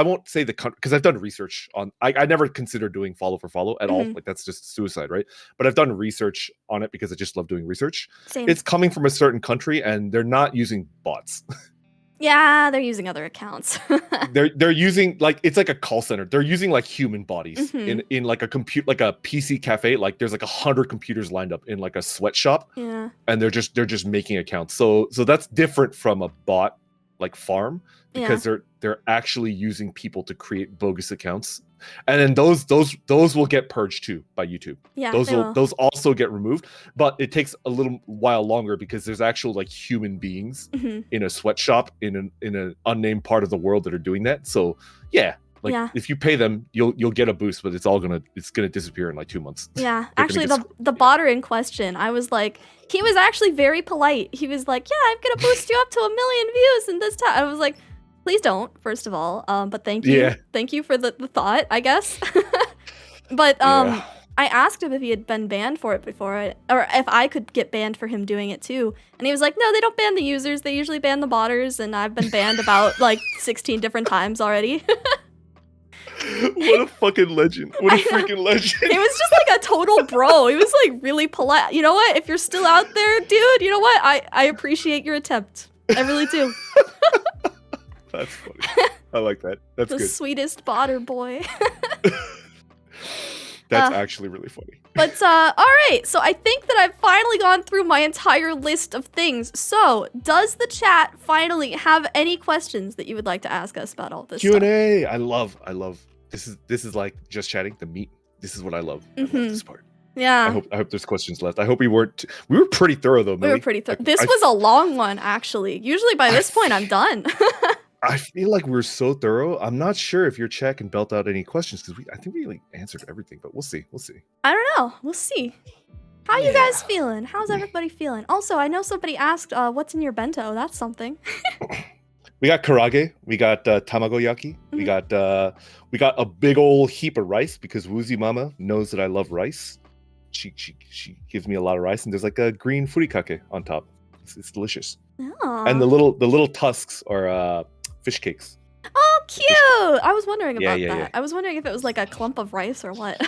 won't say the country because I've done research on. I never considered doing follow for follow at all. Like that's just suicide, right? But I've done research on it because I just love doing research. Same. It's coming from a certain country and they're not using bots. Yeah, they're using other accounts. They're using like it's like a call center. They're using like human bodies Mhm. in like a PC cafe. Like there's like 100 computers lined up in like a sweatshop, Yeah. and they're just making accounts. So that's different from a bot like farm because they're actually using people to create bogus accounts, and then those will get purged too by YouTube. Yeah, Those also get removed, but it takes a little while longer because there's actual like human beings Mhm. in a sweatshop in an unnamed part of the world that are doing that. So yeah, like if you pay them, you'll get a boost, but it's gonna disappear in like 2 months. Yeah, actually, the botter in question, I was like, he was actually very polite. He was like, "Yeah, I'm gonna boost you up to 1 million views in this time." I was like, "Please don't." First of all, but thank you, thank you for the thought, I guess. But I asked him if he had been banned for it before, or if I could get banned for him doing it too, and he was like, "No, they don't ban the users. They usually ban the botters, and I've been banned about like 16 different times already." What a fucking legend. What a freaking legend. He was just like a total bro. He was like really polite. You know what? If you're still out there, dude, you know what? I appreciate your attempt. I really do. That's funny. I like that. That's the good. Sweetest botter boy. That's actually really funny. But all right, so I think that I've finally gone through my entire list of things. So, does the chat finally have any questions that you would like to ask us about all this Q&A. stuff? I love this is like just chatting, the meat. This is what I love. I love this part. Yeah. I hope there's questions left. I hope we were pretty thorough though, Millie. We were pretty thorough. This was a long one actually. Usually by this point I'm done. I feel like we're so thorough. I'm not sure if your chat can belt out any questions because I think we like answered everything, but we'll see. We'll see. I don't know. We'll see. How you guys feeling? How's everybody feeling? Also, I know somebody asked, what's in your bento? That's something. We got karage. We got tamagoyaki. We got a big old heap of rice because Woozy Mama knows that I love rice. She gives me a lot of rice, and there's like a green furikake on top. It's delicious. Oh. And the little tusks are fish cakes. Oh, cute! I was wondering about that. Yeah. I was wondering if it was like a clump of rice or what.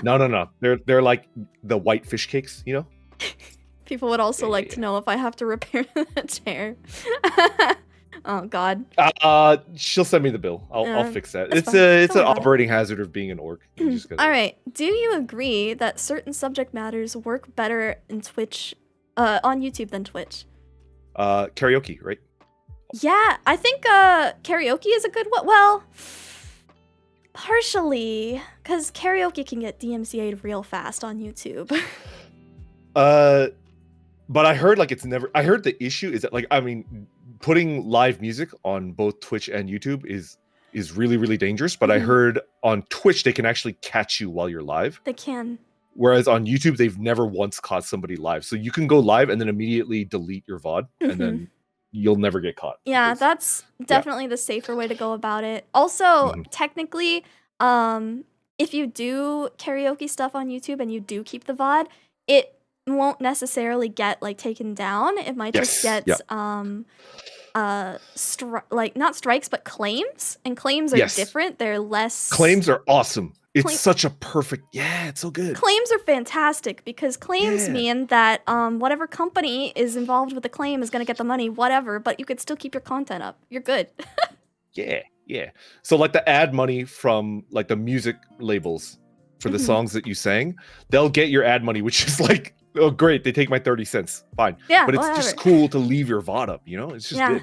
No. They're like the white fish cakes, you know? People would also like to know if I have to repair the chair. Oh God. She'll send me the bill. I'll fix that. It's an operating hazard of being an orc. All right. Do you agree that certain subject matters work better in Twitch, on YouTube than Twitch? Karaoke, right? Yeah, I think karaoke is a good one. Well, partially, because karaoke can get DMCA'd real fast on YouTube. But I heard like I heard the issue is that like, I mean, putting live music on both Twitch and YouTube is really, really dangerous. But I heard on Twitch, they can actually catch you while you're live. They can. Whereas on YouTube, they've never once caught somebody live. So you can go live and then immediately delete your VOD and then you'll never get caught. Yeah, that's definitely the safer way to go about it. Also, technically, if you do karaoke stuff on YouTube and you do keep the VOD, it won't necessarily get like taken down. It might just get like not strikes but claims, and claims are different. They're less. Claims are awesome. It's such a perfect, it's so good. Claims are fantastic because claims mean that whatever company is involved with the claim is going to get the money, whatever, but you could still keep your content up. You're good. Yeah. So like the ad money from like the music labels for the songs that you sang, they'll get your ad money, which is like, oh great, they take my 30 cents. Fine. Yeah, but it's just cool to leave your VOD up, you know? It's just good.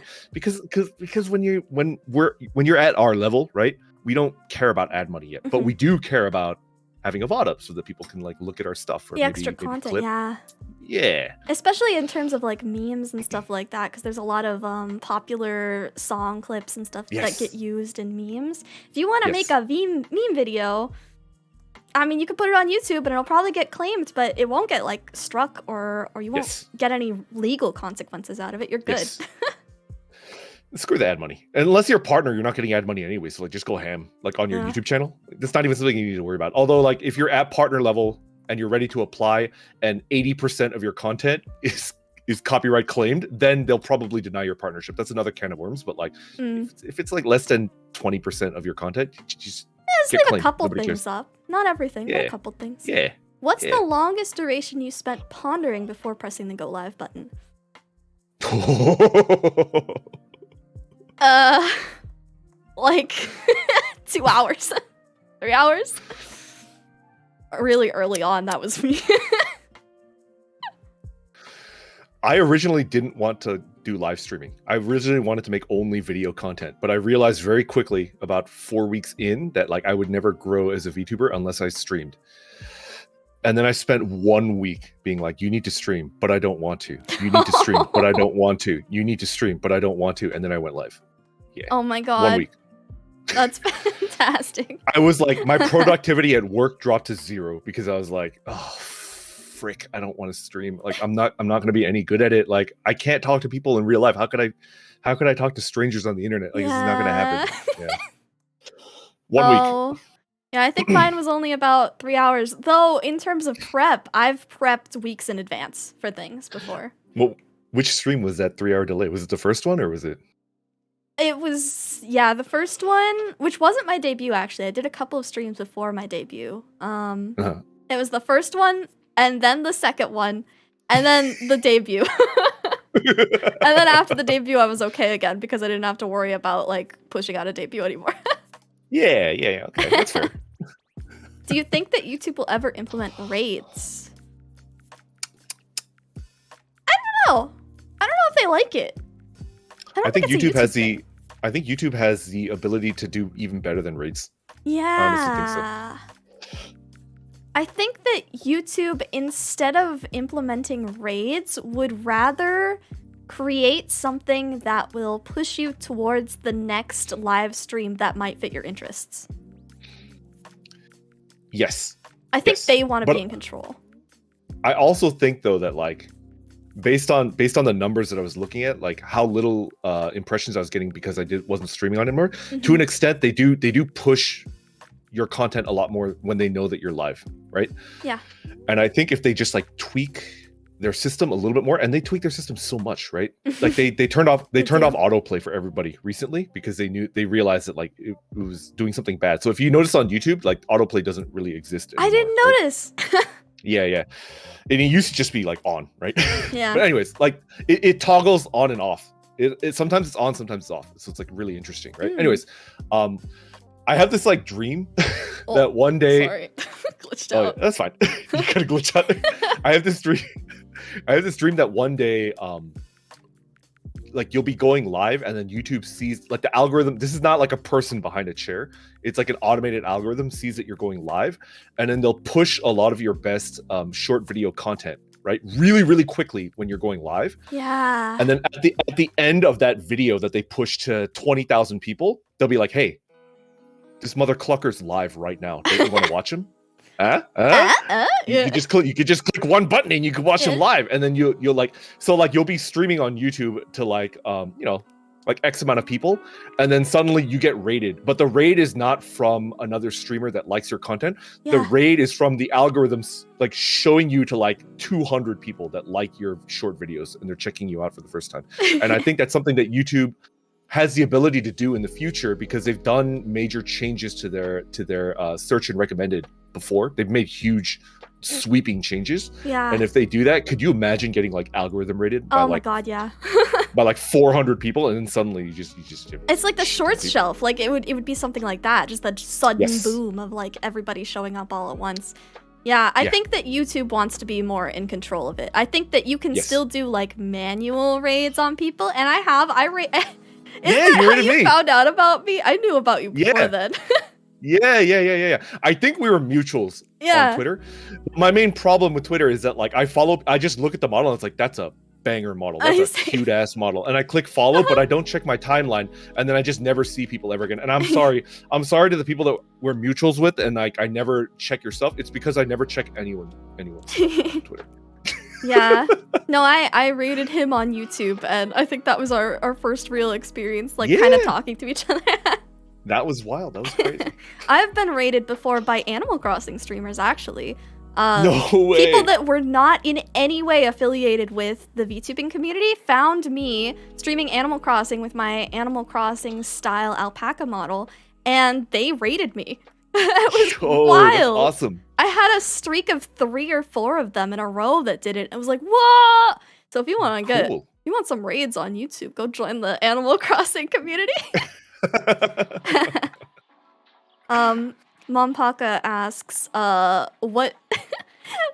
Because when you're at our level, right? We don't care about ad money yet, but we do care about having a VOD up so that people can like look at our stuff or the extra content, clip. Yeah. Especially in terms of like memes and stuff like that, because there's a lot of popular song clips and stuff that get used in memes. If you want to make a meme video, I mean, you could put it on YouTube and it'll probably get claimed, but it won't get like struck or you won't get any legal consequences out of it. You're good. Screw the ad money. Unless you're a partner, you're not getting ad money anyway. So like, just go ham like on your YouTube channel. That's not even something you need to worry about. Although like, if you're at partner level and you're ready to apply, and 80% of your content is copyright claimed, then they'll probably deny your partnership. That's another can of worms. But like, if it's like less than 20% of your content, just leave a couple things up. Not everything, but a couple things. What's the longest duration you spent pondering before pressing the go live button? Like 2 hours, 3 hours. Really early on, that was me. I originally didn't want to do live streaming. I originally wanted to make only video content, but I realized very quickly about 4 weeks in that like I would never grow as a VTuber unless I streamed. And then I spent 1 week being like, you need to stream, but I don't want to. You need to stream, but I don't want to. You need to stream, but I don't want to. And then I went live. Yeah. Oh my God. 1 week. That's fantastic. I was like, my productivity at work dropped to 0 because I was like, oh, frick, I don't want to stream. Like, I'm not going to be any good at it. Like, I can't talk to people in real life. How could I talk to strangers on the internet? Like, This is not going to happen. Yeah. 1 week. Yeah, I think mine was only about 3 hours. Though, in terms of prep, I've prepped weeks in advance for things before. Well, which stream was that 3-hour delay? Was it the first one or was it? It was, yeah, the first one, which wasn't my debut, actually. I did a couple of streams before my debut. It was the first one, and then the second one, and then the debut. And then after the debut, I was okay again because I didn't have to worry about, like, pushing out a debut anymore. Yeah, okay, that's fair. Do you think that YouTube will ever implement raids? I don't know. I don't know if they like it. I think YouTube has the ability to do even better than raids. Yeah. I honestly think so. I think that YouTube, instead of implementing raids, would rather create something that will push you towards the next live stream that might fit your interests. Yes. I think they want to be in control. I also think though that like based on the numbers that I was looking at, like how little impressions I was getting because I wasn't streaming on it more, to an extent they do push your content a lot more when they know that you're live, right? Yeah. And I think if they just like tweak their system a little bit more, and they tweak their system so much, right? Like they turned off autoplay for everybody recently because they realized that like it was doing something bad. So if you notice on YouTube, like autoplay doesn't really exist anymore, I didn't notice. Yeah. And it used to just be like on, right? Yeah. But anyways, like it toggles on and off. It sometimes it's on, sometimes it's off. So it's like really interesting, right? Anyways, I have this like dream that one day. Sorry, glitched out. Yeah, that's fine. You gotta glitch out. I have this dream that one day, like you'll be going live, and then YouTube sees like the algorithm. This is not like a person behind a chair. It's like an automated algorithm sees that you're going live, and then they'll push a lot of your best short video content, right? Really, really quickly when you're going live. Yeah. And then at the end of that video that they push to 20,000 people, they'll be like, "Hey, this mother clucker's live right now. Don't you want to watch him?" Yeah. You could just click one button and you can watch him live, and then you'll like, so like you'll be streaming on YouTube to like like X amount of people, and then suddenly you get rated, but the raid is not from another streamer that likes your content. The raid is from the algorithms like showing you to like 200 people that like your short videos, and they're checking you out for the first time. And I think that's something that YouTube has the ability to do in the future because they've done major changes to their search and recommended before. They've made huge sweeping changes. Yeah. And if they do that, could you imagine getting like algorithm rated by my God, yeah. by like 400 people, and then suddenly you just it's like the shorts shelf. Like it would be something like that, just that sudden boom of like everybody showing up all at once. Yeah, I think that YouTube wants to be more in control of it. I think that you can still do like manual raids on people, and you found out about me? I knew about you before then. Yeah. I think we were mutuals on Twitter. My main problem with Twitter is that like I just look at the model and it's like, that's a banger model. That's a cute ass model. And I click follow, but I don't check my timeline, and then I just never see people ever again. And I'm sorry. I'm sorry to the people that we're mutuals with, and like I never check your stuff. It's because I never check anyone's on Twitter. Yeah. No, I rated him on YouTube, and I think that was our first real experience, like kind of talking to each other. That was wild. That was crazy. I've been rated before by Animal Crossing streamers, actually. No way. People that were not in any way affiliated with the VTubing community found me streaming Animal Crossing with my Animal Crossing style alpaca model, and they rated me. It was wild. That's awesome. I had a streak of 3 or 4 of them in a row that did it. I was like, whoa! So if you want to get You want some raids on YouTube? Go join the Animal Crossing community. Mompaka asks, what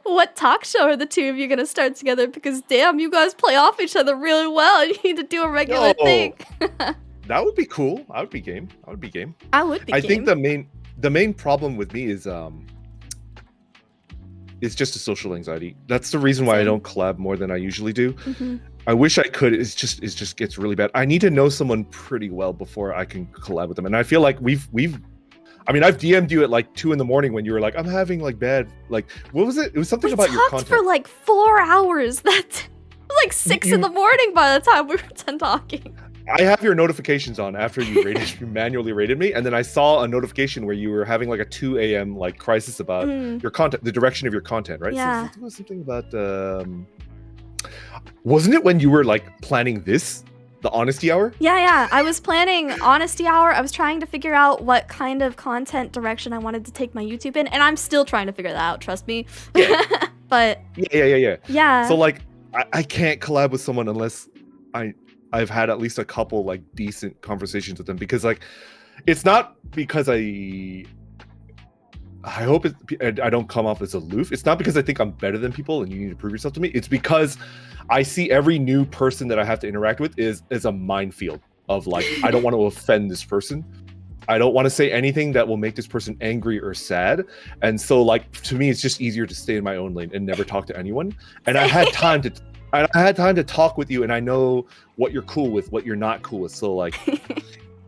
what talk show are the two of you gonna start together? Because damn, you guys play off each other really well. You need to do a regular thing. That would be cool. I would be game. I would be game. I would be. I think the main problem with me is it's just a social anxiety. That's the reason why I don't collab more than I usually do. I wish I could. It just gets really bad. I need to know someone pretty well before I can collab with them. And I feel like I've DM'd you at like 2 in the morning when you were like, I'm having like bad, like, what was it? It was something about your content. We talked for like 4 hours. That was like 6 in the morning by the time we were done talking. I have your notifications on after you you manually rated me, and then I saw a notification where you were having like a 2 a.m. like crisis about your content, the direction of your content, right? Yeah. So it was something about wasn't it when you were like planning this, the honesty hour? Yeah. I was planning honesty hour. I was trying to figure out what kind of content direction I wanted to take my YouTube in, and I'm still trying to figure that out, trust me. Yeah. But Yeah. So like I can't collab with someone unless I've had at least a couple like decent conversations with them, because like it's not because I hope I don't come off as aloof. It's not because I think I'm better than people and you need to prove yourself to me. It's because I see every new person that I have to interact with is a minefield of like, I don't want to offend this person. I don't want to say anything that will make this person angry or sad. And so like, to me, it's just easier to stay in my own lane and never talk to anyone. And I had time to talk with you, and I know what you're cool with, what you're not cool with. So like,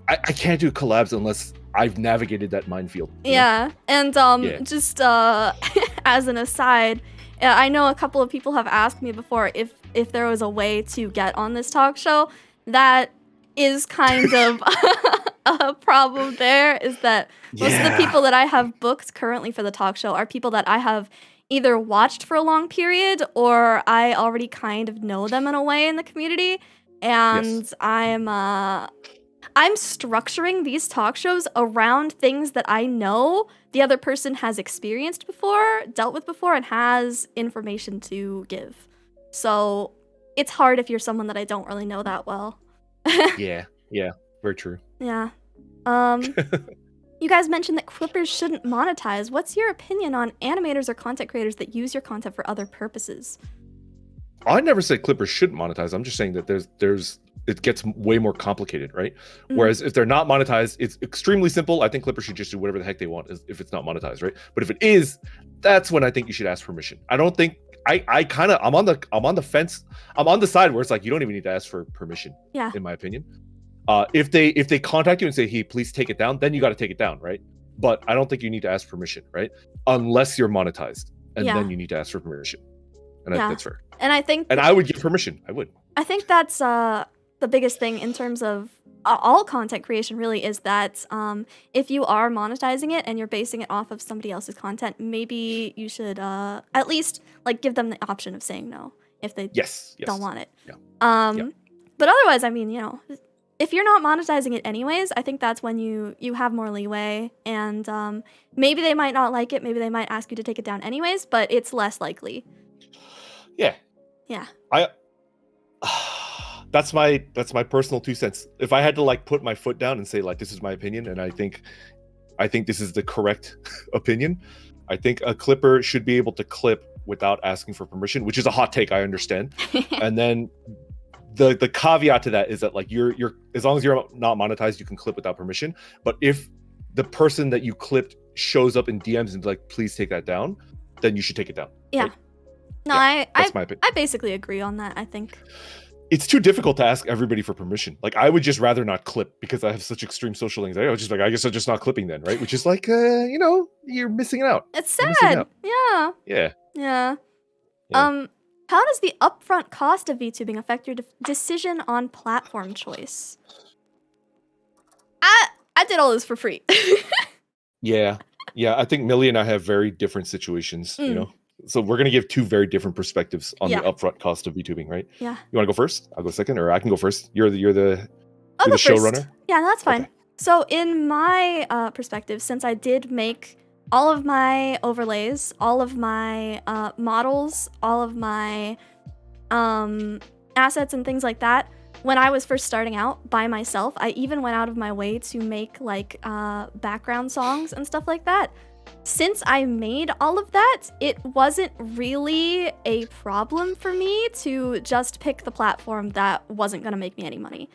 I can't do collabs unless I've navigated that minefield. Yeah, and just as an aside, I know a couple of people have asked me before if there was a way to get on this talk show. That is kind of a problem there, is that most of the people that I have booked currently for the talk show are people that I have either watched for a long period or I already kind of know them in a way in the community. And I'm structuring these talk shows around things that I know the other person has experienced before, dealt with before, and has information to give. So it's hard if you're someone that I don't really know that well. Yeah, very true. Yeah. You guys mentioned that clippers shouldn't monetize. What's your opinion on animators or content creators that use your content for other purposes? I never said clippers shouldn't monetize. I'm just saying that it gets way more complicated, right? Whereas if they're not monetized, it's extremely simple. I think clippers should just do whatever the heck they want if it's not monetized, right? But if it is, that's when I think you should ask permission. I don't think I'm on the fence. I'm on the side where it's like you don't even need to ask for permission. Yeah. In my opinion. If they contact you and say, hey, please take it down, then you got to take it down, right? But I don't think you need to ask permission, right? Unless you're monetized, and then you need to ask for permission. And I think that's fair. And I think, and I would give permission. I would. I think that's the biggest thing in terms of all content creation really, is that if you are monetizing it and you're basing it off of somebody else's content, maybe you should at least like give them the option of saying no if they don't want it. Yeah. But otherwise, I mean, if you're not monetizing it anyways, I think that's when you have more leeway, and maybe they might not like it, maybe they might ask you to take it down anyways, but it's less likely. Yeah. That's my personal 2 cents. If I had to like put my foot down and say like, this is my opinion, and I think this is the correct opinion, I think a clipper should be able to clip without asking for permission, which is a hot take, I understand. And then the caveat to that is that like you're as long as you're not monetized, you can clip without permission. But if the person that you clipped shows up in DMs and like, please take that down, then you should take it down. Yeah. Right? No, that's my opinion. I basically agree on that, I think. It's too difficult to ask everybody for permission. Like, I would just rather not clip because I have such extreme social anxiety. I was just like, I guess I'm just not clipping then, right? Which is like, you're missing out. It's sad. Yeah. How does the upfront cost of VTubing affect your decision on platform choice? I did all this for free. Yeah. I think Millie and I have very different situations, So we're going to give 2 very different perspectives on the upfront cost of VTubing, right? Yeah. You want to go first? I'll go second, or I can go first. You're the showrunner? Yeah, that's fine. Okay. So in my perspective, since I did make all of my overlays, all of my models, all of my assets and things like that. When I was first starting out by myself, I even went out of my way to make like background songs and stuff like that. Since I made all of that, it wasn't really a problem for me to just pick the platform that wasn't going to make me any money.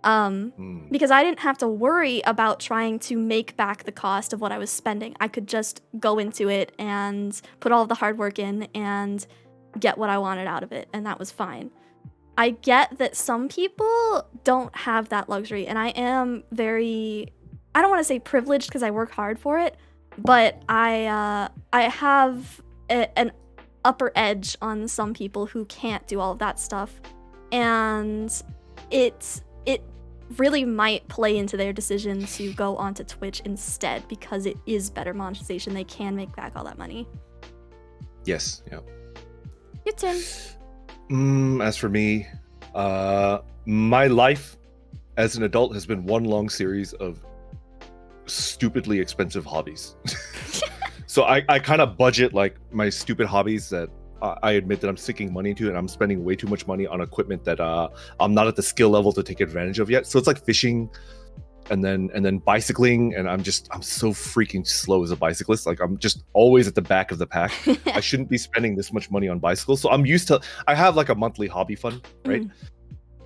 Because I didn't have to worry about trying to make back the cost of what I was spending. I could just go into it and put all of the hard work in and get what I wanted out of it, and that was fine. I get that some people don't have that luxury, and I am very, I don't want to say privileged because I work hard for it, but I have an upper edge on some people who can't do all of that stuff, and it really might play into their decision to go onto Twitch instead because it is better monetization. They can make back all that money. Yes, yeah. Your turn. As for me, my life as an adult has been one long series of stupidly expensive hobbies. So I kind of budget like my stupid hobbies that I admit that I'm sinking money into, and I'm spending way too much money on equipment that I'm not at the skill level to take advantage of yet. So it's like fishing and then bicycling, and I'm so freaking slow as a bicyclist. Like I'm just always at the back of the pack. I shouldn't be spending this much money on bicycles. So I have like a monthly hobby fund, right?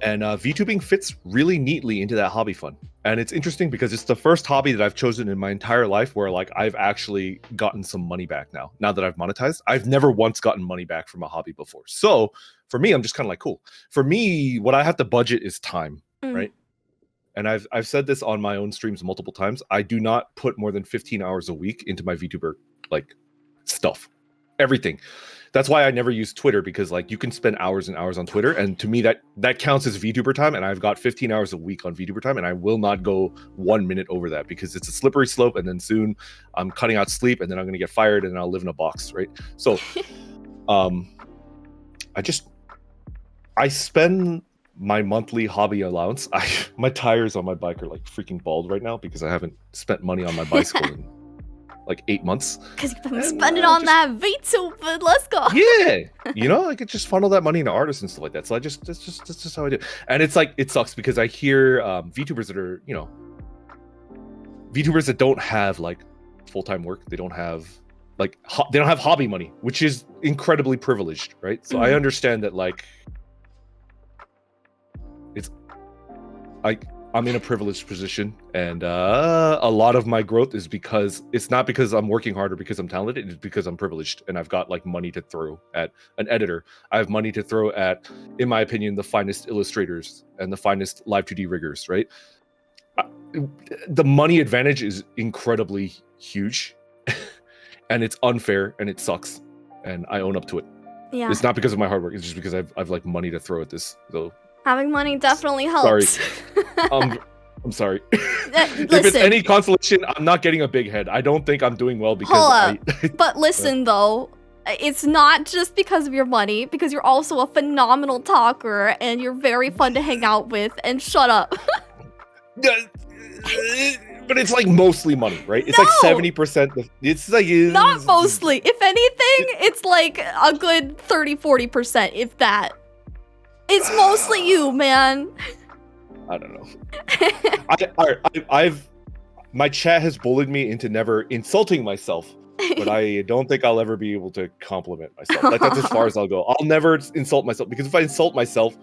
And VTubing fits really neatly into that hobby fund. And it's interesting because it's the first hobby that I've chosen in my entire life where like I've actually gotten some money back now that I've monetized. I've never once gotten money back from a hobby before. So for me, I'm just kind of like, cool. For me, what I have to budget is time, right? And I've said this on my own streams multiple times. I do not put more than 15 hours a week into my VTuber like stuff, everything. That's why I never use Twitter, because like you can spend hours and hours on Twitter, and to me that counts as VTuber time, and I've got 15 hours a week on VTuber time, and I will not go 1 minute over that because it's a slippery slope, and then soon I'm cutting out sleep, and then I'm gonna get fired, and then I'll live in a box, right? So I spend my monthly hobby allowance. My tires on my bike are like freaking bald right now because I haven't spent money on my bicycle in like 8 months. Because you've been spending on that VTuber. Let's go. Yeah, I could just funnel that money into artists and stuff like that. So that's just how I do it. And it's like, it sucks because I hear VTubers that are, VTubers that don't have like full-time work. They don't have like they don't have hobby money, which is incredibly privileged, right? So I understand that like I'm in a privileged position, and a lot of my growth is because it's not because I'm working hard or because I'm talented. It's because I'm privileged, and I've got like money to throw at an editor. I have money to throw at, in my opinion, the finest illustrators and the finest live 2D riggers, right? The money advantage is incredibly huge, and it's unfair, and it sucks, and I own up to it. Yeah. It's not because of my hard work. It's just because I've like money to throw at this. So having money definitely helps. Sorry. I'm sorry. If it's any consolation, I'm not getting a big head. I don't think I'm doing well because But listen though, it's not just because of your money, because you're also a phenomenal talker and you're very fun to hang out with, and shut up. But it's like mostly money, right? It's like 70%. It's like not mostly. If anything, it's like a good 30-40%, if that. It's mostly you, man. I don't know. My chat has bullied me into never insulting myself, but I don't think I'll ever be able to compliment myself. Like that's as far as I'll go. I'll never insult myself, because if I insult myself,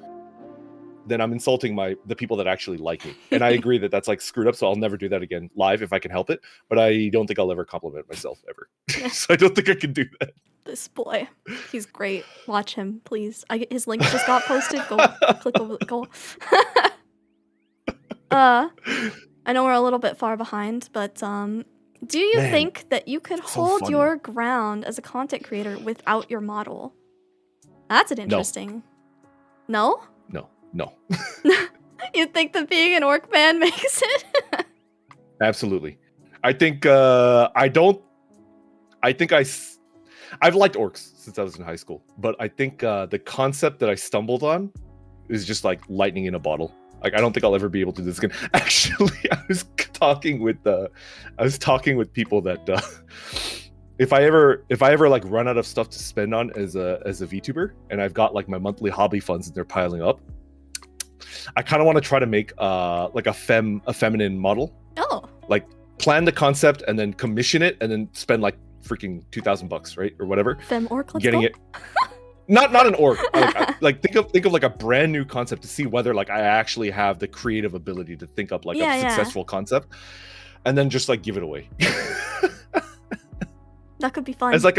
then I'm insulting the people that actually like me. And I agree that that's like screwed up, so I'll never do that again live if I can help it. But I don't think I'll ever compliment myself ever. So I don't think I can do that. This boy, he's great. Watch him, please. His link just got posted. Go click over. Go. I know we're a little bit far behind, but do you think that you could hold your ground as a content creator without your model? That's an interesting. No? No. You think that being an orc man makes it? Absolutely. I think I've liked orcs since I was in high school, but I think the concept that I stumbled on is just like lightning in a bottle. Like I don't think I'll ever be able to do this again. Actually, I was talking with people that if I ever like run out of stuff to spend on as a VTuber, and I've got like my monthly hobby funds and they're piling up, I kind of want to try to make like a feminine model. Oh. Like plan the concept and then commission it and then spend like freaking $2,000, right, or whatever. Fem orc, let's getting go. it. Not an orc. Like think of like a brand new concept to see whether like I actually have the creative ability to think up like a successful concept, and then just like give it away. That could be fun. As like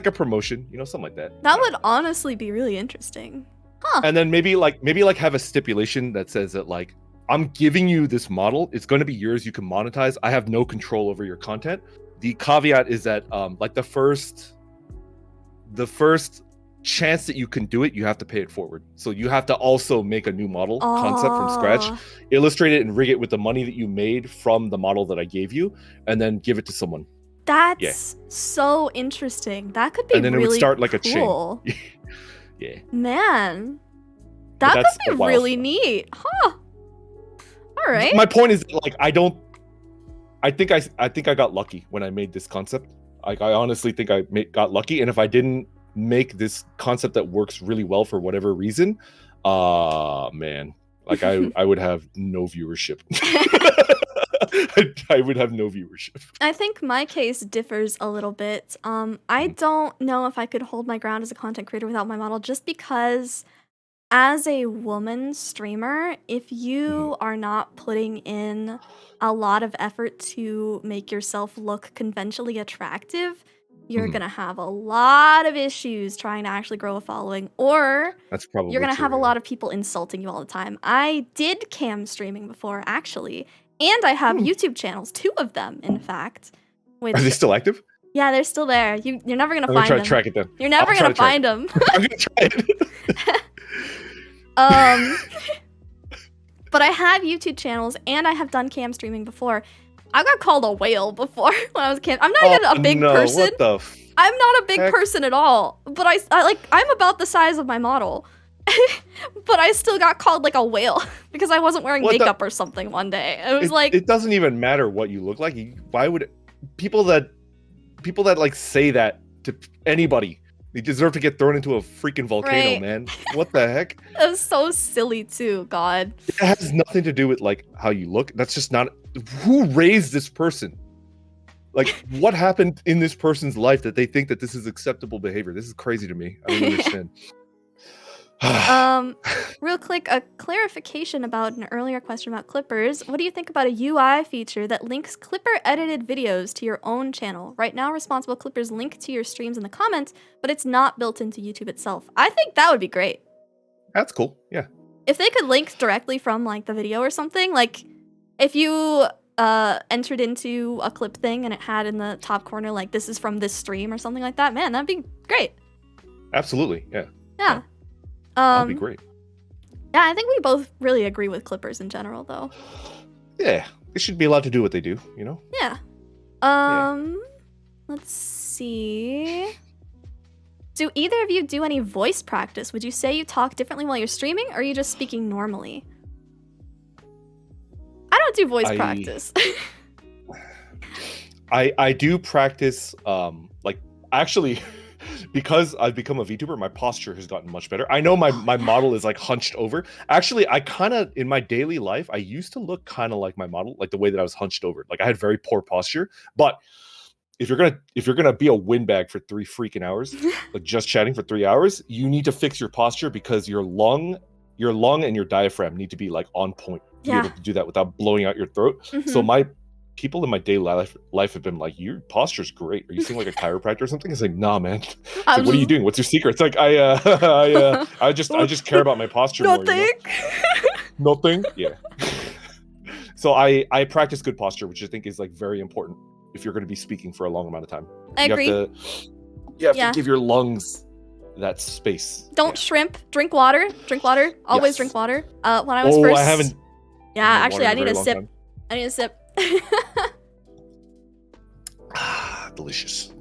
a promotion, you know, something like that. That would honestly be really interesting. Huh. And then maybe have a stipulation that says that like, I'm giving you this model. It's going to be yours. You can monetize. I have no control over your content. The caveat is that like the first chance that you can do it, you have to pay it forward. So you have to also make a new model concept from scratch, illustrate it and rig it with the money that you made from the model that I gave you, and then give it to someone. That's so interesting. That could be and then really it would start like cool. a chain. Yeah. Man. That could be really neat. Huh. All right. My point is like I think I got lucky when I made this concept. Like I honestly think I got lucky, and if I didn't make this concept that works really well for whatever reason, man, like I would have no viewership. I would have no viewership. I think my case differs a little bit. I don't know if I could hold my ground as a content creator without my model, just because as a woman streamer, if you are not putting in a lot of effort to make yourself look conventionally attractive, you're going to have a lot of issues trying to actually grow a following, or that's probably you're going to have a lot of people insulting you all the time. I did cam streaming before, actually, and I have YouTube channels, 2 of them, in fact. Are they still active? Yeah, they're still there. You're never going to find them. I'm going to try to track it down. You're never going to find them. I'm going to try it. But I have YouTube channels, and I have done cam streaming before. I got called a whale before when I was a kid. I'm not even a big person. What the I'm not a big person at all. But I'm about the size of my model. But I still got called like a whale because I wasn't wearing makeup or something one day. It was like, it doesn't even matter what you look like. Why would people that like say that to anybody? They deserve to get thrown into a freaking volcano, man. What the heck? It was so silly too, God. It has nothing to do with like how you look. That's just not who raised this person. Like what happened in this person's life that they think that this is acceptable behavior? This is crazy to me. I don't understand. Real quick, a clarification about an earlier question about clippers. What do you think about a UI feature that links clipper edited videos to your own channel? Right now, responsible clippers link to your streams in the comments, but it's not built into YouTube itself. I think that would be great. That's cool. Yeah. If they could link directly from like the video or something, like if you entered into a clip thing and it had in the top corner like this is from this stream or something like that, man, that'd be great. Absolutely. Yeah. Yeah. That'd be great. Yeah, I think we both really agree with clippers in general, though. Yeah, they should be allowed to do what they do, you know? Yeah. Let's see. Do either of you do any voice practice? Would you say you talk differently while you're streaming, or are you just speaking normally? I don't do voice practice. I do practice, like, actually... Because I've become a VTuber, my posture has gotten much better. I know my model is like hunched over. Actually, I kind of, in my daily life, I used to look kind of like my model, like the way that I was hunched over. Like I had very poor posture. But if you're gonna be a windbag for 3 freaking hours, like just chatting for 3 hours, you need to fix your posture because your lung and your diaphragm need to be like on point to be able to do that without blowing out your throat. So people in my daily life have been like, your posture's great. Are you seeing like a chiropractor or something? It's like, nah, man. It's like, what are you doing? What's your secret? It's like, I just care about my posture more. Nothing. You know? Nothing. Yeah. So I practice good posture, which I think is like very important if you're going to be speaking for a long amount of time. I agree. You have to give your lungs that space. Don't shrimp. Drink water. Drink water. Always drink water. When I was first. I haven't. Yeah, actually, I need a sip. Time. I need a sip. Delicious.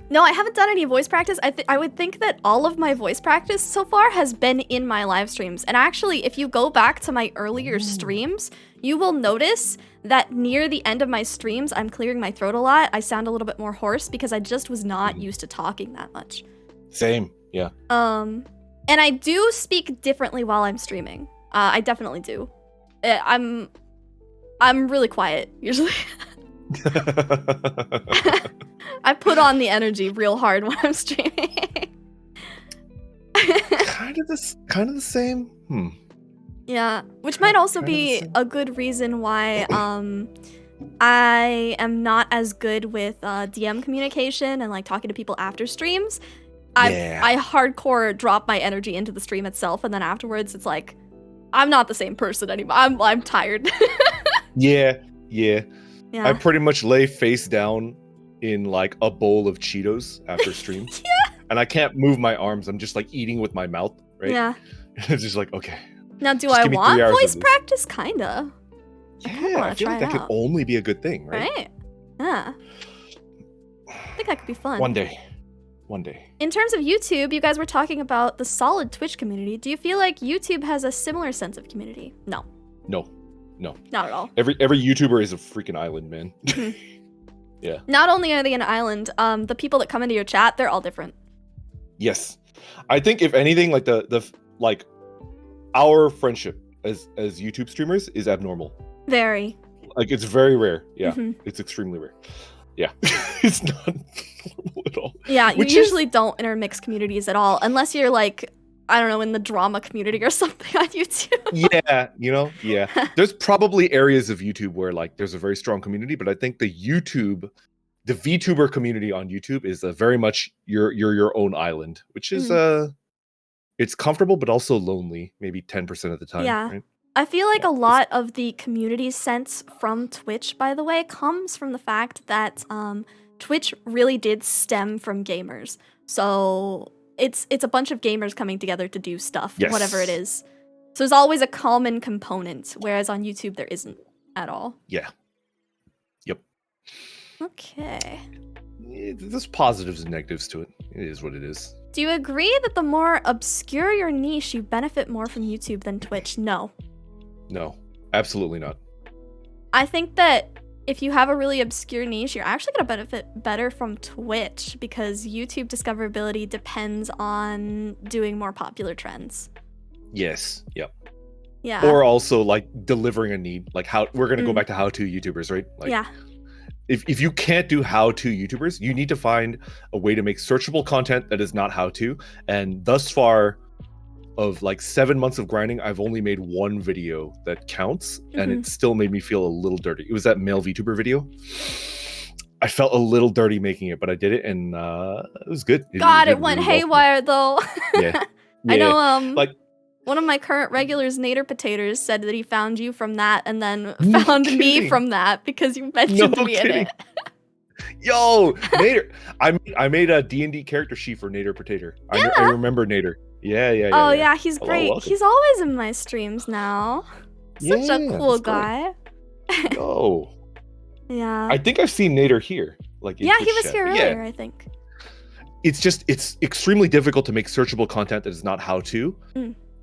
No, I haven't done any voice practice. I would think that all of my voice practice so far has been in my live streams. And actually, if you go back to my earlier streams, you will notice that near the end of my streams, I'm clearing my throat a lot. I sound a little bit more hoarse because I just was not used to talking that much. Same, yeah. And I do speak differently while I'm streaming. I definitely do. I'm really quiet usually. I put on the energy real hard when I'm streaming. kind of the same. Yeah, which might also be a good reason why I am not as good with DM communication and like talking to people after streams. I hardcore drop my energy into the stream itself, and then afterwards it's like I'm not the same person anymore. I'm tired. Yeah. I pretty much lay face down in like a bowl of Cheetos after stream. And I can't move my arms. I'm just like eating with my mouth, right? Yeah. It's just like, okay. Now, do I want voice practice? Kinda. Yeah, I feel like that could only be a good thing, right? Right? Yeah. I think that could be fun. One day. In terms of YouTube, you guys were talking about the solid Twitch community. Do you feel like YouTube has a similar sense of community? No. Not at all. Every YouTuber is a freaking island, man. Yeah. Not only are they an island, the people that come into your chat, they're all different. Yes. I think if anything, like the our friendship as YouTube streamers is abnormal. Very. Like it's very rare. Yeah. It's extremely rare. Yeah. It's not normal at all. Yeah, you usually don't intermix communities at all unless you're like, I don't know, in the drama community or something on YouTube. Yeah. There's probably areas of YouTube where like there's a very strong community, but I think the VTuber community on YouTube is very much your own island, which is it's comfortable but also lonely, maybe 10% of the time. Yeah. Right? I feel like a lot of the community sense from Twitch, by the way, comes from the fact that Twitch really did stem from gamers. So it's a bunch of gamers coming together to do stuff, whatever it is. So there's always a common component, whereas on YouTube there isn't at all. Yeah. Yep. Okay. There's positives and negatives to it. It is what it is. Do you agree that the more obscure your niche, you benefit more from YouTube than Twitch? No. No, absolutely not. I think that if you have a really obscure niche, you're actually going to benefit better from Twitch because YouTube discoverability depends on doing more popular trends. Yes. Yep. Yeah. Or also like delivering a need. Like how we're going to go back to how-to YouTubers, right? Like, yeah. If you can't do how-to YouTubers, you need to find a way to make searchable content that is not how-to. And thus far, of like 7 months of grinding, I've only made one video that counts, and it still made me feel a little dirty. It was that male VTuber video. I felt a little dirty making it, but I did it, and it was good. It went really haywire though. Yeah. I know. Like one of my current regulars, Nader Potatoes, said that he found you from that, and then found me from that because you mentioned me in it. Yo, Nader! I made a D&D character sheet for Nader Potato. Yeah. I remember Nader. Yeah. Oh yeah, he's great. Welcome. He's always in my streams now. Such a cool guy. Oh. Yeah. I think I've seen Nader here. Like he was here earlier, I think. It's extremely difficult to make searchable content that is not how-to.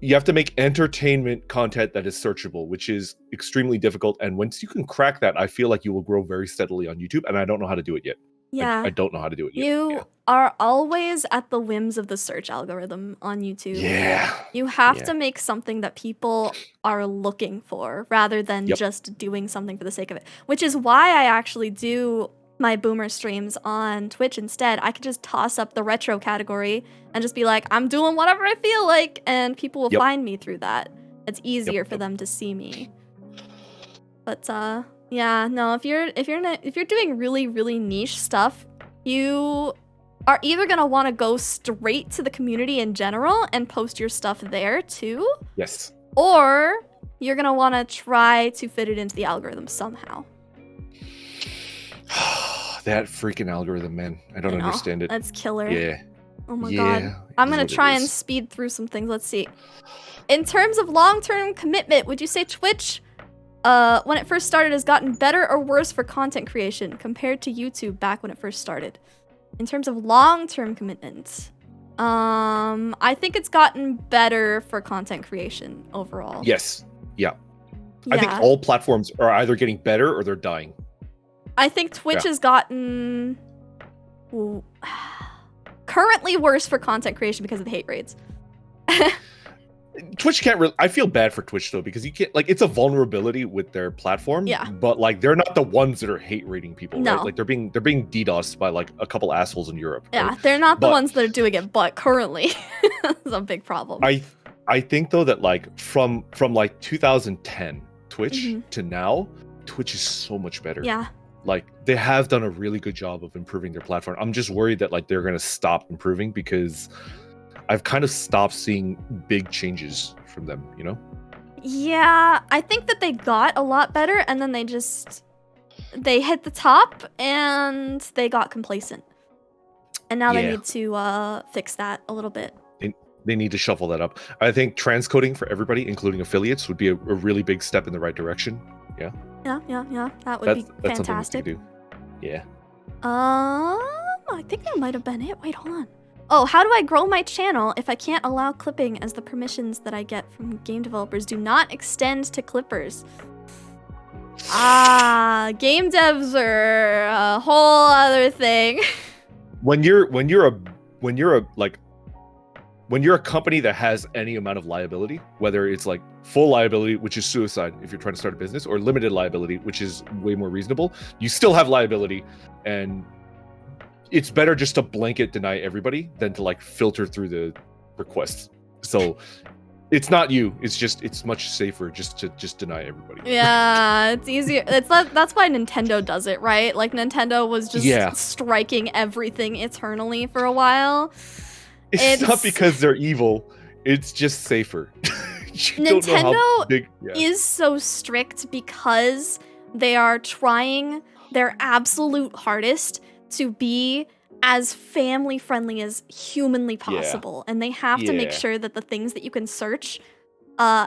You have to make entertainment content that is searchable, which is extremely difficult. And once you can crack that, I feel like you will grow very steadily on YouTube. And I don't know how to do it yet. Yeah. I don't know how to do it yet. You are always at the whims of the search algorithm on YouTube. Yeah. You have to make something that people are looking for rather than just doing something for the sake of it, which is why I actually do my boomer streams on Twitch instead. I could just toss up the retro category and just be like, I'm doing whatever I feel like, and people will find me through that. It's easier for them to see me. But yeah, no, if you're doing really, really niche stuff, you are either gonna want to go straight to the community in general and post your stuff there too. Yes. Or you're gonna want to try to fit it into the algorithm somehow. That freaking algorithm, man. I don't understand it. That's killer. Yeah. Oh my god. I'm gonna try and speed through some things. Let's see. In terms of long-term commitment, would you say Twitch, when it first started, has gotten better or worse for content creation compared to YouTube back when it first started? in terms of long-term commitments, I think it's gotten better for content creation overall. Yes. Yeah. I think all platforms are either getting better or they're dying. I think Twitch has gotten currently worse for content creation because of the hate raids. Twitch can't really. I feel bad for Twitch though, because you can't, like, it's a vulnerability with their platform. Yeah. But like, they're not the ones that are hate rating people. No. Right? Like they're being DDoSed by like a couple assholes in Europe. Yeah, right? they're not the ones that are doing it, but currently it's a big problem. I think though that like from like 2010 Twitch to now, Twitch is so much better. Yeah. Like they have done a really good job of improving their platform. I'm just worried that like they're gonna stop improving because I've kind of stopped seeing big changes from them, you know? Yeah, I think that they got a lot better and then they hit the top and they got complacent. And now they need to fix that a little bit. They need to shuffle that up. I think transcoding for everybody, including affiliates, would be a really big step in the right direction. Yeah. Yeah. That would be fantastic. Something we could do. Yeah. I think that might have been it. Wait, hold on. Oh, how do I grow my channel if I can't allow clipping as the permissions that I get from game developers do not extend to clippers? Game devs are a whole other thing. When you're a company that has any amount of liability, whether it's like full liability, which is suicide if you're trying to start a business, or limited liability, which is way more reasonable, you still have liability, and it's better just to blanket deny everybody than to like filter through the requests. So it's not you, it's much safer just to deny everybody. Yeah, it's easier. That's why Nintendo does it, right? Like Nintendo was just striking everything eternally for a while. It's not because they're evil, it's just safer. Nintendo is so strict because they are trying their absolute hardest to be as family friendly as humanly possible. And they have to make sure that the things that you can search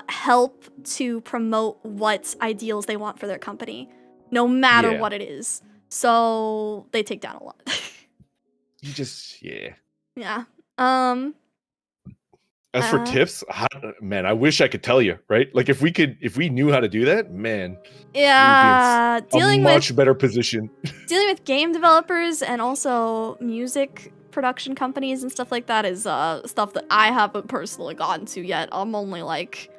help to promote what ideals they want for their company, no matter what it is. So they take down a lot. Yeah. As for tips, man, I wish I could tell you, right? Like if we knew how to do that, man. Yeah, dealing with a much better position. Dealing with game developers and also music production companies and stuff like that is stuff that I haven't personally gotten to yet. I'm only like,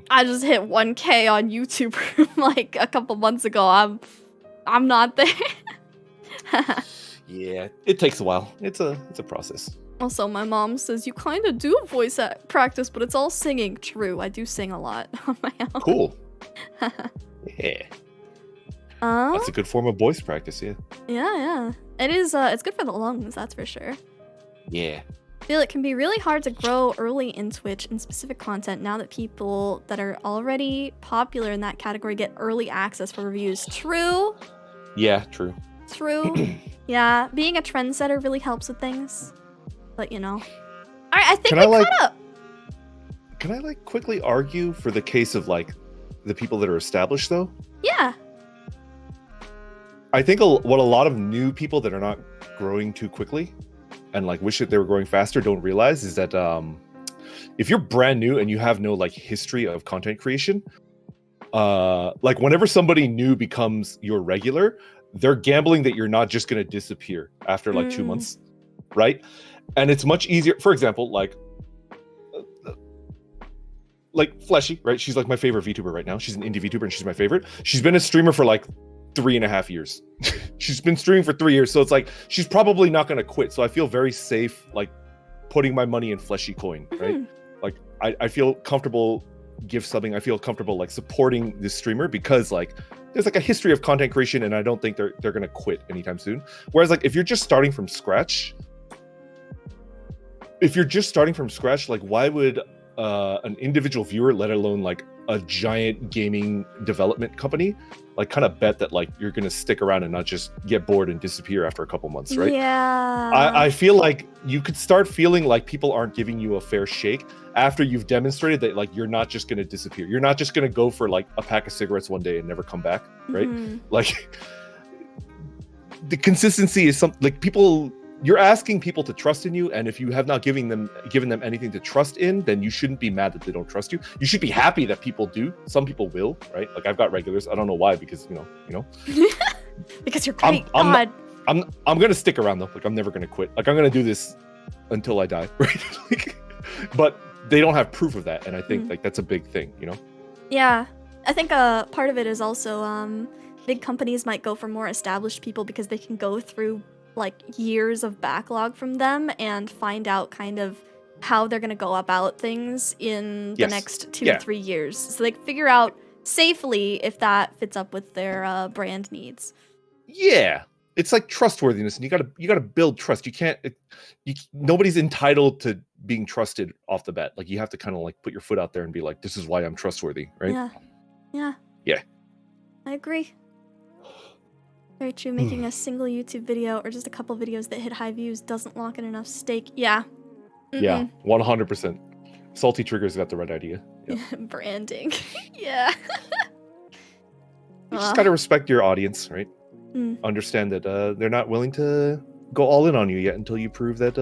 I just hit 1K on YouTube like a couple months ago. I'm not there. Yeah, it takes a while. It's a process. Also, my mom says you kind of do voice practice, but it's all singing. True, I do sing a lot on my own. Cool. Yeah. That's a good form of voice practice, yeah. Yeah. It is, it's good for the lungs, that's for sure. Yeah. I feel it can be really hard to grow early in Twitch in specific content now that people that are already popular in that category get early access for reviews. True. Yeah, true. Yeah, being a trendsetter really helps with things. But, you know. All right, I think we kind of... Can I, like, quickly argue for the case of, like, the people that are established, though? Yeah. I think what a lot of new people that are not growing too quickly and, like, wish that they were growing faster don't realize is that if you're brand new and you have no, like, history of content creation, like, whenever somebody new becomes your regular, they're gambling that you're not just going to disappear after, like, 2 months, right? And it's much easier. For example, like Fleshy, right? She's like my favorite VTuber right now. She's an indie VTuber and she's my favorite. She's been a streamer for like 3.5 years. She's been streaming for 3 years. So it's like, she's probably not going to quit. So I feel very safe, like putting my money in Fleshy Coin, right? Like I feel comfortable subbing. I feel comfortable like supporting this streamer because like, there's like a history of content creation and I don't think they're going to quit anytime soon. Whereas like, if you're just starting from scratch, like why would an individual viewer, let alone like a giant gaming development company, like kind of bet that like you're gonna stick around and not just get bored and disappear after a couple months, right? Yeah. I feel like you could start feeling like people aren't giving you a fair shake after you've demonstrated that like you're not just gonna disappear. You're not just gonna go for like a pack of cigarettes one day and never come back, right? Like the consistency is something like people. You're asking people to trust in you, and if you have not given them anything to trust in, then you shouldn't be mad that they don't trust you. You should be happy that people do. Some people will, right? Like I've got regulars. I don't know why, because you know. Because you're great. God. I'm gonna stick around though. Like I'm never gonna quit. Like I'm gonna do this until I die, right? But they don't have proof of that, and I think like that's a big thing, you know. Yeah, I think part of it is also big companies might go for more established people because they can go through like years of backlog from them and find out kind of how they're going to go about things in the next 2 to 3 years. So they can figure out safely if that fits up with their brand needs. Yeah. It's like trustworthiness, and you gotta build trust. You can't, nobody's entitled to being trusted off the bat. Like you have to kind of like put your foot out there and be like, this is why I'm trustworthy, right? Yeah. I agree. Very true. Making a single YouTube video or just a couple videos that hit high views doesn't lock in enough stake. Yeah. Yeah, 100%. Salty Trigger's got the right idea. Yep. Branding. Yeah. You just gotta respect your audience, right? Understand that they're not willing to go all in on you yet until you prove that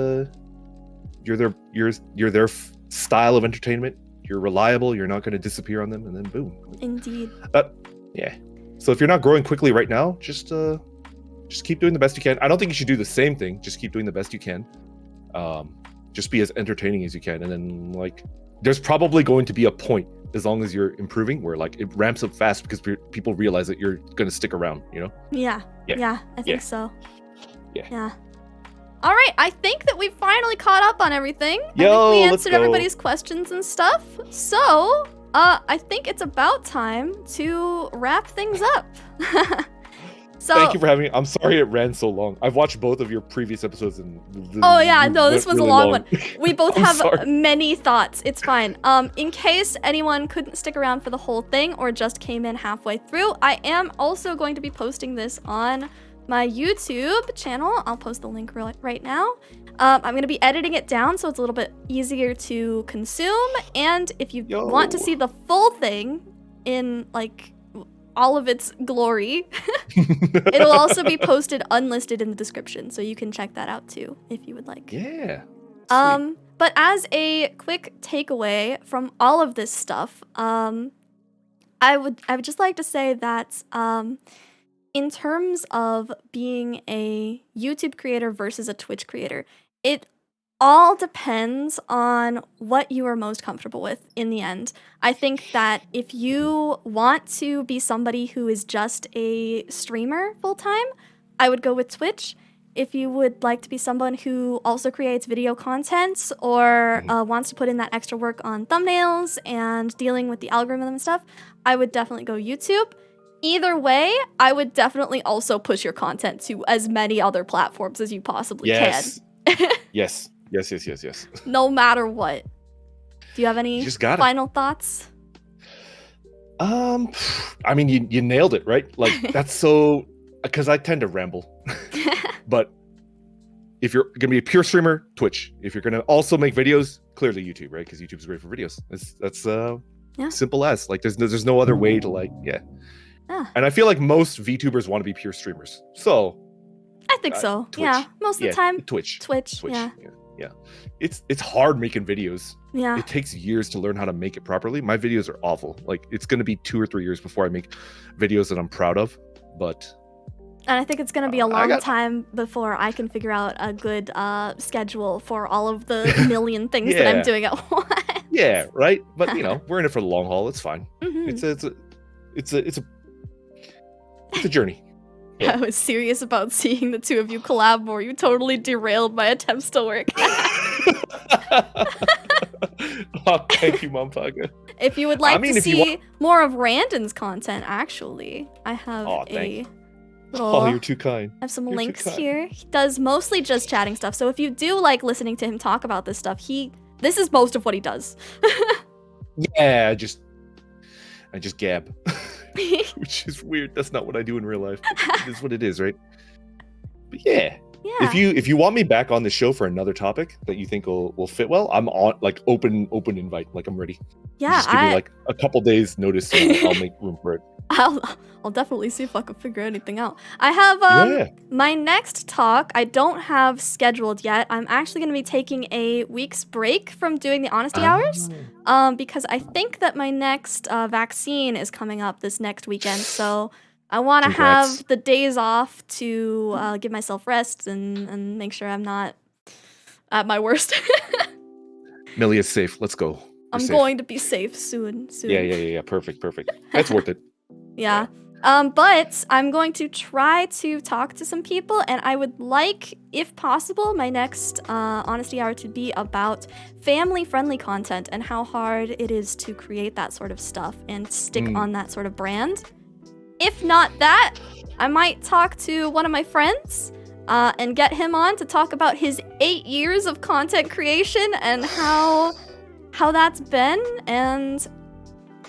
you're their style of entertainment. You're reliable. You're not going to disappear on them, and then boom. Indeed. Yeah. So if you're not growing quickly right now, just keep doing the best you can. I don't think you should do the same thing. Just keep doing the best you can. Just be as entertaining as you can, and then like there's probably going to be a point, as long as you're improving, where like it ramps up fast because people realize that you're going to stick around, you know? Yeah, I think so. Yeah. All right, I think that we finally caught up on everything. I think we answered everybody's questions and stuff. So, I think it's about time to wrap things up. So, thank you for having me. I'm sorry it ran so long. I've watched both of your previous episodes and this was really a long one. We both have sorry. many thoughts. It's fine. In case anyone couldn't stick around for the whole thing or just came in halfway through, I am also going to be posting this on my YouTube channel. I'll post the link right now. I'm going to be editing it down so it's a little bit easier to consume. And if you want to see the full thing in like all of its glory, it'll also be posted unlisted in the description, so you can check that out too if you would like. Yeah. But as a quick takeaway from all of this stuff, I would just like to say that in terms of being a YouTube creator versus a Twitch creator, it all depends on what you are most comfortable with in the end. I think that if you want to be somebody who is just a streamer full-time, I would go with Twitch. If you would like to be someone who also creates video content or wants to put in that extra work on thumbnails and dealing with the algorithm and stuff, I would definitely go YouTube. Either way, I would definitely also push your content to as many other platforms as you possibly can. Yes. No matter what. Do you have any final thoughts? I mean, you nailed it, right? Like, that's so... Because I tend to ramble. But if you're going to be a pure streamer, Twitch. If you're going to also make videos, clearly YouTube, right? Because YouTube's great for videos. That's simple as. Like, there's no other way to, like, And I feel like most VTubers want to be pure streamers. So... I think so. Twitch. Yeah, most of the time. Twitch. Yeah. It's hard making videos. Yeah. It takes years to learn how to make it properly. My videos are awful. Like, it's going to be 2 or 3 years before I make videos that I'm proud of. But... And I think it's going to be a long time before I can figure out a good schedule for all of the million things that I'm doing at once. Yeah, right? But, you know, we're in it for the long haul. It's fine. It's a journey. Yeah. I was serious about seeing the two of you collab more. You totally derailed my attempts to work. Oh, thank you, Mompaga. If you would like to see more of Randon's content, actually, I have you're too kind. I have some links here. He does mostly just chatting stuff. So if you do like listening to him talk about this stuff, this is most of what he does. Yeah, I just gab. Which is weird. That's not what I do in real life. It is what it is, right? But yeah. If you want me back on the show for another topic that you think will fit well, I'm on, like, open invite. Like, I'm ready. Yeah, just give me like a couple days notice and I'll make room for it. I'll definitely see if I can figure anything out. I have Yeah. my next talk I don't have scheduled yet. I'm actually going to be taking a week's break from doing the honesty hours because I think that my next vaccine is coming up this next weekend. So I want to Congrats. have the days off to give myself rest and make sure I'm not at my worst. Millie is safe. Let's go. You're I'm safe. going to be safe soon. Yeah. Perfect. That's worth it. Yeah. But I'm going to try to talk to some people, and I would like, if possible, my next honesty hour to be about family-friendly content and how hard it is to create that sort of stuff and stick on that sort of brand. If not that, I might talk to one of my friends and get him on to talk about his 8 years of content creation and how that's been and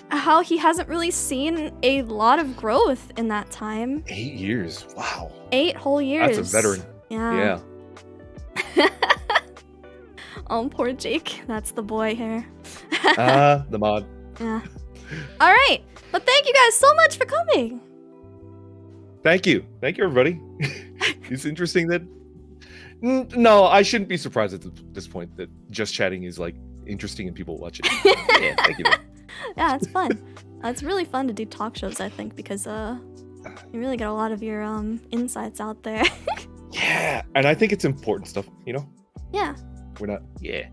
how he hasn't really seen a lot of growth in that time. 8 years. Wow. 8 whole years. That's a veteran. Yeah. Oh, poor Jake. That's the boy here. The mod. Yeah. All right. But thank you guys so much for coming. Thank you, everybody. It's interesting that. No, I shouldn't be surprised at this point that just chatting is like interesting and people watch it. Yeah, thank you. Yeah, it's fun. It's really fun to do talk shows, I think, because you really get a lot of your insights out there. Yeah, and I think it's important stuff, you know? Yeah. We're not. Yeah.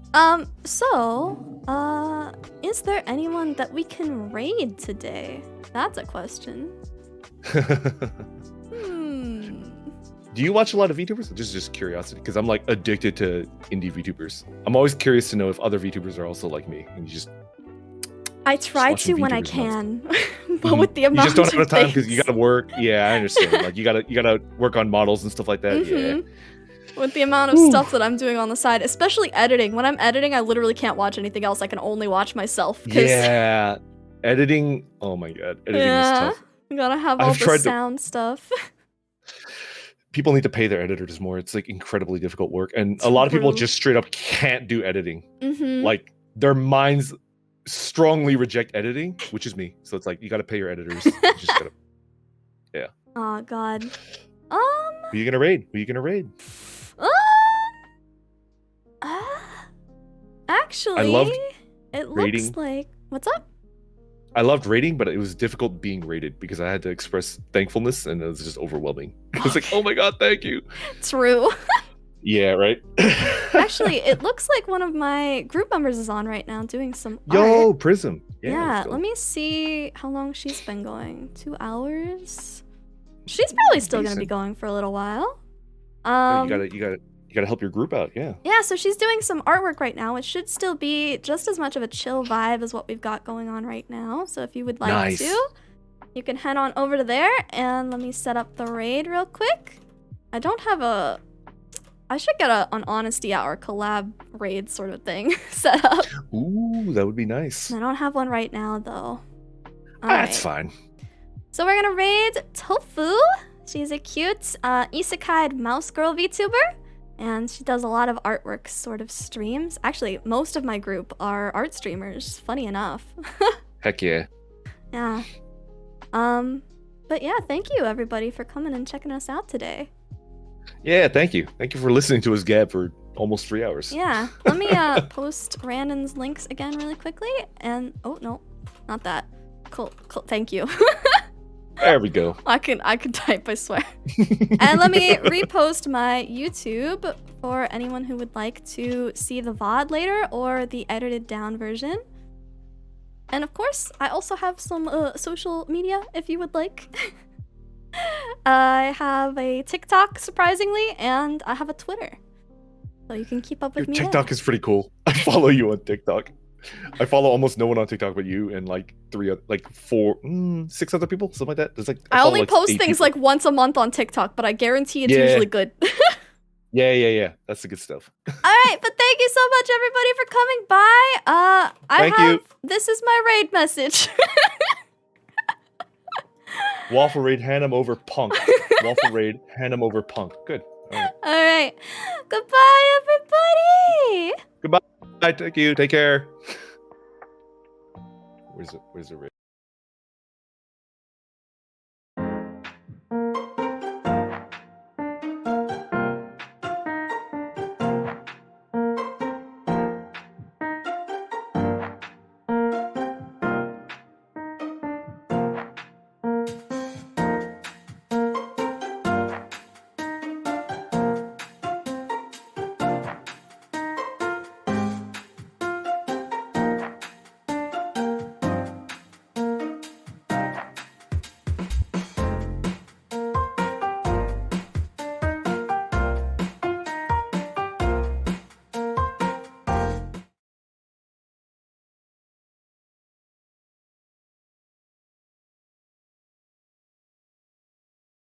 So, is there anyone that we can raid today? That's a question. Do you watch a lot of VTubers? Just curiosity, because I'm like addicted to indie VTubers. I'm always curious to know if other VTubers are also like me, and you just. I try to when I can, but with the amount you just don't have of time because things. you gotta work. Yeah, I understand. Like you gotta work on models and stuff like that. Yeah. With the amount of stuff that I'm doing on the side, especially editing. When I'm editing, I literally can't watch anything else. I can only watch myself. Yeah, editing. Oh my god, editing is tough. You gotta have all the sound stuff. People need to pay their editors more. It's like incredibly difficult work, and a lot of people just straight up can't do editing. Like their minds strongly reject editing, which is me. So it's like you gotta pay your editors. You just gotta, yeah. Oh god. Who you gonna raid? Actually, I loved it raiding. looks like what's up? I loved raiding, but it was difficult being raided because I had to express thankfulness, and it was just overwhelming. It's like, oh my god, thank you. True. Yeah, right. Actually, it looks like one of my group members is on right now doing some Yo, art. Prism. Yeah, let me see how long she's been going. 2 hours. She's probably still gonna be going for a little while. You gotta help your group out. Yeah. Yeah, so she's doing some artwork right now. It should still be just as much of a chill vibe as what we've got going on right now. So if you would like to, you can head on over to there and let me set up the raid real quick. I don't have a. I should get an honesty hour collab raid sort of thing set up. Ooh, that would be nice. I don't have one right now though. That's fine. So we're gonna raid Tofu. She's a cute isekai mouse girl VTuber, and she does a lot of artwork sort of streams. Actually, most of my group are art streamers, funny enough. Heck yeah. Yeah. But yeah, thank you everybody for coming and checking us out today. Yeah, thank you. Thank you for listening to us gab for almost 3 hours. Yeah. Let me post Randon's links again really quickly. And oh no, not that. Cool. Thank you. There we go. I can type, I swear. And let me repost my YouTube for anyone who would like to see the VOD later or the edited down version. And of course, I also have some social media if you would like. I have a TikTok, surprisingly, and I have a Twitter. So you can keep up with me Your TikTok is pretty cool. I follow you on TikTok. I follow almost no one on TikTok but you and like 6 other people, something like that. There's like I only post things like once a month on TikTok, but I guarantee it's usually good. Yeah. That's the good stuff. All right, but thank you so much, everybody, for coming by. Thank you. This is my raid message. Waffle raid, hand him over punk. Waffle raid, hand him over punk. Good. All right. Goodbye, everybody. Goodbye. Thank you. Take care. Where's the raid?